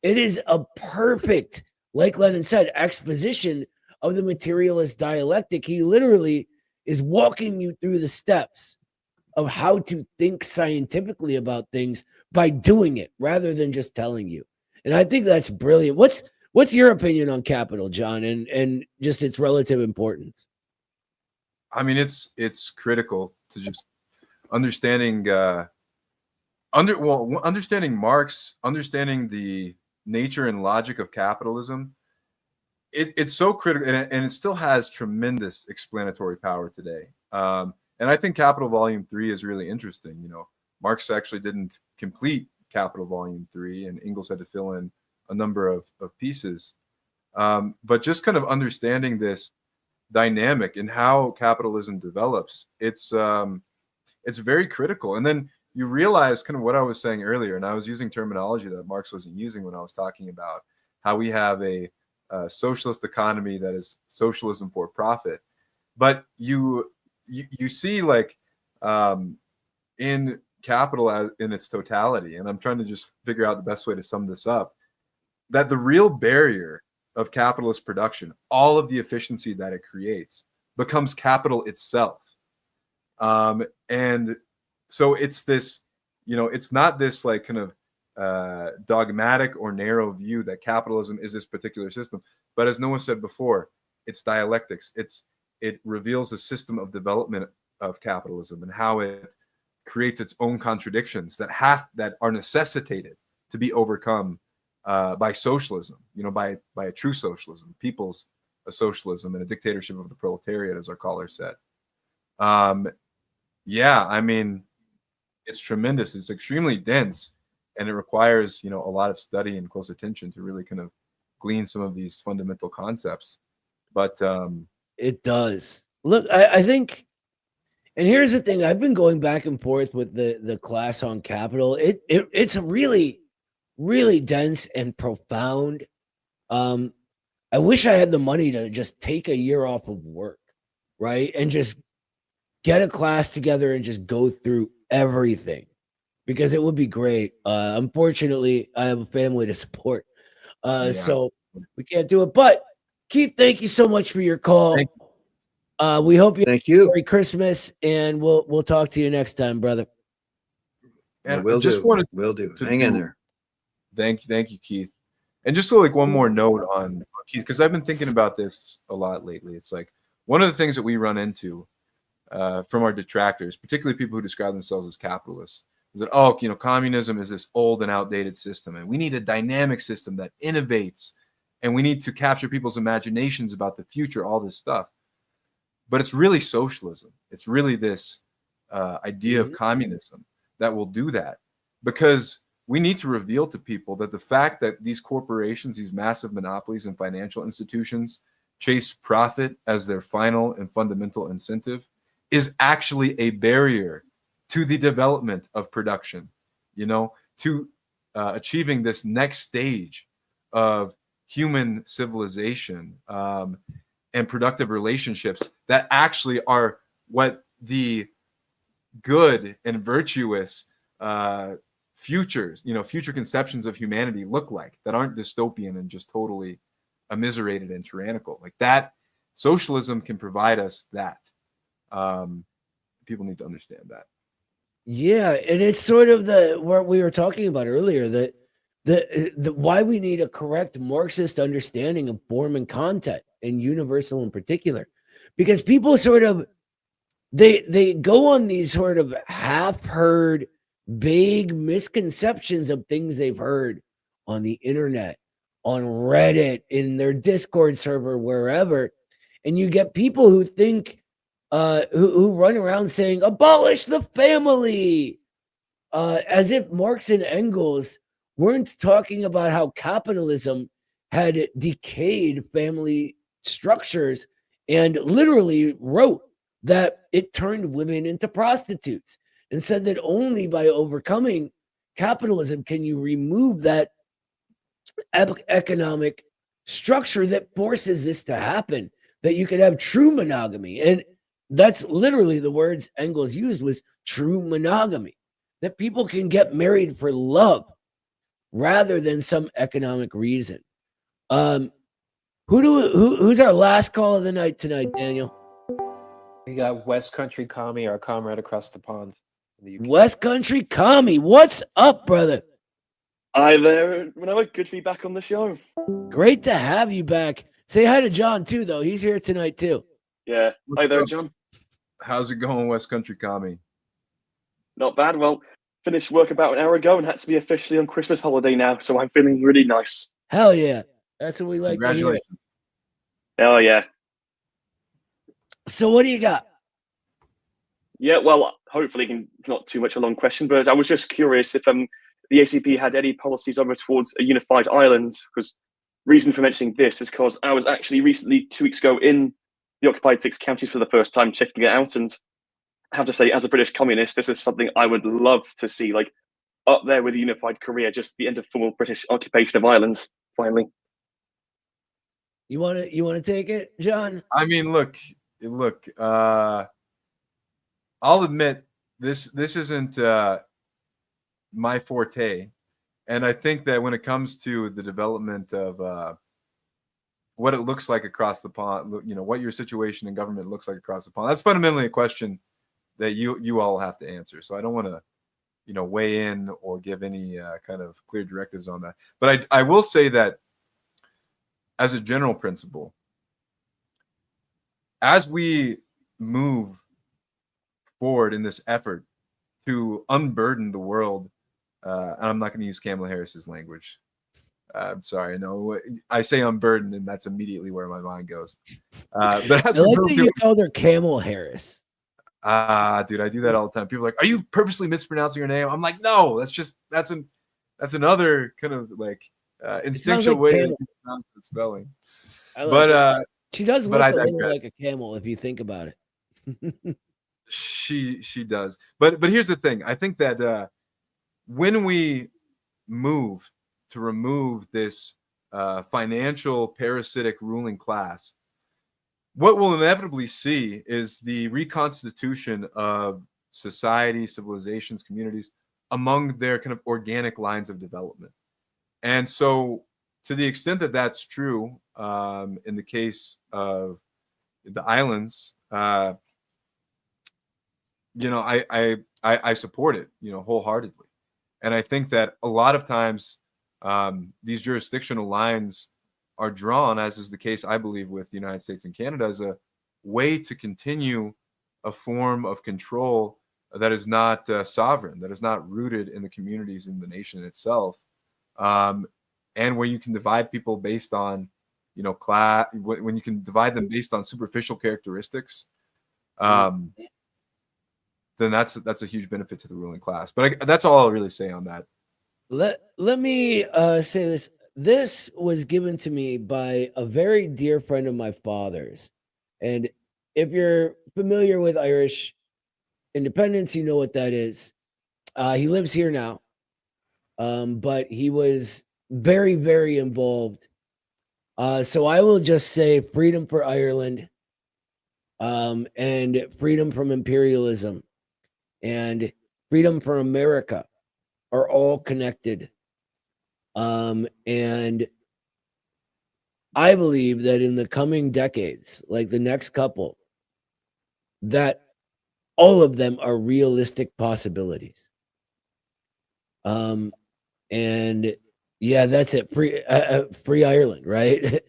It is a perfect, like Lenin said, exposition of the materialist dialectic. He literally is walking you through the steps of how to think scientifically about things by doing it rather than just telling you. And I think that's brilliant. What's your opinion on capital, John, and just its relative importance? I mean, it's critical to just understanding understanding Marx, understanding the nature and logic of capitalism. It's so critical, and it still has tremendous explanatory power today. And I think Capital Volume 3 is really interesting. You know, Marx actually didn't complete Capital Volume 3, and Engels had to fill in a number of pieces. But just kind of understanding this dynamic and how capitalism develops, it's very critical. And then you realize kind of what I was saying earlier, and I was using terminology that Marx wasn't using when I was talking about how we have a socialist economy that is socialism for profit. But you see, like, in capital in its totality, and I'm trying to just figure out the best way to sum this up, that the real barrier of capitalist production, all of the efficiency that it creates, becomes capital itself. And so it's this, it's not this like kind of dogmatic or narrow view that capitalism is this particular system, but as Noah said before, it's dialectics. It reveals a system of development of capitalism and how it creates its own contradictions that are necessitated to be overcome by socialism, by a true socialism, people's socialism, and a dictatorship of the proletariat, as our caller said. Yeah, I mean, it's tremendous. It's extremely dense, and it requires, a lot of study and close attention to really kind of glean some of these fundamental concepts. But it does. Look, I think, and here's the thing: I've been going back and forth with the class on capital. It's really, really dense and profound. I wish I had the money to just take a year off of work, right, and just get a class together and just go through everything, because it would be great. Unfortunately, I have a family to support, so we can't do it. But Keith, thank you so much for your call. We hope you have a Merry Christmas, and we'll talk to you next time, brother. And we'll just do. wanted We'll do. to Hang in there. Thank you, Keith. And just so like one more note on Keith, because I've been thinking about this a lot lately. It's like one of the things that we run into from our detractors, particularly people who describe themselves as capitalists, is that, communism is this old and outdated system, and we need a dynamic system that innovates, and we need to capture people's imaginations about the future, all this stuff. But it's really socialism. It's really this idea of communism that will do that, because we need to reveal to people that the fact that these corporations, these massive monopolies and financial institutions chase profit as their final and fundamental incentive is actually a barrier to the development of production, to achieving this next stage of human civilization and productive relationships that actually are what the good and virtuous futures, future conceptions of humanity look like, that aren't dystopian and just totally immiserated and tyrannical. Like that, socialism can provide us that. People need to understand that. Yeah, and it's sort of what we were talking about earlier, that the why we need a correct Marxist understanding of form and content, and universal in particular, because people sort of they go on these sort of half-heard, vague misconceptions of things they've heard on the internet, on Reddit, in their Discord server, wherever, and you get people who think who run around saying abolish the family, as if Marx and Engels weren't talking about how capitalism had decayed family structures, and literally wrote that it turned women into prostitutes, and said that only by overcoming capitalism can you remove that economic structure that forces this to happen, that you could have true monogamy. And that's literally the words Engels used, was true monogamy, that people can get married for love rather than some economic reason. Who's our last call of the night tonight, Daniel? We got West Country Commie, our comrade across the pond. in the UK. West Country Commie, what's up, brother? Hi there, Manila. Good to be back on the show. Great to have you back. Say hi to John too, though. He's here tonight too. Yeah. What's Hi there, up? John. How's it going, West Country Commie? Not bad. Well, finished work about an hour ago and had to be officially on Christmas holiday now, so I'm feeling really nice. Hell yeah, that's what we like to hear. Congratulations. Oh yeah. So what do you got? Yeah. Well, hopefully not too much of a long question, but I was just curious if the ACP had any policies over towards a unified Ireland. Because reason for mentioning this is because I was actually recently 2 weeks ago in the occupied 6 counties for the first time, checking it out, and I have to say, as a British communist, this is something I would love to see, like up there with a unified Korea, just the end of full British occupation of Ireland, finally. You want to take it, John? I mean, look. I'll admit this isn't my forte, and I think that when it comes to the development of what it looks like across the pond, what your situation in government looks like across the pond, that's fundamentally a question that you all have to answer. So I don't want to weigh in or give any kind of clear directives on that. But I will say that as a general principle, as we move forward in this effort to unburden the world, and I'm not going to use Kamala Harris's language. I'm sorry. No, I say unburdened, and that's immediately where my mind goes. But as I we like move that to, you called her Camel Harris. dude, I do that all the time. People are like, "Are you purposely mispronouncing your name?" I'm like, "No, that's another kind of like instinctual like way camel. to pronounce the spelling." Like she does but look I a little digress. like a camel if you think about it. She does. But here's the thing. I think that when we move to remove this financial parasitic ruling class, what we'll inevitably see is the reconstitution of society, civilizations, communities among their kind of organic lines of development. And so to the extent that that's true, in the case of the islands, I support it, wholeheartedly. And I think that a lot of times these jurisdictional lines are drawn, as is the case, I believe, with the United States and Canada, as a way to continue a form of control that is not sovereign, that is not rooted in the communities in the nation itself, and where you can divide people based on, class, when you can divide them based on superficial characteristics. Then that's a huge benefit to the ruling class. But that's all I'll really say on that. Let me say this. This was given to me by a very dear friend of my father's. And if you're familiar with Irish independence, you know what that is. He lives here now, but he was very, very involved. So I will just say freedom for Ireland, and freedom from imperialism, and freedom for America are all connected. And I believe that in the coming decades, like the next couple, that all of them are realistic possibilities. And yeah, that's it. Free Ireland, right?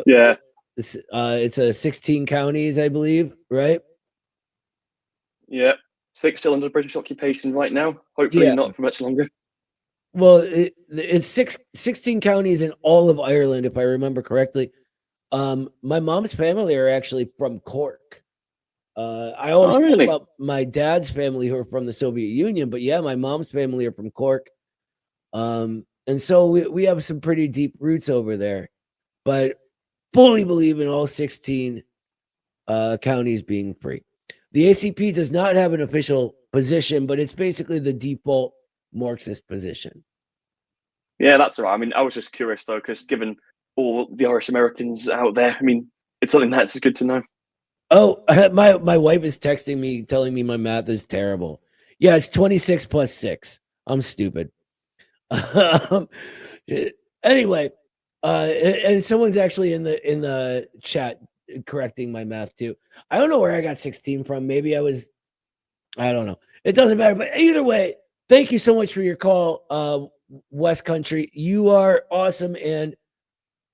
Yeah. It's a 16 counties, I believe, right? Yeah. 6 still under British occupation right now. Hopefully not for much longer. Well, it's 16 counties in all of Ireland, if I remember correctly. My mom's family are actually from Cork. I always talk about my dad's family who are from the Soviet Union, but yeah, my mom's family are from Cork. And so we have some pretty deep roots over there, but fully believe in all 16 counties being free. The ACP does not have an official position, but it's basically the default Marxist position. Yeah, that's all right. I mean, I was just curious though, because given all the Irish Americans out there, I mean, it's something that's good to know. Oh, my wife is texting me, telling me my math is terrible. Yeah, it's 26 plus 6. I'm stupid. Anyway, and someone's actually in the chat correcting my math too. I don't know where I got 16 from. Maybe I don't know. It doesn't matter. But either way, thank you so much for your call, West Country. You are awesome, and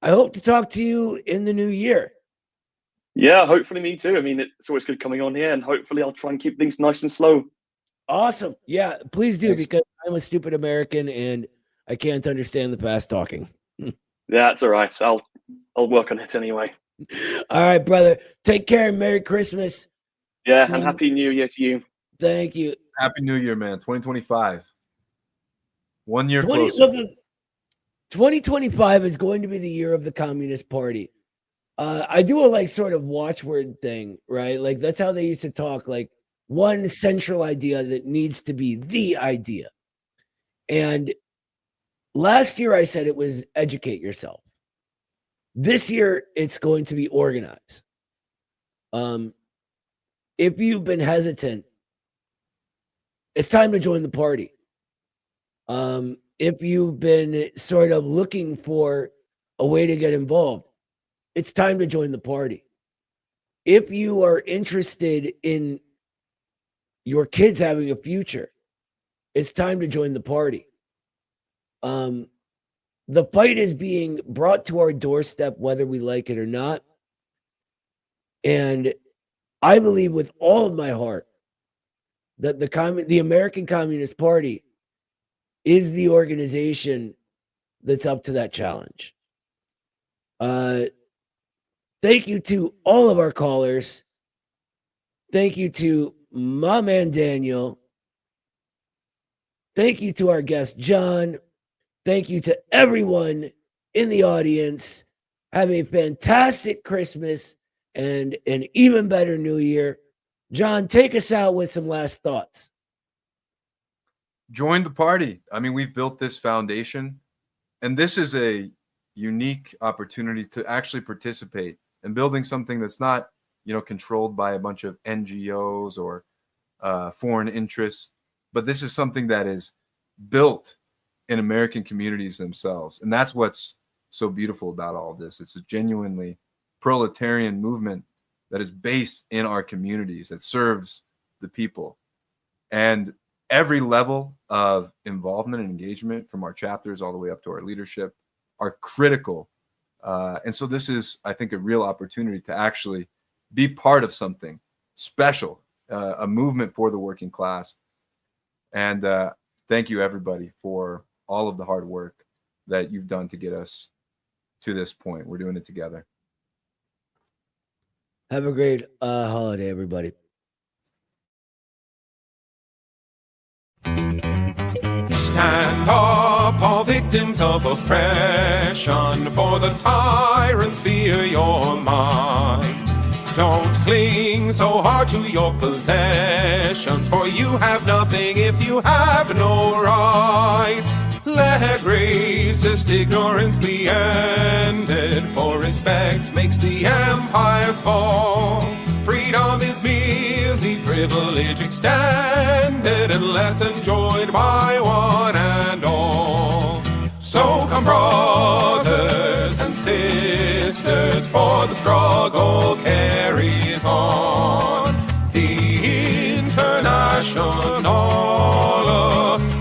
I hope to talk to you in the new year. Yeah, hopefully me too. I mean, it's always good coming on here, and hopefully I'll try and keep things nice and slow. Awesome. Yeah, please do, Thanks. because I'm a stupid American and I can't understand the fast talking. Yeah, that's all right. I'll work on it anyway. All right, brother. Take care and Merry Christmas. Yeah, and Happy New Year to you. Thank you. Happy New Year, man. 2025. 1 year 20, closer. look, 2025 is going to be the year of the Communist Party. I do a like sort of watchword thing, right? Like that's how they used to talk, like one central idea that needs to be the idea. And last year I said it was educate yourself. This year it's going to be organize. If you've been hesitant, it's time to join the party. If you've been sort of looking for a way to get involved, it's time to join the party. If you are interested in your kids having a future, it's time to join the party. The fight is being brought to our doorstep, whether we like it or not. And I believe with all of my heart that the American Communist Party is the organization that's up to that challenge. Thank you to all of our callers. Thank you to my man Daniel. Thank you to our guest John. Thank you to everyone in the audience. Have a fantastic Christmas and an even better New Year. John, take us out with some last thoughts. Join the party. I mean, we've built this foundation, and this is a unique opportunity to actually participate in building something that's not, controlled by a bunch of NGOs or foreign interests, but this is something that is built in American communities themselves. And that's what's so beautiful about all this. It's a genuinely proletarian movement that is based in our communities, that serves the people. And every level of involvement and engagement, from our chapters all the way up to our leadership, are critical. And so this is, I think, a real opportunity to actually be part of something special, a movement for the working class. And thank you, everybody, for all of the hard work that you've done to get us to this point. We're doing it together. Have a great holiday, everybody. Stand up, all victims of oppression, for the tyrants fear your might. Don't cling so hard to your possessions, for you have nothing if you have no right. Let racist ignorance be ended, for respect makes the empires fall. Freedom is merely privilege extended, unless enjoyed by one and all. So come, brothers and sisters, for the struggle carries on. The International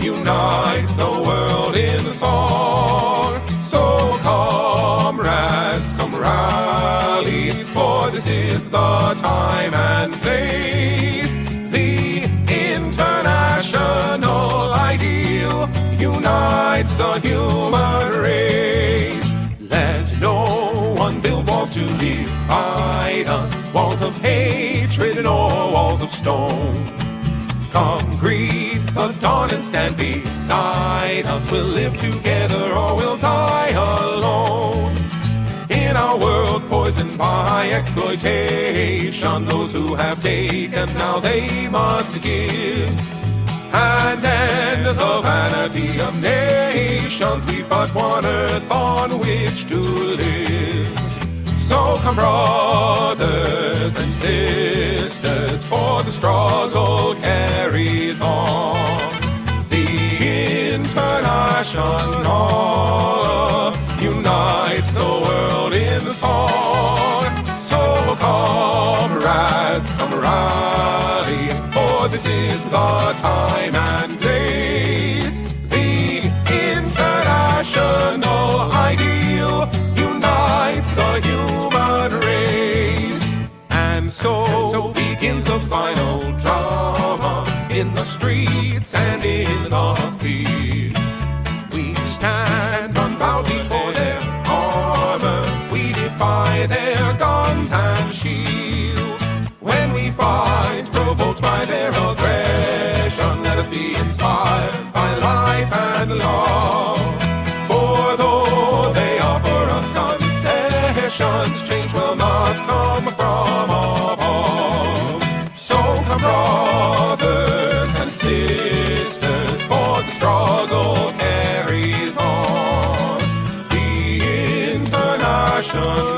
unites the world in the song. So comrades, come rally, for this is the time and place. The international ideal unites the human race. Let no one build walls to divide us, walls of hatred nor walls of stone. Come greet the dawn and stand beside us. We'll live together or we'll die alone. In our world poisoned by exploitation, those who have taken, now they must give. And end the vanity of nations, we've but one earth on which to live. So come, brothers and sisters, for the struggle carries on. The International unites the world in the song. So comrades, come rally, for this this is the time and place. The international ideal unites the human race. And so begins the final drama in the streets and in the fields. We stand unbowed before their armor. We defy their guns and shields. When we fight, provoked by their aggression, let us be inspired by life and love. For though they offer us concessions, change will not come from above. So come, brothers and sisters, for the struggle carries on. The international